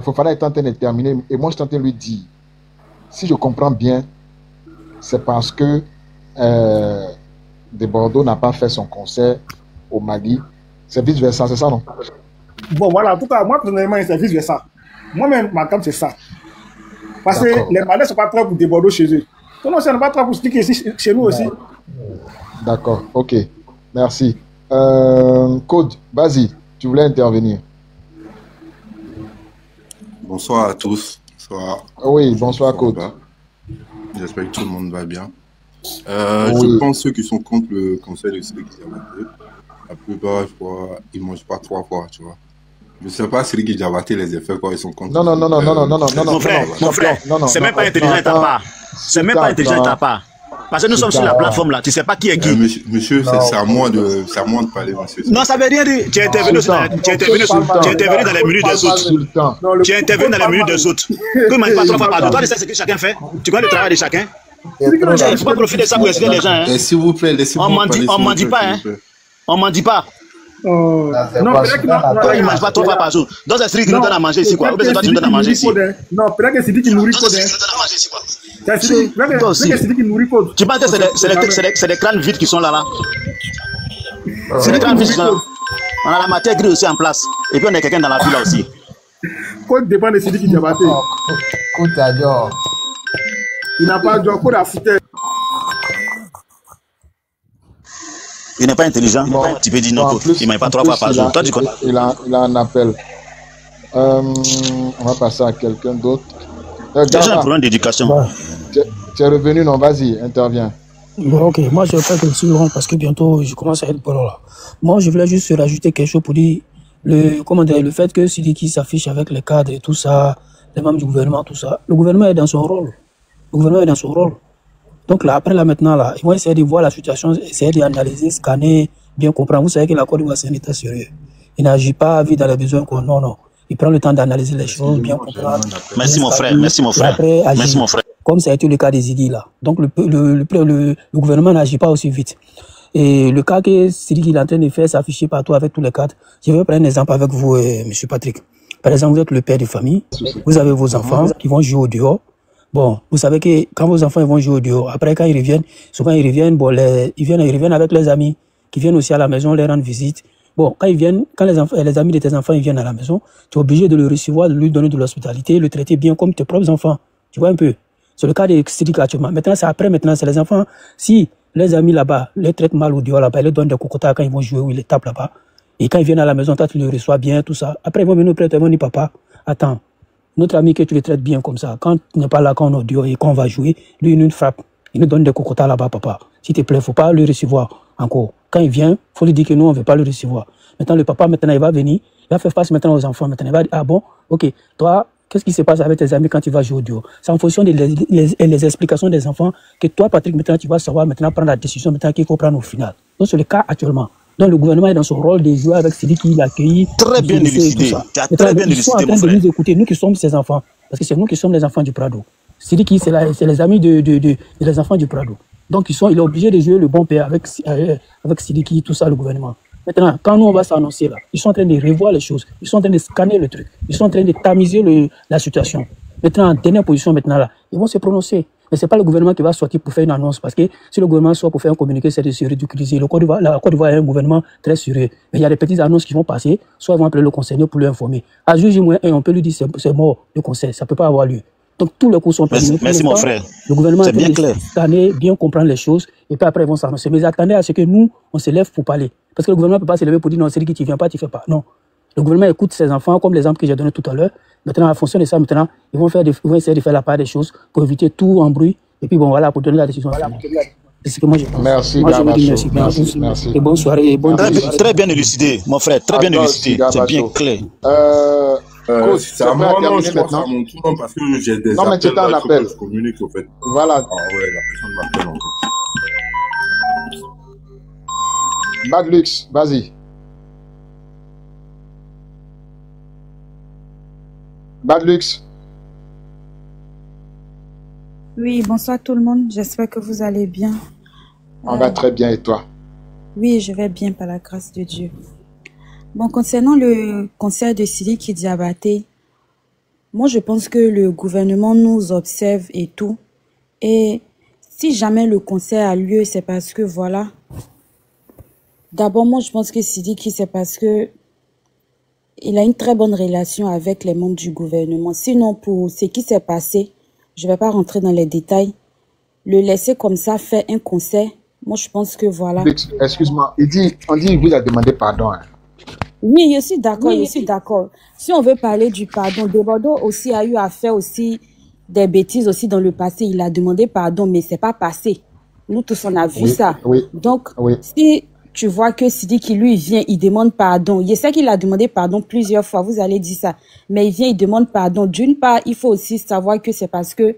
Fofana est en train de terminer et moi je suis en train de lui dire, si je comprends bien, c'est parce que de Bordeaux n'a pas fait son concert au Mali, c'est vice versa, c'est ça non? Bon voilà, en tout cas moi personnellement c'est vice versa. Moi-même ma cam c'est ça. Parce que les Maliens ne sont pas prêts pour de Bordeaux chez eux. Non, ça n'est pas prêt pour sticker ici chez nous aussi. D'accord, ok, merci. Code, vas-y, tu voulais intervenir. Bonsoir à tous. Bonsoir. Oui, bonsoir Code. J'espère que tout le monde va bien. Je pense ceux qui sont contre le conseil de Sidiki Diabaté, la plupart, je crois, ils ne mangent pas 3 fois, tu vois. Je ne sais pas Sidiki Diabaté les effets quand ils sont contre. Non. Mon frère, c'est même pas intelligent de ta part. C'est même pas intelligent de ta part. Parce que nous sommes sur la plateforme là, tu ne sais pas qui est qui. Monsieur, c'est à moi de parler, monsieur. Non, ça ne veut rien dire. Tu es intervenu dans les minutes des autres. Tu es intervenu dans les minutes des autres. Que ne mange pas 3 fois par 2. Toi, tu sais ce que chacun fait. Tu connais le travail de chacun. Il ne faut pas profiter de ça pour exciter les gens. S'il vous plaît, laissez-moi parler. On ne mendie pas. On ne mendie pas. Non, toi, il ne mange pas 3 fois par jour. Donc, c'est celui qui nous donne à manger ici, quoi. Ou bien c'est toi qui nous donne à manger ici. Non, peut-être que c'est lui qui nourrit Code. Tu penses que c'est des crânes vides qui sont là. C'est des crânes vides qui sont là. On a la matière grise aussi en place. Et puis on a quelqu'un dans la ville là aussi. Code dépend de Sidiki Diabaté. Il n'a pas de cours d'affaires. Il n'est pas intelligent. Bon, tu peux dire non. Il m'a pas 3 fois par jour. Toi, tu connais. Il a un appel. On va passer à quelqu'un d'autre. J'ai un problème d'éducation. Tu es revenu, non? Vas-y, interviens. Bon, ok, moi je vais pas être si long parce que bientôt je commence à être bon là. Moi je voulais juste rajouter quelque chose pour dire le fait que Sidiki s'affiche avec les cadres et tout ça, les membres du gouvernement, tout ça. Le gouvernement est dans son rôle. Le gouvernement est dans son rôle. Donc là, après là maintenant, là, ils vont essayer de voir la situation, essayer d'analyser, scanner, bien comprendre. Vous savez que la Côte d'Ivoire, c'est un État sérieux. Il n'agit pas à vue dans les besoins qu'on... Non. Il prend le temps d'analyser les choses, bien comprendre. Merci mon frère, merci mon frère. Après, agir, merci mon frère. Comme ça a été le cas des Zidi là. Donc le gouvernement n'agit pas aussi vite. Et le cas que Sidiki est en train de faire s'afficher partout avec tous les cadres. Je vais prendre un exemple avec vous, monsieur Patrick. Par exemple, vous êtes le père de famille. Vous avez vos enfants qui vont jouer au dehors. Bon, vous savez que quand vos enfants ils vont jouer au dehors, après quand ils reviennent, souvent ils reviennent, bon, ils reviennent avec les amis qui viennent aussi à la maison les rendre visite. Bon, quand les amis de tes enfants ils viennent à la maison, tu es obligé de le recevoir, de lui donner de l'hospitalité, le traiter bien comme tes propres enfants. Tu vois un peu. C'est le cas de Sidiki actuellement. Maintenant, c'est les enfants. Si les amis là-bas les traitent mal au dehors là-bas, ils les donnent des cocotas quand ils vont jouer ou ils les tapent là-bas. Et quand ils viennent à la maison, toi tu le reçois bien, tout ça. Après ils vont venir auprès de toi, ils vont dire papa, attends. Notre ami que tu le traites bien comme ça, quand tu n'es pas là, quand on est dehors et quand on va jouer, lui, il nous frappe. Il nous donne des cocotas là-bas, papa. S'il te plaît, il ne faut pas le recevoir encore. Quand il vient, il faut lui dire que nous, on ne veut pas le recevoir. Maintenant, le papa, maintenant, il va venir, il va faire face maintenant aux enfants. Maintenant, il va dire, ah bon, ok, toi, qu'est-ce qui se passe avec tes amis quand tu vas jouer au dehors? C'est en fonction des explications des enfants que toi, Patrick, maintenant, tu vas savoir maintenant prendre la décision maintenant qu'il faut prendre au final. Donc, c'est le cas actuellement. Donc, le gouvernement est dans son rôle de jouer avec celui qui l'accueille. Très bien élucidé. Tu as très bien élucidé, mon frère. Nous écouter, nous qui sommes ses enfants. Parce que c'est nous qui sommes les enfants du Prado. Sidiki, c'est les amis des enfants du Prado. Donc, il est obligé de jouer le bon père avec Sidiki, tout ça, le gouvernement. Maintenant, quand nous, on va s'annoncer là, ils sont en train de revoir les choses. Ils sont en train de scanner le truc. Ils sont en train de tamiser la situation. Maintenant, en dernière position, maintenant là, ils vont se prononcer. Mais ce n'est pas le gouvernement qui va sortir pour faire une annonce, parce que si le gouvernement sort pour faire un communiqué, c'est de se ridiculiser. La Côte d'Ivoire est un gouvernement très sérieux. Mais il y a des petites annonces qui vont passer, soit ils vont appeler le conseiller pour lui informer. À juge moins 1, on peut lui dire c'est mort, le conseil, ça ne peut pas avoir lieu. Donc tous les coups sont terminés. Merci mon frère. Le gouvernement est bien clair. Bien comprendre les choses, et puis après ils vont s'annoncer. Mais attendez à ce que nous, on se lève pour parler. Parce que le gouvernement ne peut pas se lever pour dire non, c'est lui qui ne vient pas, tu ne fais pas. Non. Le gouvernement écoute ses enfants, comme l'exemple que j'ai donné tout à l'heure. Maintenant, en fonction de ça, maintenant, ils vont essayer de faire la part des choses pour éviter tout embrouille. Et puis bon, voilà, pour donner la décision. C'est ce que moi je pense. Merci, moi, je vous dis merci. Et bonne soirée. Et bonne très bien élucidé, mon frère. Très bien élucidé. C'est bien clair. C'est à moi, non, je pense à mon tour, parce que j'ai des appels. Non, mais tu t'en appelles. Je communique, au fait. Voilà. Ah ouais, la personne m'appelle encore. Badlux, vas-y. Badlux. Oui, bonsoir tout le monde. J'espère que vous allez bien. On va très bien, et toi? Oui, je vais bien par la grâce de Dieu. Bon, concernant le concert de Sidiki Diabaté, moi je pense que le gouvernement nous observe et tout. Et si jamais le concert a lieu, c'est parce que voilà. D'abord, moi je pense que Sidiki, c'est parce que il a une très bonne relation avec les membres du gouvernement. Sinon, pour ce qui s'est passé, je ne vais pas rentrer dans les détails. Le laisser comme ça faire un concert, moi je pense que voilà. Excuse-moi, on dit qu'il vous a demandé pardon. Hein. Oui, je suis d'accord, je suis d'accord. Si on veut parler du pardon, Debordo aussi a eu à faire aussi des bêtises aussi dans le passé. Il a demandé pardon, mais c'est pas passé. Nous tous, on a vu ça. Oui, donc, si tu vois que Sidiki, lui, vient, il demande pardon. Je sais qu'il a demandé pardon plusieurs fois, vous allez dire ça. Mais il vient, il demande pardon. D'une part, il faut aussi savoir que c'est parce que,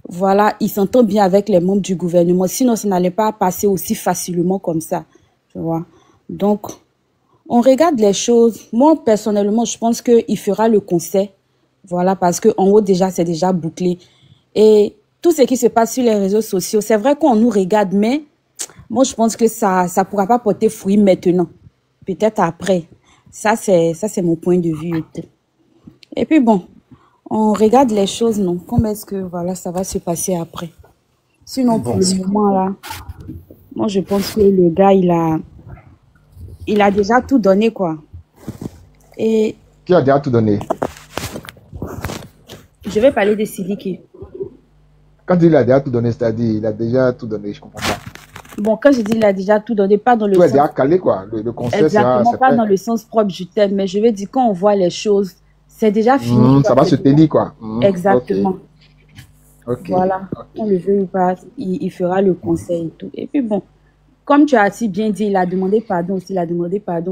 voilà, il s'entend bien avec les membres du gouvernement. Sinon, ça n'allait pas passer aussi facilement comme ça. Tu vois. Donc, on regarde les choses. Moi, personnellement, je pense qu'il fera le concert. Voilà, parce qu'en haut, déjà, c'est déjà bouclé. Et tout ce qui se passe sur les réseaux sociaux, c'est vrai qu'on nous regarde, mais moi, je pense que ça ne pourra pas porter fruit maintenant. Peut-être après. Ça, c'est mon point de vue. Et puis, bon, on regarde les choses, non? Comment est-ce que, voilà, ça va se passer après? Sinon, pour le moment, là, moi, je pense que le gars, il a déjà tout donné, quoi. Et qui a déjà tout donné? Je vais parler de Sidiki. Quand il a déjà tout donné, c'est-à-dire il a déjà tout donné, je comprends pas. Bon, quand je dis il a déjà tout donné, pas dans le Tout sens... est déjà calé, quoi. Le concert, exactement, pas dans le sens propre du thème, mais je veux dire, quand on voit les choses, c'est déjà fini. Ça va se tenir, quoi. Exactement. Okay. Voilà, on le veut ou pas, il fera le concert et tout. Et puis bon, comme tu as si bien dit, il a demandé pardon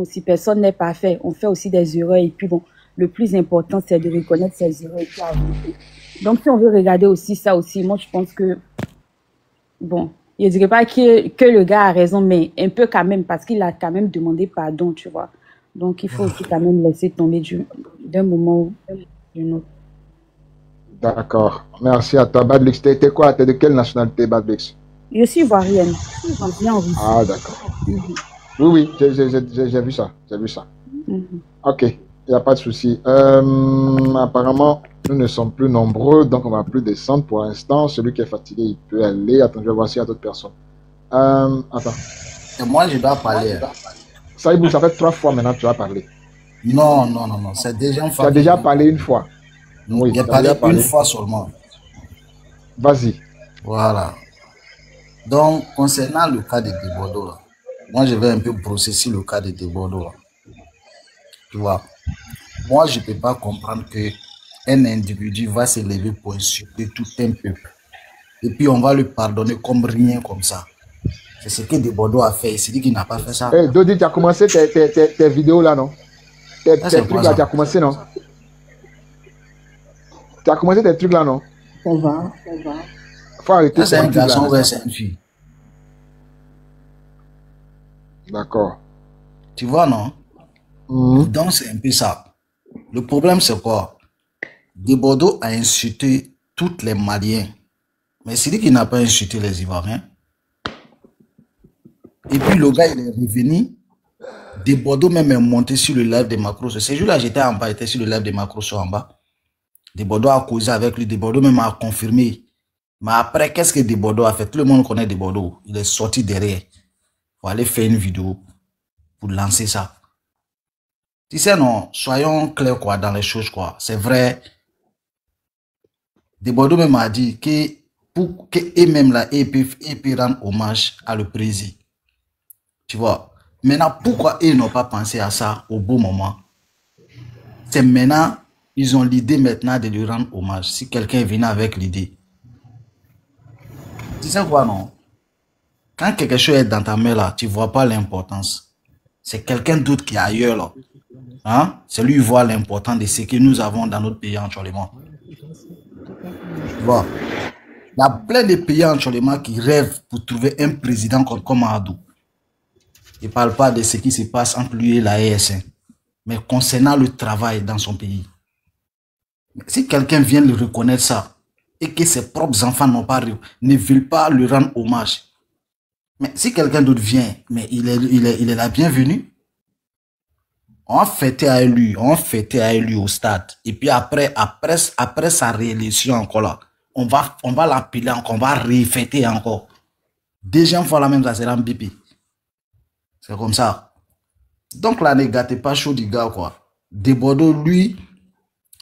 aussi, personne n'est parfait, on fait aussi des erreurs. Et puis bon, le plus important, c'est de reconnaître ses erreurs et puis avancer. Donc si on veut regarder aussi ça aussi, moi je pense que, bon, je ne dirais pas que le gars a raison, mais un peu quand même, parce qu'il a quand même demandé pardon, tu vois. Donc il faut aussi quand même laisser tomber d'un moment ou d'un autre. D'accord. Merci à toi, Badlix. T'es quoi? T'es de quelle nationalité, Badlix? Je suis ivoirienne. Ah, d'accord. Oui, j'ai vu ça. Ok, il n'y a pas de souci. Apparemment, nous ne sommes plus nombreux, donc on va plus descendre pour l'instant. Celui qui est fatigué, il peut aller. Attends, je vais voir s'il y a d'autres personnes. Attends. Et moi, je dois parler. Saïbou, ça fait 3 fois maintenant que tu as parlé. Non. C'est déjà une fois. Tu as déjà parlé une fois. Oui, j'ai parlé une fois seulement. Vas-y. Voilà. Donc, concernant le cas de Debordo, là, moi, je vais un peu processer le cas de Debordo. Là. Tu vois, moi, je ne peux pas comprendre qu'un individu va se lever pour insulter tout un peuple. Et puis, on va le pardonner comme rien comme ça. C'est ce que Debordo a fait. Il s'est dit qu'il n'a pas fait ça. Hey, Dodi, tu as commencé tes vidéos là, non? Tes trucs là, tu as commencé, non? Tu as commencé tes trucs là, non? Ça va. Faut arrêter. C'est un garçon ou c'est une fille? D'accord. Tu vois, non? Donc, c'est un peu ça. Le problème, c'est quoi? Debordo a insulté tous les Maliens. Mais c'est lui qui n'a pas insulté les Ivoiriens. Et puis, le gars, il est revenu. Debordo même est monté sur le live de Macron. Ce jour-là, j'étais en bas, j'étais sur le live de Macron en bas. Debordo a causé avec lui, Debordo même a confirmé. Mais après, qu'est-ce que Debordo a fait? Tout le monde connaît Debordo. Il est sorti derrière. Il faut aller faire une vidéo pour lancer ça. Tu sais, non, soyons clairs quoi, dans les choses, quoi. C'est vrai. Debordo même a dit que pour qu'eux-mêmes là, ils peuvent rendre hommage à le président. Tu vois. Maintenant, pourquoi ils n'ont pas pensé à ça au bon moment? C'est maintenant. Ils ont l'idée maintenant de lui rendre hommage. Si quelqu'un vient avec l'idée. Tu sais quoi, non? Quand quelque chose est dans ta main, là, tu ne vois pas l'importance. C'est quelqu'un d'autre qui est ailleurs, là. Hein? C'est lui qui voit l'importance de ce que nous avons dans notre pays actuellement. Tu vois? Il y a plein de pays actuellement qui rêvent pour trouver un président comme Adou. Il ne parle pas de ce qui se passe entre lui et la ESN. Mais concernant le travail dans son pays. Si quelqu'un vient le reconnaître ça, et que ses propres enfants ne veulent pas lui rendre hommage, mais si quelqu'un d'autre vient, mais il est la bienvenue, on fêtait à lui au stade, et puis après sa réélection encore là, on va l'appeler encore, on va refêter encore. Deuxième fois la même, ça sera un BP. C'est comme ça. Donc là, ne gâtez pas chaud du gars, quoi. Debordo, lui,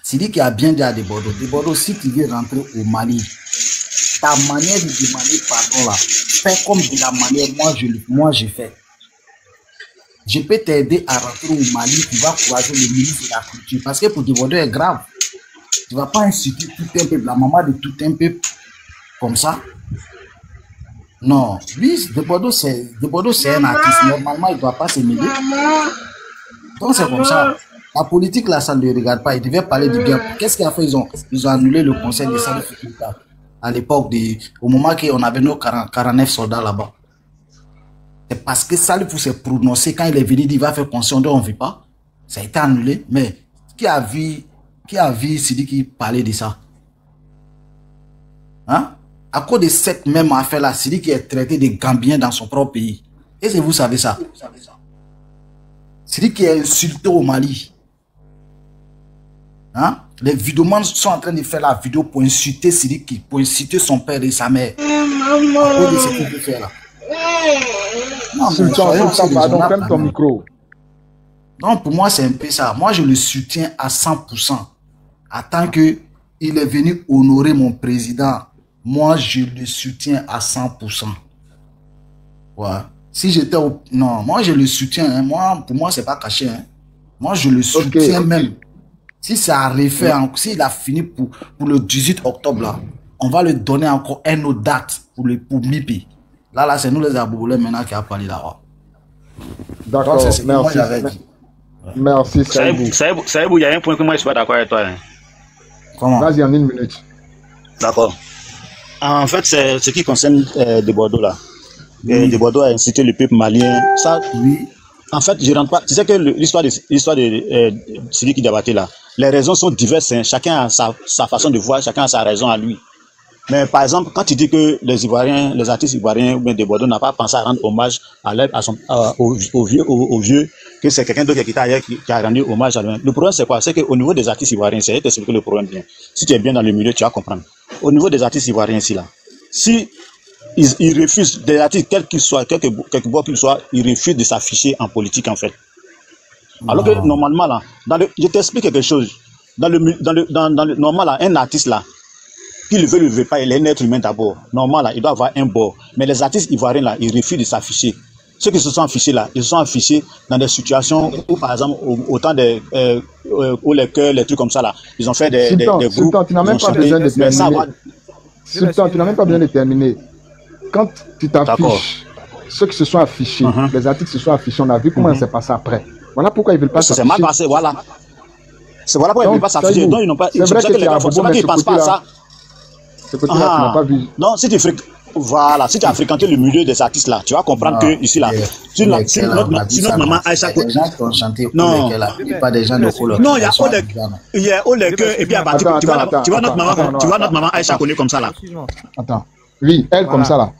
c'est lui qui a bien dit à Debordo. Debordo, si tu veux rentrer au Mali, ta manière de demander pardon là, fais comme de la manière moi je fais. Je peux t'aider à rentrer au Mali, tu vas croiser le ministre de la Culture. Parce que pour Debordo est grave. Tu ne vas pas insulter tout un peuple, la maman de tout un peuple, comme ça. Non, lui, Debordo c'est un artiste. Normalement, il ne doit pas se mêler. Donc c'est comme ça. La politique, là, ça ne le regarde pas. Ils devaient parler du bien. Qu'est-ce qu'ils ont fait? Ils ont annulé le conseil de Salif Keita à l'époque, au moment qu'on avait nos 49 soldats là-bas. C'est parce que Salif s'est prononcé quand il est venu, il va faire conseil, on ne vit pas. Ça a été annulé. Mais qui a vu Sidi qui parlait de ça? Hein? À cause de cette même affaire-là, Sidi qui est traité de Gambien dans son propre pays. Est-ce que vous savez ça? Sidi qui est insulté au Mali. Hein? Les vidéomans sont en train de faire la vidéo pour insulter Sidiki, pour insulter son père et sa mère. De ce qu'il veut faire là. Non, pardon, ferme ton micro. Non, pour moi, c'est un peu ça. Moi, je le soutiens à 100%. En tant qu'il est venu honorer mon président moi, je le soutiens à 100%. Ouais. Si j'étais au... Non, moi, je le soutiens. Hein. Moi, pour moi, c'est pas caché. Hein. Moi, je le soutiens même. Si ça a refait, s'il a fini pour le 18 octobre, là, on va lui donner encore une autre date pour MIPI. Là, c'est nous les Aboulés maintenant qui a parlé là-bas. D'accord, merci. Merci, Saïbou, il y a un point que moi je suis pas d'accord avec toi. Hein. Comment? Vas-y, en 1 minute. D'accord. En fait, c'est ce qui concerne de Bordeaux là. De Bordeaux a incité le peuple malien. Ça, oui. En fait, je rentre pas. Tu sais que l'histoire de Sidiki Diabaté là, les raisons sont diverses. Hein. Chacun a sa façon de voir, chacun a sa raison à lui. Mais par exemple, quand tu dis que les Ivoiriens, les artistes ivoiriens ou bien de Bordeaux n'ont pas pensé à rendre hommage au vieux, que c'est quelqu'un d'autre qui est ailleurs qui a rendu hommage à lui. Le problème c'est quoi? C'est qu'au niveau des artistes ivoiriens, c'est d'expliquer le problème bien. Si tu es bien dans le milieu, tu vas comprendre. Au niveau des artistes ivoiriens ici là, si ils refusent, des artistes, quel qu'ils soient, quelque part qu'ils soient, ils refusent de s'afficher en politique en fait. Alors que normalement là, je t'explique quelque chose. Dans le normal là, un artiste là, qu'il le veut, le veut pas, il est un être humain d'abord. Normalement, là, il doit avoir un bord. Mais les artistes ivoiriens, là, ils refusent de s'afficher. Ceux qui se sont affichés, là, ils se sont affichés dans des situations où, par exemple, au temps des où les chœurs, les trucs comme ça, là, ils ont fait des groupes. Sultan, tu n'as même pas besoin de terminer. Sultan, tu n'as même pas besoin de terminer. Quand tu t'affiches, ceux qui se sont affichés, les artistes se sont affichés, on a vu comment c'est passé après. Voilà pourquoi ils ne veulent pas s'afficher. C'est mal passé, voilà. C'est voilà pourquoi ils ne veulent pas s'afficher. Donc, ils n'ont pas. C'est vrai que les gars, ils ne pensent pas à ça. Non, si tu as fréquenté le milieu des artistes là, tu vas comprendre que ici là, si notre maman Aïcha des gens qui ont chanté non, pas des gens de Kolo. Non, il y a Oleke et puis tu vois notre maman Aïcha connue comme ça là. Attends. Oui, elle comme ça là.